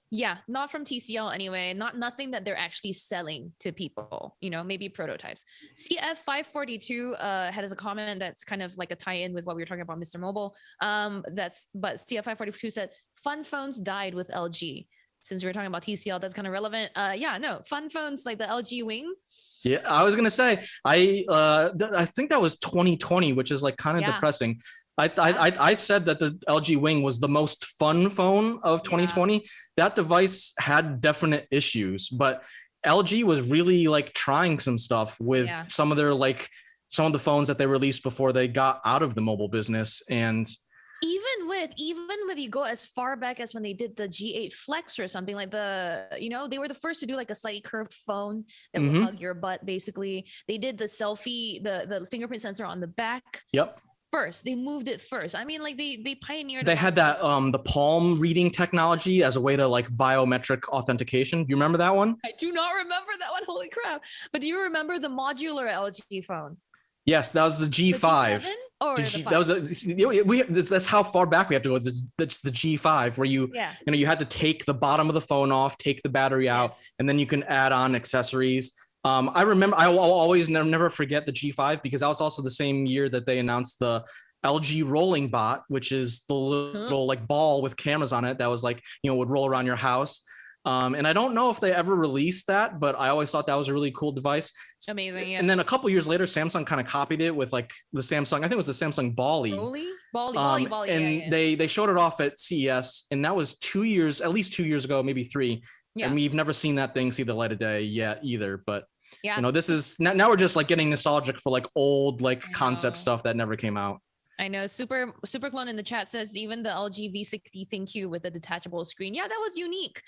Yeah, not from TCL anyway. Nothing that they're actually selling to people. Maybe prototypes. CF542 has a comment that's kind of like a tie-in with what we were talking about, Mr. Mobile. But CF542 said, "Fun phones died with LG." Since we were talking about TCL, that's kind of relevant. Fun phones like the LG Wing. Yeah, I was gonna say I think that was 2020, which is like kind of depressing. I said that the LG Wing was the most fun phone of 2020. Yeah. That device had definite issues, but LG was really like trying some stuff with some of the phones that they released before they got out of the mobile business. And even with you go as far back as when they did the G8 Flex or something like they were the first to do like a slightly curved phone that will hug your butt. Basically, they did the selfie, the fingerprint sensor on the back. Yep. First, they moved it first. I mean, like they pioneered. They had that the palm reading technology as a way to like biometric authentication. Do you remember that one? I do not remember that one. Holy crap! But do you remember the modular LG phone? Yes, that was the G5. The G7 or the 5? That's how far back we have to go. That's the G5, where you had to take the bottom of the phone off, take the battery out, and then you can add on accessories. I remember, I'll always never forget the G5 because that was also the same year that they announced the LG Rolling Bot, which is the little like ball with cameras on it that was like, would roll around your house. And I don't know if they ever released that, but I always thought that was a really cool device. Amazing. Yeah. And then a couple years later, Samsung kind of copied it with like the Samsung, I think it was the Samsung Bally. Bally. And they showed it off at CES, and that was at least 2 years ago, maybe 3. Yeah. And we've never seen that thing see the light of day yet either. But this is now we're just like getting nostalgic for like old like concept stuff that never came out. I know. Super Clone in the chat says even the LG V60 ThinQ with the detachable screen. Yeah, that was unique.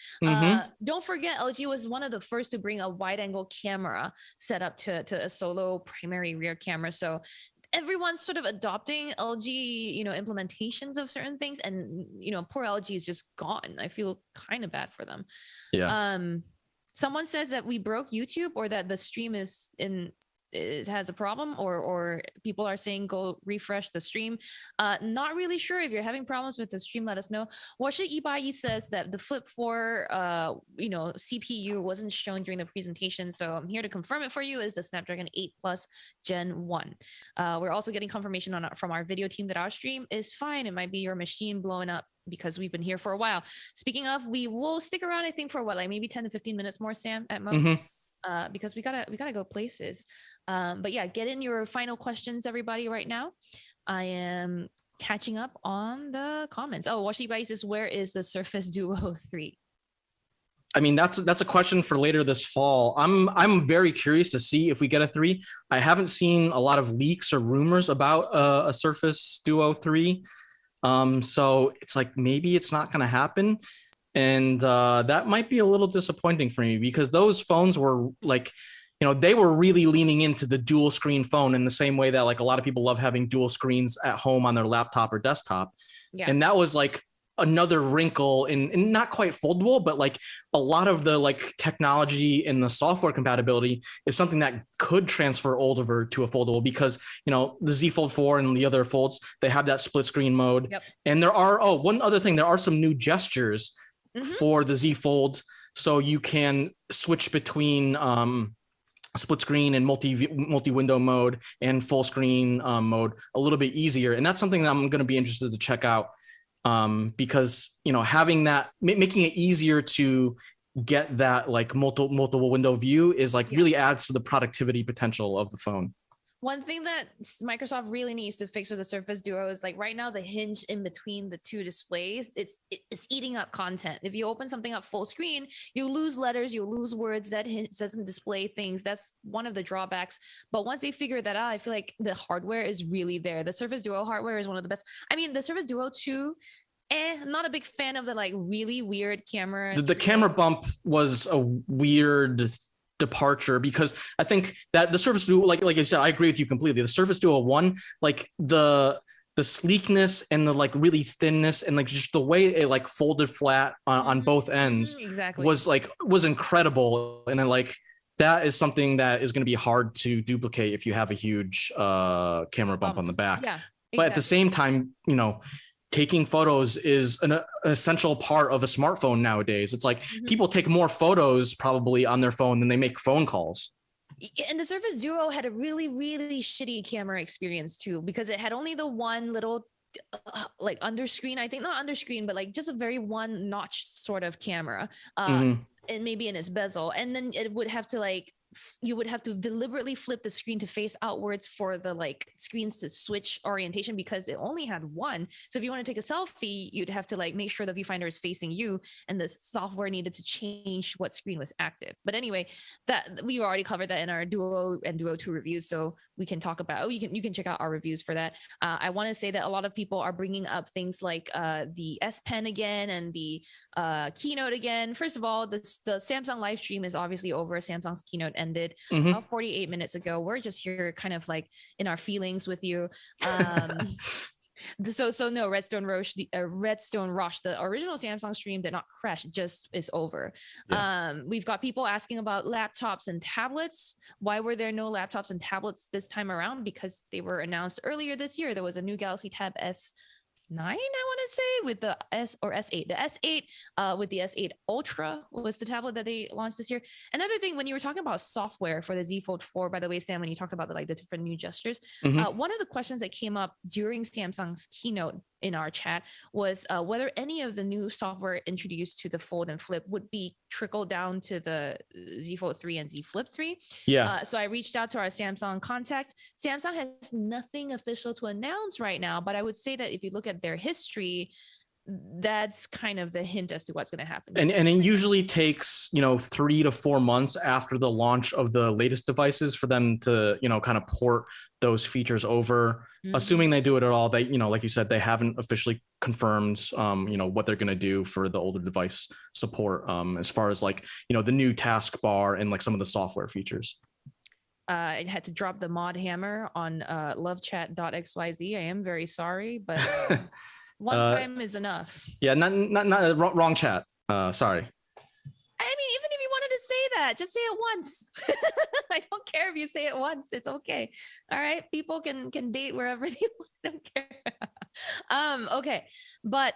Don't forget, LG was one of the first to bring a wide angle camera set up to a solo primary rear camera. So everyone's sort of adopting LG, implementations of certain things, and poor LG is just gone. I feel kind of bad for them. Yeah. Someone says that we broke YouTube, or that the stream it has a problem, or people are saying go refresh the stream. Not really sure. If you're having problems with the stream, let us know. Washa Ibai says that the Flip 4 CPU wasn't shown during the presentation, so I'm here to confirm it for you. Is the Snapdragon 8 Plus Gen 1. We're also getting confirmation from our video team that our stream is fine. It might be your machine blowing up because we've been here for a while. Speaking of, we will stick around, I think, for maybe 10 to 15 minutes more, Sam, at most. Because we gotta go places. But yeah, get in your final questions, everybody, right now. I am catching up on the comments. Oh, Washi Bai says, where is the Surface Duo 3? I mean, that's a question for later this fall. I'm very curious to see if we get a 3. I haven't seen a lot of leaks or rumors about a Surface Duo 3. So it's like maybe it's not gonna happen. And that might be a little disappointing for me, because those phones were like, they were really leaning into the dual screen phone in the same way that like a lot of people love having dual screens at home on their laptop or desktop. Yeah. And that was like another wrinkle in not quite foldable, but like a lot of the like technology and the software compatibility is something that could transfer over to a foldable, because the Z Fold 4 and the other folds, they have that split screen mode. Yep. And there are one other thing, there are some new gestures for the Z Fold, so you can switch between split screen and multi-window mode and full screen mode a little bit easier. And that's something that I'm going to be interested to check out, because having that, making it easier to get that like multiple window view is like really adds to the productivity potential of the phone. One thing that Microsoft really needs to fix with the Surface Duo is like right now the hinge in between the two displays, it's eating up content. If you open something up full screen, you lose letters, you lose words. That hinge doesn't display things. That's one of the drawbacks. But once they figure that out, I feel like the hardware is really there. The Surface Duo hardware is one of the best. I mean, the Surface Duo 2, I'm not a big fan of the like really weird camera. The camera bump was a weird departure because I think that the Surface Duo, like I said, I agree with you completely. The Surface Duo 1, like the sleekness and the like really thinness and like just the way it like folded flat on both ends exactly was incredible. And then like that is something that is going to be hard to duplicate if you have a huge camera bump on the back. Yeah, but at the same time, you know, taking photos is an essential part of a smartphone nowadays. It's like people take more photos probably on their phone than they make phone calls. And the Surface Duo had a really, really shitty camera experience too, because it had only the one little like under screen, I think not under screen, but like just a very one notch sort of camera, and maybe in its bezel. And then it would have to like, you would have to deliberately flip the screen to face outwards for the like screens to switch orientation because it only had one. So if you want to take a selfie, you'd have to like make sure the viewfinder is facing you, and the software needed to change what screen was active. But anyway, that we already covered that in our Duo and Duo 2 reviews, so we can talk about. You can check out our reviews for that. I want to say that a lot of people are bringing up things like the S Pen again and the keynote again. First of all, the Samsung live stream is obviously over. Samsung's keynote ended about 48 minutes ago. We're just here kind of like in our feelings with you. So no, Redstone Roche, the original Samsung stream did not crash, it just is over. We've got people asking about laptops and tablets. Why were there no laptops and tablets this time around? Because they were announced earlier this year. There was a new Galaxy Tab S9, I want to say, with the S8. The S8 with the S8 Ultra was the tablet that they launched this year. Another thing, when you were talking about software for the Z Fold 4, by the way, Sam, when you talked about the different new gestures, one of the questions that came up during Samsung's keynote in our chat was whether any of the new software introduced to the Fold and Flip would be trickled down to the Z Fold 3 and Z Flip 3. So I reached out to our Samsung contacts. Samsung has nothing official to announce right now, but I would say that if you look at their history, that's kind of the hint as to what's going to happen. And it usually takes, 3 to 4 months after the launch of the latest devices for them to, kind of port those features over, assuming they do it at all. They, like you said, they haven't officially confirmed, what they're going to do for the older device support, as far as like, the new taskbar and like some of the software features. I had to drop the mod hammer on lovechat.xyz. I am very sorry, but one time is enough. Yeah, not wrong chat. Sorry. I mean, even if you wanted to say that, just say it once. I don't care if you say it once. It's okay. All right. People can date wherever they want. I don't care. Okay. But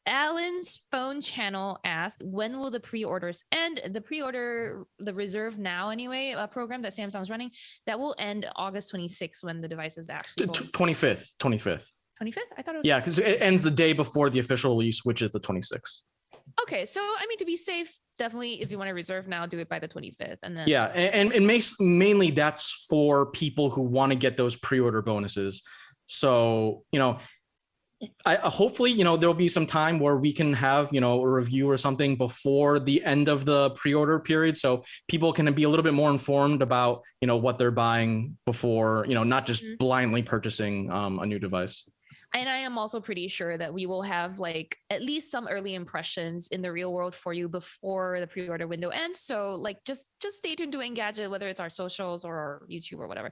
Alan's phone channel asked, when will the pre-orders end? The reserve now anyway, a program that Samsung's running, that will end August 26th when the device is actually 25th. 25th? I thought it was. Yeah, because it ends the day before the official release, which is the 26th. Okay, so I mean, to be safe, definitely if you want to reserve now, do it by the 25th. And then and mainly that's for people who want to get those pre-order bonuses. So, I hopefully, there'll be some time where we can have, a review or something before the end of the pre-order period, so people can be a little bit more informed about, what they're buying before, not just blindly purchasing a new device. And I am also pretty sure that we will have like at least some early impressions in the real world for you before the pre-order window ends. So like just stay tuned to Engadget, whether it's our socials or our YouTube or whatever.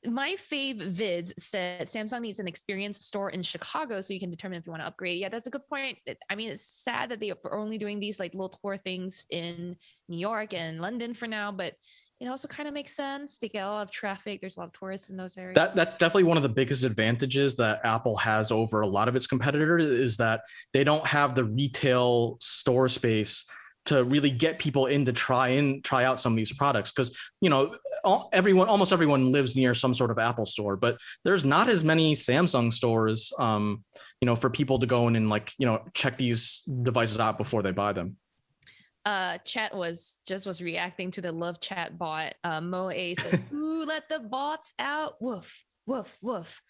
My fave vids said Samsung needs an experience store in Chicago so you can determine if you want to upgrade. Yeah, that's a good point. I mean, it's sad that they are only doing these like little tour things in New York and London for now, but it also kind of makes sense. They get a lot of traffic. There's a lot of tourists in those areas. That's definitely one of the biggest advantages that Apple has over a lot of its competitors, is that they don't have the retail store space to really get people in to try out some of these products. Because, almost everyone lives near some sort of Apple store, but there's not as many Samsung stores, for people to go in and check these devices out before they buy them. Chat was reacting to the love chat bot. Mo A says, "Ooh, let the bots out! Woof, woof, woof."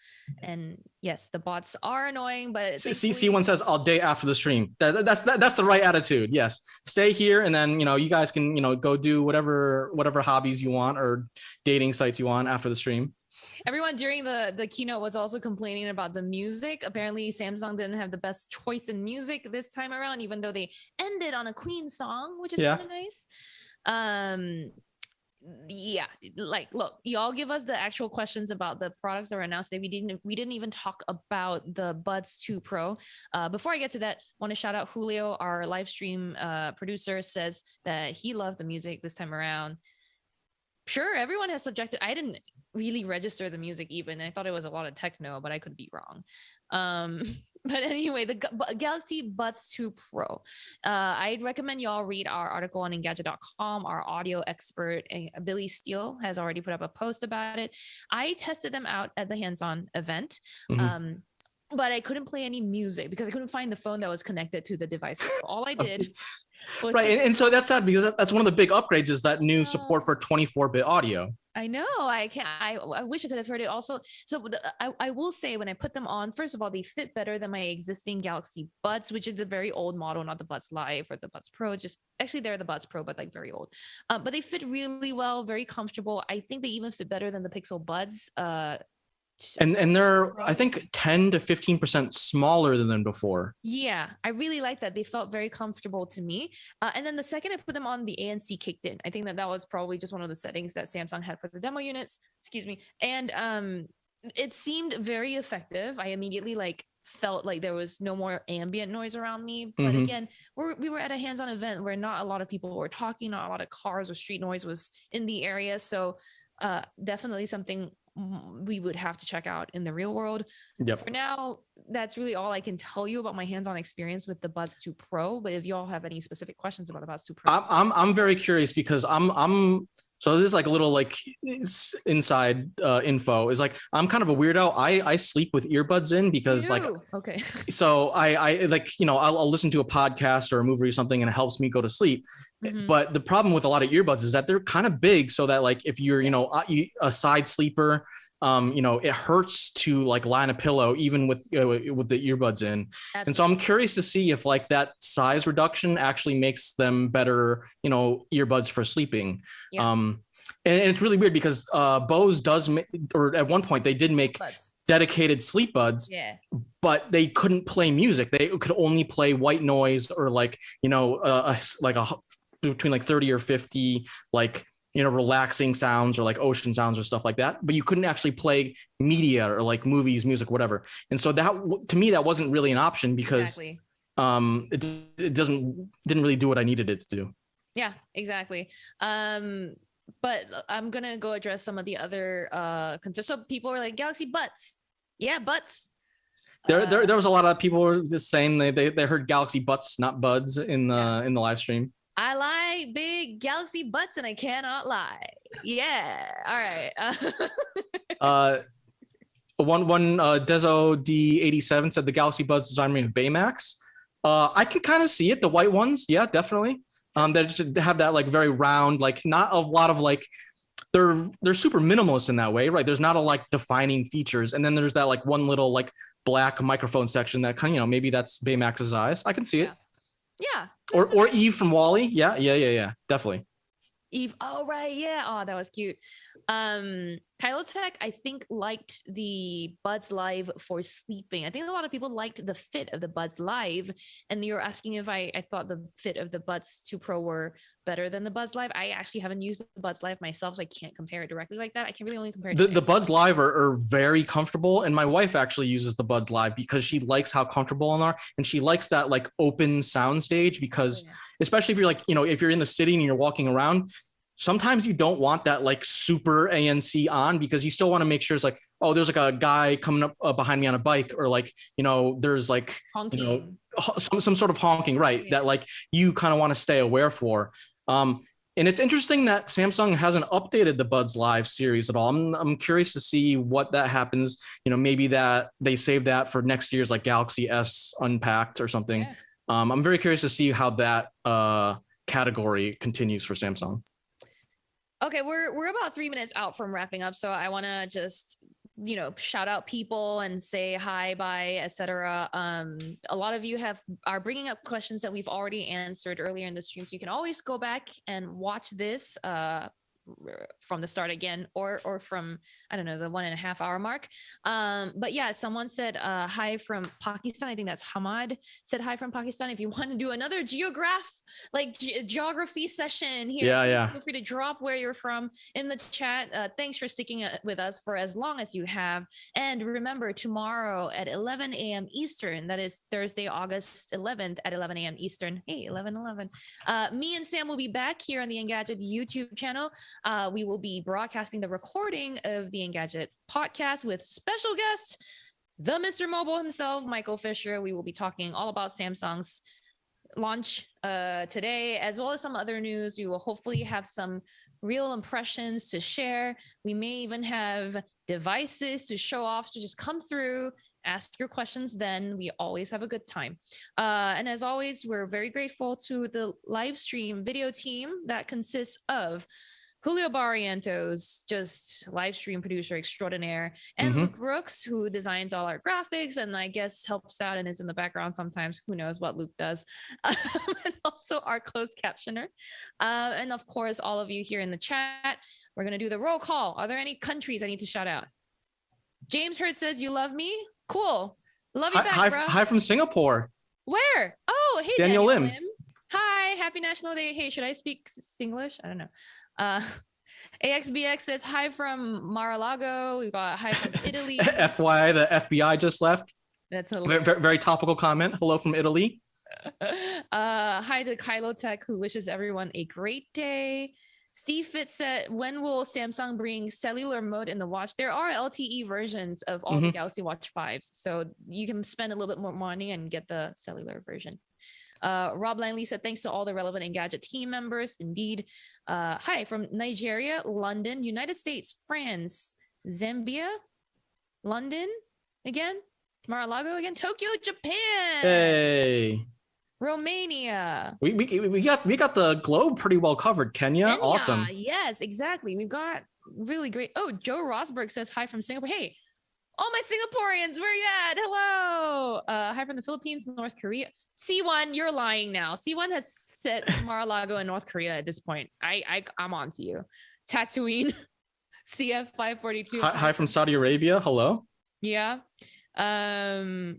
And yes, the bots are annoying, but C1 says, "I'll date after the stream." That's the right attitude. Yes, stay here, and then you guys can go do whatever hobbies you want or dating sites you want after the stream. Everyone during the keynote was also complaining about the music. Apparently, Samsung didn't have the best choice in music this time around, even though they ended on a Queen song, which is kind of nice. Yeah, like, look, y'all give us the actual questions about the products that were announced today. We didn't even talk about the Buds 2 Pro. Before I get to that, I want to shout out Julio, our live stream producer, says that he loved the music this time around. Sure, everyone has subjective. I didn't really register the music even. I thought it was a lot of techno, but I could be wrong. But anyway, the Galaxy Buds 2 Pro. I'd recommend y'all read our article on Engadget.com. Our audio expert, Billy Steele, has already put up a post about it. I tested them out at the hands-on event. But I couldn't play any music because I couldn't find the phone that was connected to the devices. So all I did was and so that's sad because that's one of the big upgrades is that new support for 24-bit audio. I know. I can't. I wish I could have heard it also. So I will say when I put them on, first of all, they fit better than my existing Galaxy Buds, which is a very old model, not the Buds Live or the Buds Pro. Just actually they're the Buds Pro, but like very old. But they fit really well, very comfortable. I think they even fit better than the Pixel Buds. And they're, I think, 10 to 15% smaller than before. Yeah, I really like that. They felt very comfortable to me. And then the second I put them on, the ANC kicked in. I think that was probably just one of the settings that Samsung had for the demo units. Excuse me. And it seemed very effective. I immediately felt like there was no more ambient noise around me. But again, we were at a hands-on event where not a lot of people were talking, not a lot of cars or street noise was in the area. So definitely something we would have to check out in the real world. For now, that's really all I can tell you about my hands-on experience with the Buds 2 Pro. But if y'all have any specific questions about the Buds 2 Pro, I'm very curious because I'm so this is like a little inside info is like I'm kind of a weirdo. I sleep with earbuds in because okay. So I I'll listen to a podcast or a movie or something and it helps me go to sleep. But the problem with a lot of earbuds is that they're kind of big so that like if you're a side sleeper, it hurts to lie on a pillow even with the earbuds in. And so I'm curious to see if that size reduction actually makes them better earbuds for sleeping. And it's really weird because Bose does or at one point they did make dedicated sleep buds, but they couldn't play music. They could only play white noise or between 30 or 50 relaxing sounds or ocean sounds or stuff like that, but you couldn't actually play media or movies, music, whatever. And so that, to me, that wasn't really an option because it didn't really do what I needed it to do. Yeah, exactly. But I'm gonna go address some of the other concerns. So people were like, Galaxy Buds, butts. There was a lot of people were just saying they heard Galaxy Butts, not Buds in the live stream. I like big Galaxy Butts and I cannot lie. Yeah. All right. One Dezo D87 said the Galaxy Buds design me of Baymax. I can kind of see it. The white ones. Yeah, definitely. They should have that very round, not a lot of they're super minimalist in that way, right? There's not a defining features. And then there's that one little black microphone section that kind of, maybe that's Baymax's eyes. I can see it. Yeah. Or Eve from WALL-E. Yeah. Definitely. Eve. Oh, right. Yeah. Oh, that was cute. Kylotech, I think, liked the Buds Live for sleeping. I think a lot of people liked the fit of the Buds Live. And you're asking if I thought the fit of the Buds 2 Pro were better than the Buds Live. I actually haven't used the Buds Live myself, so I can't compare it directly like that. I can really only compare it the Buds Live are very comfortable. And my wife actually uses the Buds Live because she likes how comfortable they are. And she likes that open sound stage because especially if you're if you're in the city and you're walking around, sometimes you don't want that super ANC on because you still want to make sure it's there's a guy coming up behind me on a bike or there's honking. Some sort of honking, right? Yeah. That you kind of want to stay aware for. And it's interesting that Samsung hasn't updated the Buds Live series at all. I'm curious to see what that happens. Maybe that they save that for next year's Galaxy S Unpacked or something. Yeah. I'm very curious to see how that category continues for Samsung. Okay, we're about 3 minutes out from wrapping up, so I want to just shout out people and say hi, bye, etc. A lot of you are bringing up questions that we've already answered earlier in the stream, so you can always go back and watch this from the start again, or from, I don't know, the 1.5 hour mark. But yeah, someone said hi from Pakistan. I think that's Hamad said hi from Pakistan. If you want to do another geography session here, feel free to drop where you're from in the chat. Thanks for sticking with us for as long as you have. And remember, tomorrow at 11 a.m. Eastern, that is Thursday, August 11th at 11 a.m. Eastern. Hey, 11:11. Me and Sam will be back here on the Engadget YouTube channel. We will be broadcasting the recording of the Engadget podcast with special guest, the Mr. Mobile himself, Michael Fisher. We will be talking all about Samsung's launch today, as well as some other news. We will hopefully have some real impressions to share. We may even have devices to show off. So just come through, ask your questions. Then we always have a good time. And as always, we're very grateful to the live stream video team that consists of Julio Barrientos, just live stream producer extraordinaire, and Luke Brooks, who designs all our graphics and I guess helps out and is in the background sometimes. Who knows what Luke does? And also our closed captioner. And of course, all of you here in the chat. We're going to do the roll call. Are there any countries I need to shout out? James Hurd says, you love me? Cool. Love you back, bro. Hi from Singapore. Where? Oh, hey, Daniel Lim. Hi, happy National Day. Hey, should I speak Singlish? I don't know. AXBX says hi from Mar-a-Lago. We've got hi from Italy. FYI, the FBI just left. That's very, very topical comment. Hello from Italy. Hi to Kylo Tech, who wishes everyone a great day. Steve Fitz said, when will Samsung bring cellular mode in the watch? There are LTE versions of all the Galaxy Watch 5s, so you can spend a little bit more money and get the cellular version. Rob Langley said, thanks to all the relevant Engadget team members. Indeed. Hi from Nigeria, London, United States, France, Zambia, London again, Mar-a-Lago again, Tokyo, Japan. Hey. Romania. We got the globe pretty well covered. Kenya. Awesome. Yes, exactly. We've got really great. Oh, Joe Rosberg says hi from Singapore. Hey, all my Singaporeans, where you at? Hello. Hi from the Philippines, North Korea. C1, you're lying now. C1 has set Mar-a-Lago in North Korea at this point. I'm on to you. Tatooine, CF 542. Hi from Saudi Arabia. Hello. Yeah. The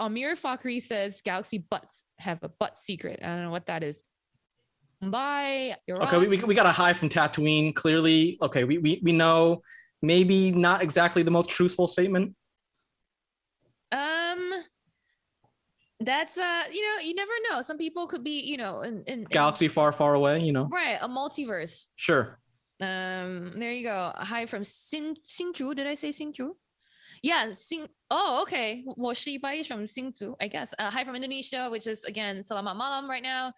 Amir Fakhri says Galaxy butts have a butt secret. I don't know what that is. Bye. You're okay, we got a hi from Tatooine. Clearly, okay, we know maybe not exactly the most truthful statement. That's you never know. Some people could be, in galaxy far, far away, Right, a multiverse. Sure. There you go. Hi from Hsinchu. Did I say Hsinchu? Yeah, oh, okay. 我是一from Hsinchu, I guess. Hi from Indonesia, which is again Selamat Malam right now.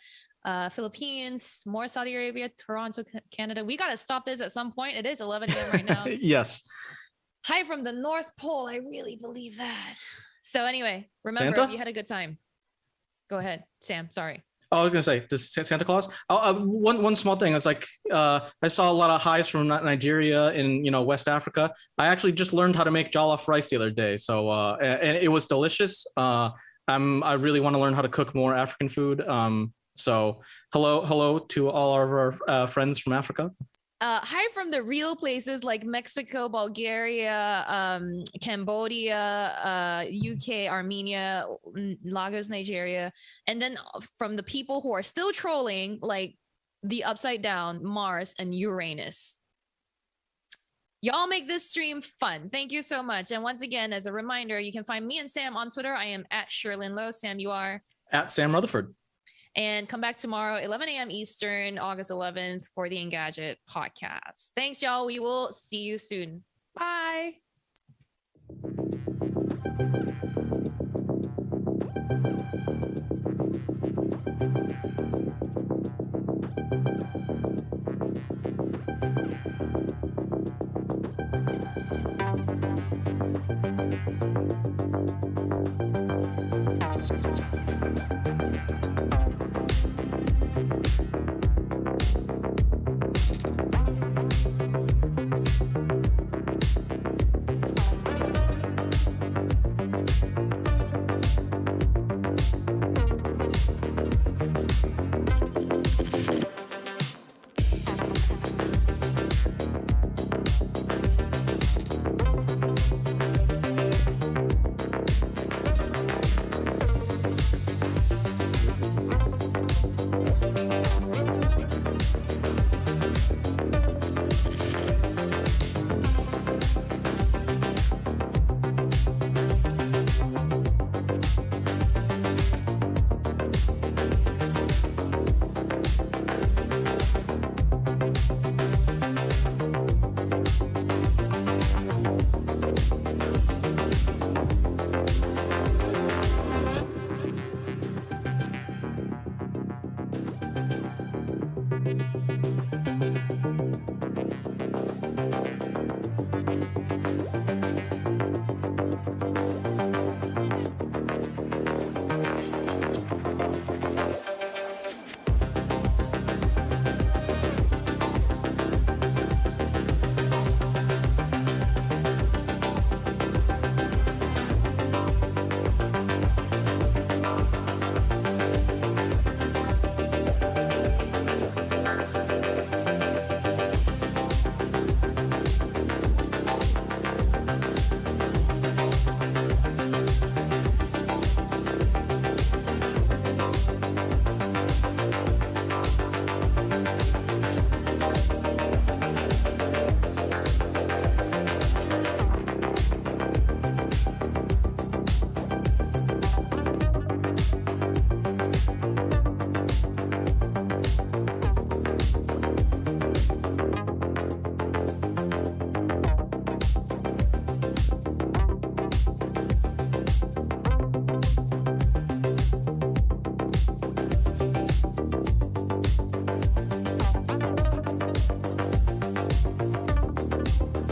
Philippines, more Saudi Arabia, Toronto, Canada. We gotta stop this at some point. It is 11 a.m. right now. Yes. Hi from the North Pole. I really believe that. So anyway, remember, Santa? if you had a good time, go ahead, Sam. Sorry. Oh, I was gonna say this Santa Claus. One small thing is like I saw a lot of highs from Nigeria and West Africa. I actually just learned how to make jollof rice the other day, so and it was delicious. I really want to learn how to cook more African food. So hello to all of our friends from Africa. Hi from the real places like Mexico, Bulgaria, Cambodia, UK, Armenia, Lagos, Nigeria, and then from the people who are still trolling, like the Upside Down, Mars, and Uranus. Y'all make this stream fun. Thank you so much. And once again, as a reminder, you can find me and Sam on Twitter. I am at Sherlyn Lowe. Sam, you are? At Sam Rutherford. And come back tomorrow, 11 a.m. Eastern, August 11th for the Engadget podcast. Thanks, y'all. We will see you soon. Bye.